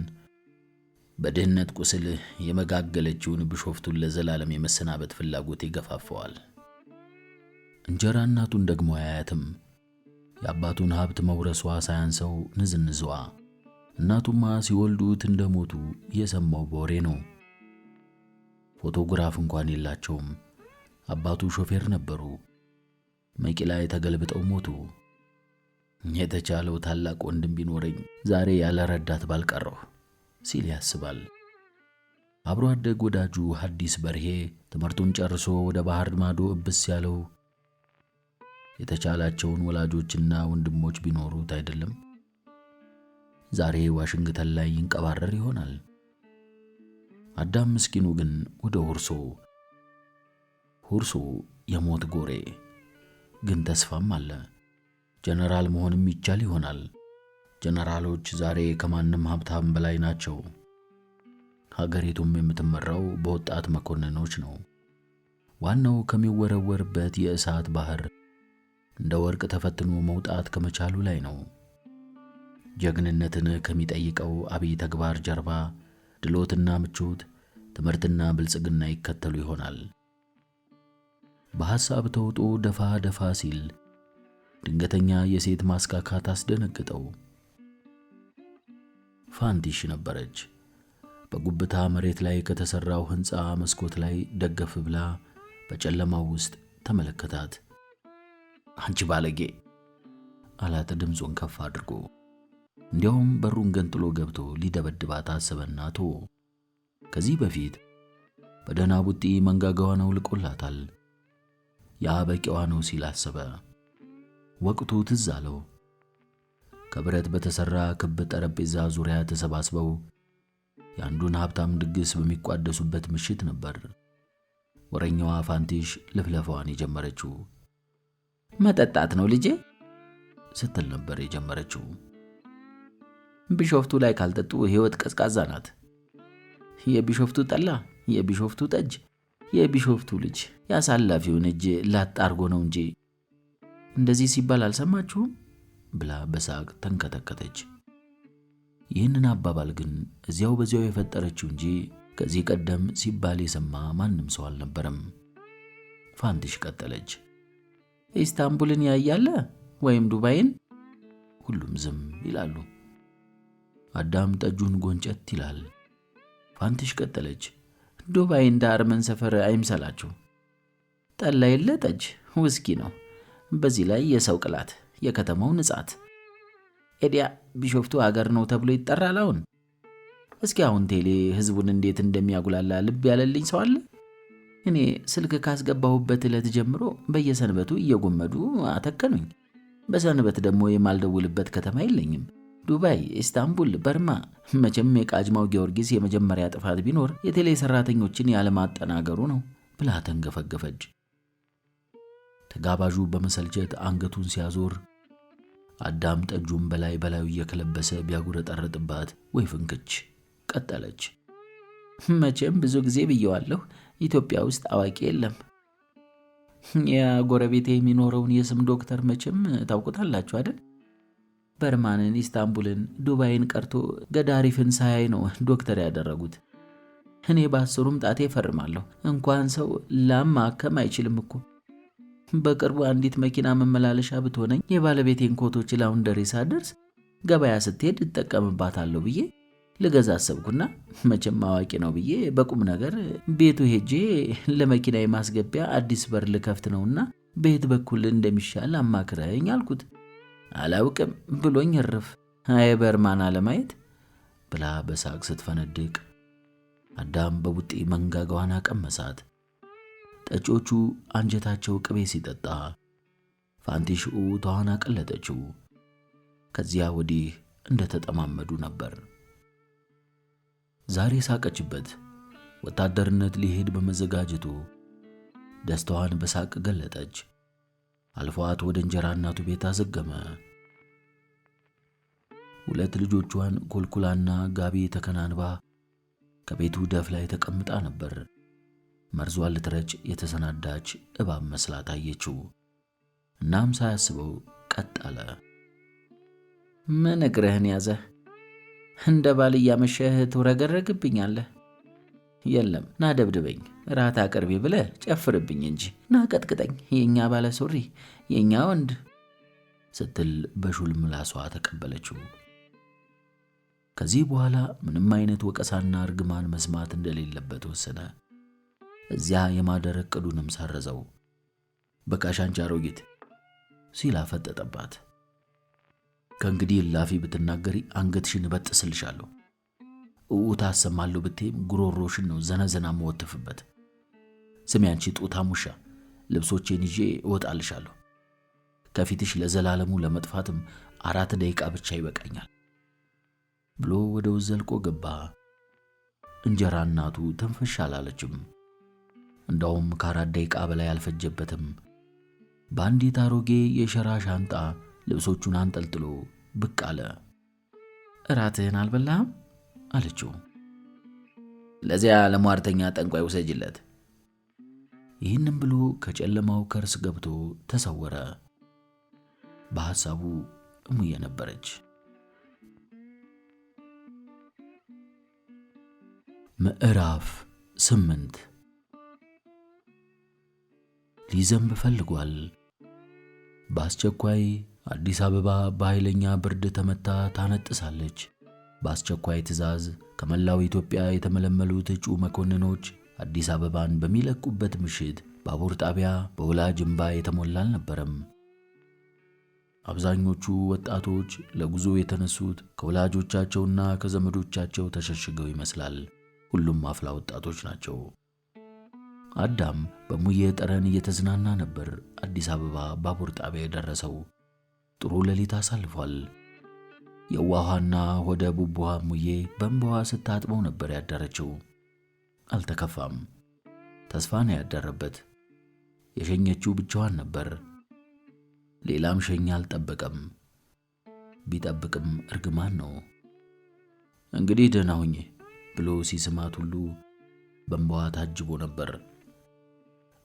በድህነት ቁስል የመጋገለችውን ቢሾፍቱን ለዘላለም የመሰናበት ፍላጎት ይገፋፈዋል። እንጀራ እናቱን ደግሞ አያያትም። የአባቱን ሀብት መውረሷ ሳያንሰው ንዝንዝዋ። እናቱማ ሲወልዱት እንደሞቱ የሰማው በወሬ ነው። ፎቶግራፍ እንኳን የላቸውም። አባቱ ሾፌር ነበሩ። መቂ ላይ ተገልብጠው ሞቱ። የተቻለው ታላቅ ወንድም ቢኖረኝ ዛሬ ያለ ረዳት ባልቀረሁ ሲል ያስባል። አብሮ አደግ ወዳጁ ሐዲስ በርሄ ትምህርቱን ጨርሶ ወደ ባህር ማዶ እብስ ያለው የተቻላቸውን ወላጆችና ወንድሞች ቢኖሩት አይደለም ዛሬ ዋሽንግተን ላይ ይንቀባረር ይሆናል። አዳም ምስኪኑ ግን ወደ ሁርሶ የሞት ጎሬ ግን ተስፋም አለ። ጀነራል መሆንም ይቻል ይሆናል። ጀነራሎች ዛሬ ከማንም ሀብታም በላይ ናቸው። ሀገሪቱም የምትመራው በወጣት መኮንኖች ነው። ዋናው ከሚወረወርበት የእሳት ባህር እንደ ወርቅ ተፈትኖ መውጣት ከመቻሉ ላይ ነው። ጀግንነትን ከሚጠይቀው አብይ ተግባር ጀርባ ድሎትና ምቾት፣ ትምህርትና ብልጽግና ይከተሉ ይሆናል። በሐሳብ ተውጦ ደፋ ሲል ድንገተኛ የሴት ማስካካት አስደነግጠው። ፋንቲሽ ነበረች። በጉብታ መሬት ላይ ከተሰራው ሕንፃ መስኮት ላይ ደገፍ ብላ በጨለማው ውስጥ ተመለከታት። አንቺ ባለጌ አላት ድምፁን ከፍ አድርጎ። እንዲያውም በሩን ገንጥሎ ገብቶ ሊደበድባት አሰበና ተወ። ከዚህ በፊት በደህና ቡጢ መንጋጋዋን አውልቆላታል። ያ በቂዋ ነው ሲል አሰበ። ወቅቱ ትዝ አለው። ከብረት በተሰራ ክብ ጠረጴዛ ዙሪያ ተሰባስበው የአንዱን ሀብታም ድግስ በሚቋደሱበት ምሽት ነበር። ወረኛዋ ፋንቲሽ ልፍለፋዋን የጀመረችው። መጠጣት ነው ልጄ ስትል ነበር የጀመረችው። ቢሾፍቱ ላይ ካልጠጡ ሕይወት ቀዝቃዛ ናት። የቢሾፍቱ ጠላ፣ የቢሾፍቱ ጠጅ፣ የቢሾፍቱ ልጅ ያሳላፊውን እጅ ላጣርጎ ነው እንጂ እንደዚህ ሲባል አልሰማችሁም ብላ በሳቅ ተንከተከተች። ይህንን አባባል ግን በዚያው የፈጠረችው እንጂ ከዚህ ቀደም ሲባል የሰማ ማንም ሰው አልነበረም። ፋንቲሽ ቀጠለች። ኢስታንቡልን ያያለ ወይም ዱባይን? ሁሉም ዝም ይላሉ። አዳም ጠጁን ጎንጨት ይላል። ፋንቲሽ ቀጠለች። ዱባይ እንደ አርመን ሰፈር አይምሰላችሁ። ጠላ የለ ጠጅ ውስኪ ነው። በዚህ ላይ የሰው ቅላት፣ የከተማው ንጻት። ኤዲያ ቢሾፍቱ ሀገር ነው ተብሎ ይጠራል። እስኪ አሁን ቴሌ ህዝቡን እንዴት እንደሚያጉላላ ልብ ያለልኝ ሰው አለ? እኔ ስልክ ካስገባሁበት ዕለት ጀምሮ በየሰንበቱ እየጎመዱ አተከኑኝ። በሰንበት ደግሞ የማልደውልበት ከተማ የለኝም። ዱባይ፣ ኢስታንቡል፣ በርማ። መቼም የቃጅማው ጊዮርጊስ የመጀመሪያ ጥፋት ቢኖር የቴሌ ሰራተኞችን ያለማጠናገሩ ነው ብላ ተንገፈገፈች። ተጋባዡ በመሰልቸት አንገቱን ሲያዞር አዳም ጠጁን በላዩ እየከለበሰ ቢያጉረጠረጥባት ወይ ፍንክች ቀጠለች። መቼም ብዙ ጊዜ ብየዋለሁ፣ ኢትዮጵያ ውስጥ አዋቂ የለም። ያ ጎረቤቴ የሚኖረውን የስም ዶክተር መቼም ታውቁታላችሁ አይደል? በርማንን፣ ኢስታንቡልን፣ ዱባይን ቀርቶ ገዳሪፍን ሳያይ ነው ዶክተር ያደረጉት። እኔ በ10ሩም ጣቴ እፈርማለሁ። እንኳን ሰው ላማከም አይችልም እኮ። በቅርቡ አንዲት መኪና መመላለሻ ብትሆነኝ የባለቤቴን ኮቶች ላውንደሪ ሳደርስ ገበያ ስትሄድ እጠቀምባታለሁ ብዬ ልገዛ አሰብኩና መቼም አዋቂ ነው ብዬ በቁም ነገር ቤቱ ሄጄ ለመኪና የማስገቢያ አዲስ በር ልከፍት ነውና በየት በኩል እንደሚሻል አማክረኝ አልኩት። አላውቅም ብሎኝ እርፍ። አይ በርማን አለማየት ብላ በሳቅ ስትፈነድቅ አዳም በቡጢ መንጋጋዋን አቀመሳት። ጠጮቹ አንጀታቸው ቅቤ ሲጠጣ ፋንቲሽ ተዋን አቀለጠችው። ከዚያ ወዲህ እንደተጠማመዱ ነበር። ዛሬ ሳቀችበት። ወታደርነት ሊሄድ በመዘጋጀቱ ደስታዋን በሳቅ ገለጠች። አልፏት ወደ እንጀራ እናቱ ቤት አዘገመ። 2 ልጆቿን ኮልኩላና ጋቢ ተከናንባ ከቤቱ ደፍ ላይ ተቀምጣ ነበር። መርዟን ልትረጭ የተሰናዳች እባብ መስላ ታየችው። እናም ሳያስበው ቀጥ አለ። ምን እግርህን ያዘህ? እንደ ባል እያመሸህ ትውረገረግብኛለህ? የለም ና ደብድበኝ፣ ራት አቅርቢ ብለህ ጨፍርብኝ እንጂ ና ቀጥቅጠኝ፣ የእኛ ባለ ሱሪ፣ የእኛ ወንድ ስትል በሹል ምላሷ ተቀበለችው። ከዚህ በኋላ ምንም አይነት ወቀሳና እርግማን መስማት እንደሌለበት ወሰነ። እዚያ የማደር ዕቅዱንም ሰረዘው። በቃሽ አንቺ አሮጊት ሲል አፈጠጠባት። ከእንግዲህ ላፊ ብትናገሪ አንገትሽን እበጥስልሻለሁ። እውታ አሰማለሁ ብትይም ጉሮሮሽን ነው ዘነዘና መወትፍበት። ስሚ አንቺ ጡታም ውሻ፣ ልብሶቼን ይዤ እወጣልሻለሁ። ከፊትሽ ለዘላለሙ ለመጥፋትም 4 ደቂቃ ብቻ ይበቃኛል ብሎ ወደ ውስጥ ዘልቆ ገባ። እንጀራ እናቱ ተንፈሽ አላለችም። እንዳውም ከ4 ደቂቃ በላይ አልፈጀበትም። በአንዲት አሮጌ የሸራ ሻንጣ ልብሶቹን አንጠልጥሎ ብቅ አለ። እራትህን አልበላህም አለችው። ለዚያ ለሟርተኛ ጠንቋይ ውሰጅለት። ይህንም ብሎ ከጨለማው ከርስ ገብቶ ተሰወረ። በሐሳቡ እሙዬ ነበረች። ምዕራፍ 8 ሊዘንብ ፈልጓል። በአስቸኳይ አዲስ አበባ በኃይለኛ ብርድ ተመታ ታነጥሳለች። በአስቸኳይ ትዕዛዝ ከመላው ኢትዮጵያ የተመለመሉት እጩ መኮንኖች አዲስ አበባን በሚለቁበት ምሽት ባቡር ጣቢያ በወላጅ እምባ የተሞላ አልነበረም። አብዛኞቹ ወጣቶች ለጉዞ የተነሱት ከወላጆቻቸውና ከዘመዶቻቸው ተሸሽገው ይመስላል። ሁሉም አፍላ ወጣቶች ናቸው። አዳም በሙዬ ጠረን እየተዝናና ነበር አዲስ አበባ ባቡር ጣቢያ የደረሰው። ጥሩ ሌሊት አሳልፏል። የዋሃና ሆደ ቡቡሃ ሙዬ በእንባዋ ስታጥበው ነበር ያደረችው። አልተከፋም። ተስፋ ነው ያደረበት። የሸኘችው ብቻዋን ነበር። ሌላም ሸኛ አልጠበቀም። ቢጠብቅም እርግማን ነው። እንግዲህ ደህና ሁኚ ብሎ ሲስማት ሁሉ በእንባዋ ታጅቦ ነበር።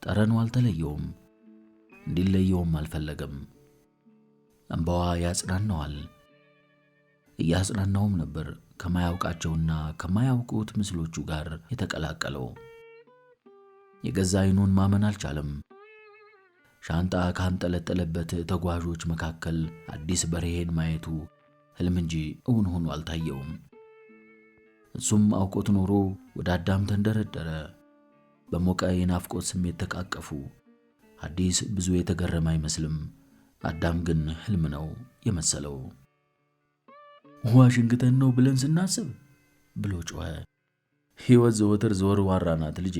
ጠረኑ አልተለየውም፣ እንዲለየውም አልፈለገም። እንባዋ ያጽናናዋል። እያጽናናውም ነበር ከማያውቃቸውና ከማያውቁት ምስሎቹ ጋር የተቀላቀለው። የገዛ ዓይኑን ማመን አልቻለም። ሻንጣ ካንጠለጠለበት ተጓዦች መካከል አዲስ በርሄን ማየቱ ሕልም እንጂ እውን ሆኖ አልታየውም። እሱም አውቆት ኖሮ ወደ አዳም ተንደረደረ። በሞቀ የናፍቆት ስሜት ተቃቀፉ። አዲስ ብዙ የተገረመ አይመስልም። አዳም ግን ሕልም ነው የመሰለው። ዋሽንግተን ነው ብለን ስናስብ ብሎ ጮኸ። ሕይወት ዘወትር ዘወርዋራ ናት ልጄ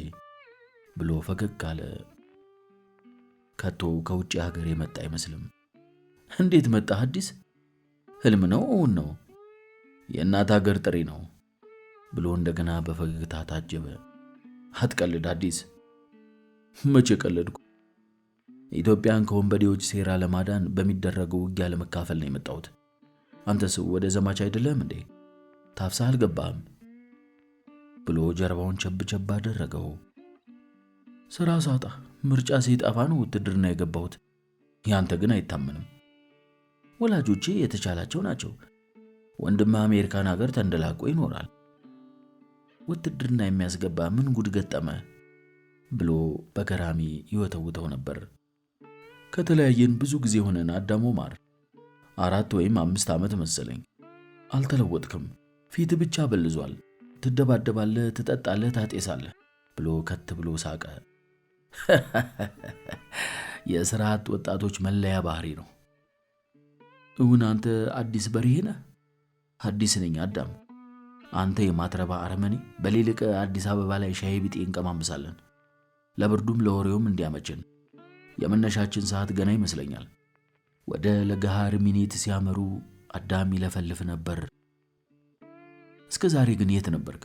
ብሎ ፈገግ አለ። ከቶ ከውጭ ሀገር የመጣ አይመስልም። እንዴት መጣ አዲስ? ሕልም ነው እውን ነው? የእናት ሀገር ጥሪ ነው ብሎ እንደገና በፈገግታ ታጀበ። አትቀልድ አዲስ። መቼ ቀለድኩ? ኢትዮጵያን ከወንበዴዎች ሴራ ለማዳን በሚደረገው ውጊያ ለመካፈል ነው የመጣሁት። አንተስ ወደ ዘማች አይደለም እንዴ? ታፍሳ አልገባም ብሎ ጀርባውን ቸብ ቸብ አደረገው። ስራ ሳጣ ምርጫ ሲጠፋ ነው ውትድርና የገባሁት። ያንተ ግን አይታመንም። ወላጆቼ የተቻላቸው ናቸው። ወንድም አሜሪካን ሀገር ተንደላቆ ይኖራል። ውትድርና የሚያስገባ ምን ጉድ ገጠመ ብሎ በገራሚ ይወተውተው ነበር። ከተለያየን ብዙ ጊዜ ሆነን አዳም ኦማር፣ 4 ወይም 5 ዓመት መሰለኝ። አልተለወጥክም። ፊት ብቻ በልዟል። ትደባደባለህ፣ ትጠጣለህ፣ ታጤሳለህ ብሎ ከት ብሎ ሳቀ። የሥራ አጥ ወጣቶች መለያ ባህሪ ነው። እውን አንተ አዲስ በሬ ነህ? አዲስ ነኝ አዳም። አንተ የማትረባ አረመኔ። በሌሊቅ አዲስ አበባ ላይ ሻይ ቢጤ እንቀማምሳለን። ለብርዱም ለወሬውም እንዲያመችን። የመነሻችን ሰዓት ገና ይመስለኛል። ወደ ለገሃር ሚኒት ሲያመሩ አዳም ይለፈልፍ ነበር። እስከ ዛሬ ግን የት ነበርክ?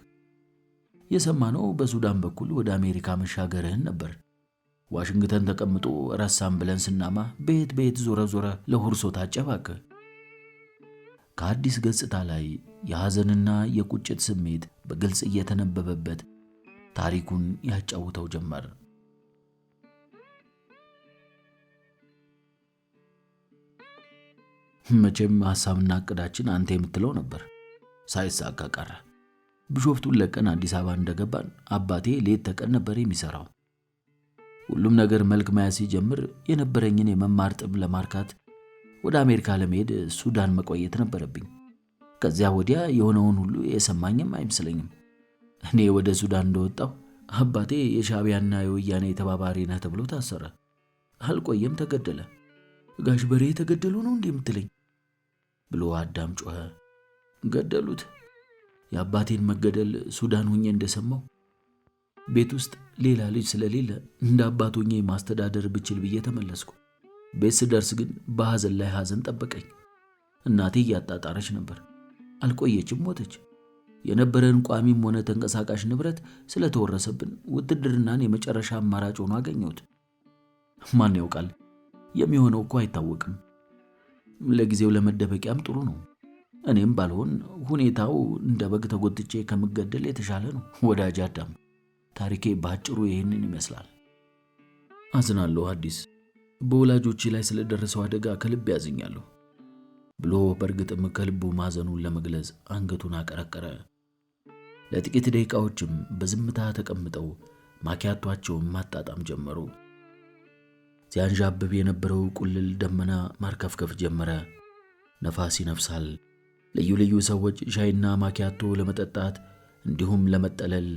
የሰማነው በሱዳን በኩል ወደ አሜሪካ መሻገርህን ነበር። ዋሽንግተን ተቀምጦ ረሳም ብለን ስናማ ቤት ዞረ ለሁርሶ ታጨባከ። ከአዲስ ገጽታ ላይ የሐዘንና የቁጭት ስሜት በግልጽ እየተነበበበት ታሪኩን ያጫውተው ጀመር። መቼም ሐሳብና ዕቅዳችን አንተ የምትለው ነበር። ሳይሳካ ቀረ። ቢሾፍቱን ለቀን አዲስ አበባ እንደገባን አባቴ ሌት ተቀን ነበር የሚሰራው። ሁሉም ነገር መልክ መያዝ ሲጀምር የነበረኝን የመማር ጥም ለማርካት ወደ አሜሪካ ለመሄድ ሱዳን መቆየት ነበረብኝ። ከዚያ ወዲያ የሆነውን ሁሉ የሰማኝም አይመስለኝም። እኔ ወደ ሱዳን እንደወጣሁ አባቴ የሻዕቢያና የወያኔ ተባባሪ ነህ ተብሎ ታሰረ። አልቆየም ተገደለ። ጋሽ በሬ ተገደሉ ነው እንዴ የምትለኝ ብሎ አዳም ጮኸ። ገደሉት። የአባቴን መገደል ሱዳን ሆኜ እንደሰማው ቤት ውስጥ ሌላ ልጅ ስለሌለ እንደ አባት ሆኜ ማስተዳደር ብችል ብዬ ተመለስኩ። ቤት ስደርስ ግን በሐዘን ላይ ሐዘን ጠበቀኝ። እናቴ እያጣጣረች ነበር። አልቆየችም ሞተች። የነበረን ቋሚም ሆነ ተንቀሳቃሽ ንብረት ስለተወረሰብን ውትድርናን የመጨረሻ አማራጭ ሆኖ አገኘሁት። ማን ያውቃል? የሚሆነው እኮ አይታወቅም። ለጊዜው ለመደበቂያም ጥሩ ነው። እኔም ባልሆን ሁኔታው እንደ በግ ተጎትቼ ከምገደል የተሻለ ነው። ወዳጅ አዳም፣ ታሪኬ ባጭሩ ይህንን ይመስላል። አዝናለሁ አዲስ፣ በወላጆቼ ላይ ስለደረሰው አደጋ ከልብ ያዝኛለሁ ብሎ በእርግጥም ከልቡ ማዘኑን ለመግለጽ አንገቱን አቀረቀረ። ለጥቂት ደቂቃዎችም በዝምታ ተቀምጠው ማኪያቷቸውን ማጣጣም ጀመሩ። ሲያንዣብብ የነበረው ቁልል ደመና ማርከፍከፍ ጀመረ። ነፋስ ይነፍሳል። ልዩ ልዩ ሰዎች ሻይና ማኪያቶ ለመጠጣት እንዲሁም ለመጠለል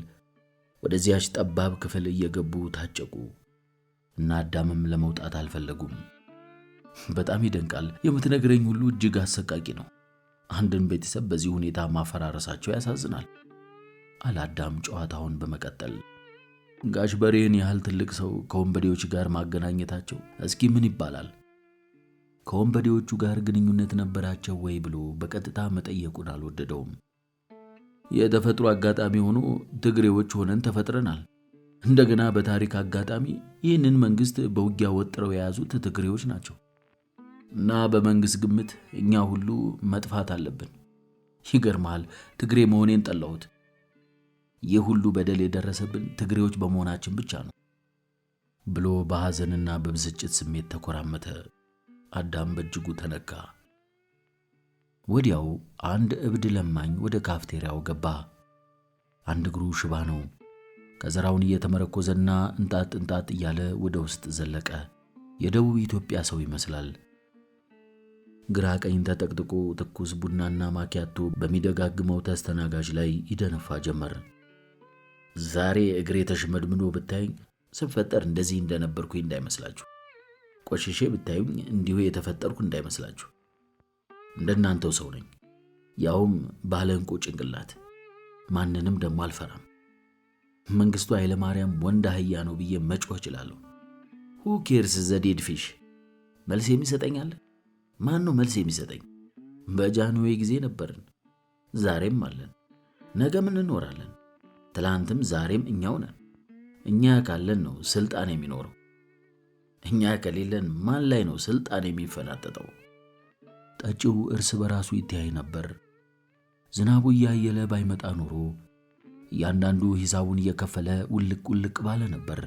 ወደዚያች ጠባብ ክፍል እየገቡ ታጨቁ እና አዳምም ለመውጣት አልፈለጉም። በጣም ይደንቃል። የምትነግረኝ ሁሉ እጅግ አሰቃቂ ነው። አንድን ቤተሰብ በዚህ ሁኔታ ማፈራረሳቸው ያሳዝናል አለ አዳም ጨዋታውን በመቀጠል። ጋሽ በሬን ያህል ትልቅ ሰው ከወንበዴዎች ጋር ማገናኘታቸው እስኪ ምን ይባላል? ከወንበዴዎቹ ጋር ግንኙነት ነበራቸው ወይ ብሎ በቀጥታ መጠየቁን አልወደደውም። የተፈጥሮ አጋጣሚ ሆኖ ትግሬዎች ሆነን ተፈጥረናል። እንደገና በታሪክ አጋጣሚ ይህንን መንግስት በውጊያ ወጥረው የያዙት ትግሬዎች ናቸው እና በመንግስት ግምት እኛ ሁሉ መጥፋት አለብን። ይገርማል፣ ትግሬ መሆኔን ጠላሁት። ይህ ሁሉ በደል የደረሰብን ትግሬዎች በመሆናችን ብቻ ነው ብሎ በሐዘንና በብስጭት ስሜት ተኮራመተ። አዳም በእጅጉ ተነካ። ወዲያው አንድ እብድ ለማኝ ወደ ካፍቴሪያው ገባ። አንድ እግሩ ሽባ ነው። ከዘራውን እየተመረኮዘና እንጣጥ እያለ ወደ ውስጥ ዘለቀ። የደቡብ ኢትዮጵያ ሰው ይመስላል። ግራ ቀኝ ተጠቅጥቆ ትኩስ ቡናና ማኪያቶ በሚደጋግመው ተስተናጋጅ ላይ ይደነፋ ጀመር። ዛሬ እግሬ ተሽመድምዶ ብታዩኝ ስፈጠር እንደዚህ እንደነበርኩኝ እንዳይመስላችሁ። ቆሽሼ ብታዩኝ እንዲሁ የተፈጠርኩ እንዳይመስላችሁ። እንደናንተው ሰው ነኝ፣ ያውም ባለንቆ ጭንቅላት። ማንንም ደሞ አልፈራም። መንግስቱ ኃይለ ማርያም ወንድ አህያ ነው ብዬ መጮህ እችላለሁ። who cares the dead fish? መልስ የሚሰጠኛል? ማን ነው መልስ የሚሰጠኝ? በጃንሆይ ጊዜ ነበርን፣ ዛሬም አለን፣ ነገም እንኖራለን። ትላንትም ዛሬም እኛው ነን። እኛ ካለን ነው ስልጣን የሚኖረው። እኛ ከሌለን ማን ላይ ነው ስልጣን የሚፈናጠጠው? ጠጪው እርስ በራሱ ይተያይ ነበር። ዝናቡ እያየለ ባይመጣ ኖሮ እያንዳንዱ ሂሳቡን እየከፈለ ውልቅ ባለ ነበር።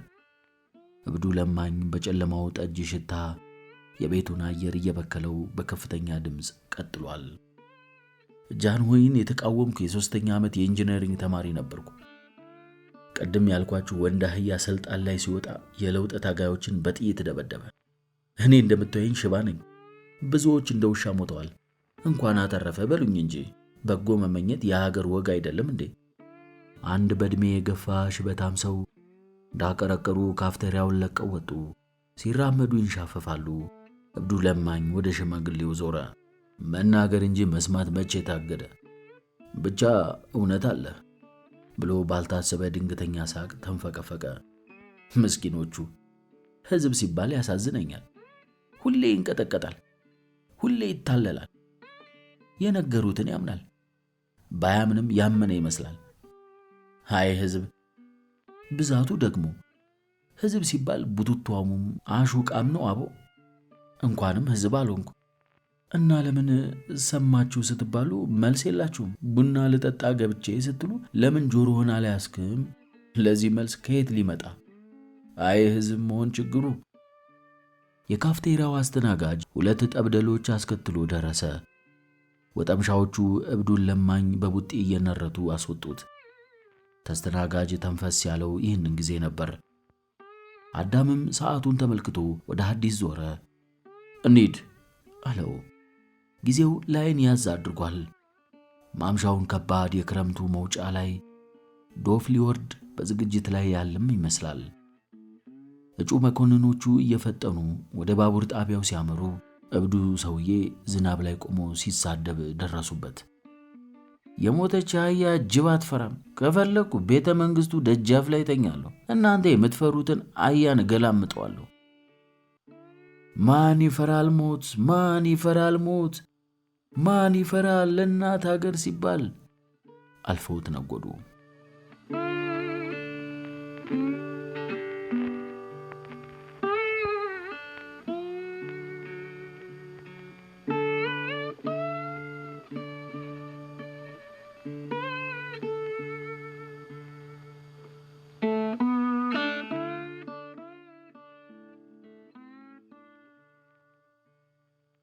እብዱ ለማኝ በጨለማው ጠጅ ሽታ የቤቱን አየር እየበከለው በከፍተኛ ድምፅ ቀጥሏል። ጃንሆይን የተቃወምኩ የ3ኛ ዓመት የኢንጂነሪንግ ተማሪ ነበርኩ። ቀደም ያልኳችሁ ወንድ አህያ ስልጣን ላይ ሲወጣ የለውጥ ታጋዮችን በጥይት ደበደበ። እኔ እንደምታዩኝ ሽባ ነኝ። ብዙዎች እንደ ውሻ ሞተዋል። እንኳን አተረፈ በሉኝ እንጂ በጎ መመኘት የሀገር ወግ አይደለም እንዴ? አንድ በእድሜ የገፋ ሽበታም ሰው እንዳቀረቀሩ ካፍቴሪያውን ለቀው ወጡ። ሲራመዱ ይንሻፈፋሉ። እብዱ ለማኝ ወደ ሽማግሌው ዞረ። መናገር እንጂ መስማት መቼ ታገደ? ብቻ እውነት አለ ብሎ ባልታሰበ ድንገተኛ ሳቅ ተንፈቀፈቀ። ምስኪኖቹ ሕዝብ ሲባል ያሳዝነኛል። ሁሌ ይንቀጠቀጣል፣ ሁሌ ይታለላል። የነገሩትን ያምናል፣ ባያምንም ያመነ ይመስላል። ሃይ ሕዝብ ብዛቱ ደግሞ ሕዝብ ሲባል ቡቱቷሙም አሹቃም ነው አቦ። እንኳንም ሕዝብ አልሆንኩ እና ለምን ሰማችሁ ስትባሉ መልስ የላችሁም። ቡና ልጠጣ ገብቼ ስትሉ ለምን ጆሮህን አልያዝክም? ለዚህ መልስ ከየት ሊመጣ? አይ ሕዝብ መሆን ችግሩ። የካፍቴሪያው አስተናጋጅ 2 ጠብደሎች አስከትሎ ደረሰ። ወጠምሻዎቹ እብዱን ለማኝ በቡጢ እየነረቱ አስወጡት። ተስተናጋጅ ተንፈስ ያለው ይህንን ጊዜ ነበር። አዳምም ሰዓቱን ተመልክቶ ወደ ሐዲስ ዞረ። እንሂድ አለው። ጊዜው ላይን ያዝ አድርጓል። ማምሻውን ከባድ የክረምቱ መውጫ ላይ ዶፍ ሊወርድ በዝግጅት ላይ ያለም ይመስላል። እጩ መኮንኖቹ እየፈጠኑ ወደ ባቡር ጣቢያው ሲያመሩ እብዱ ሰውዬ ዝናብ ላይ ቆሞ ሲሳደብ ደረሱበት። የሞተች አህያ ጅብ አትፈራም። ከፈለኩ ቤተ መንግስቱ ደጃፍ ላይ ተኛለሁ። እናንተ የምትፈሩትን አህያን ገላምጠዋለሁ። ማን ይፈራል ሞት? ማን ይፈራል ሞት? ማን ይፈራል ለእናት ሀገር ሲባል አልፈውት ነጎዱ።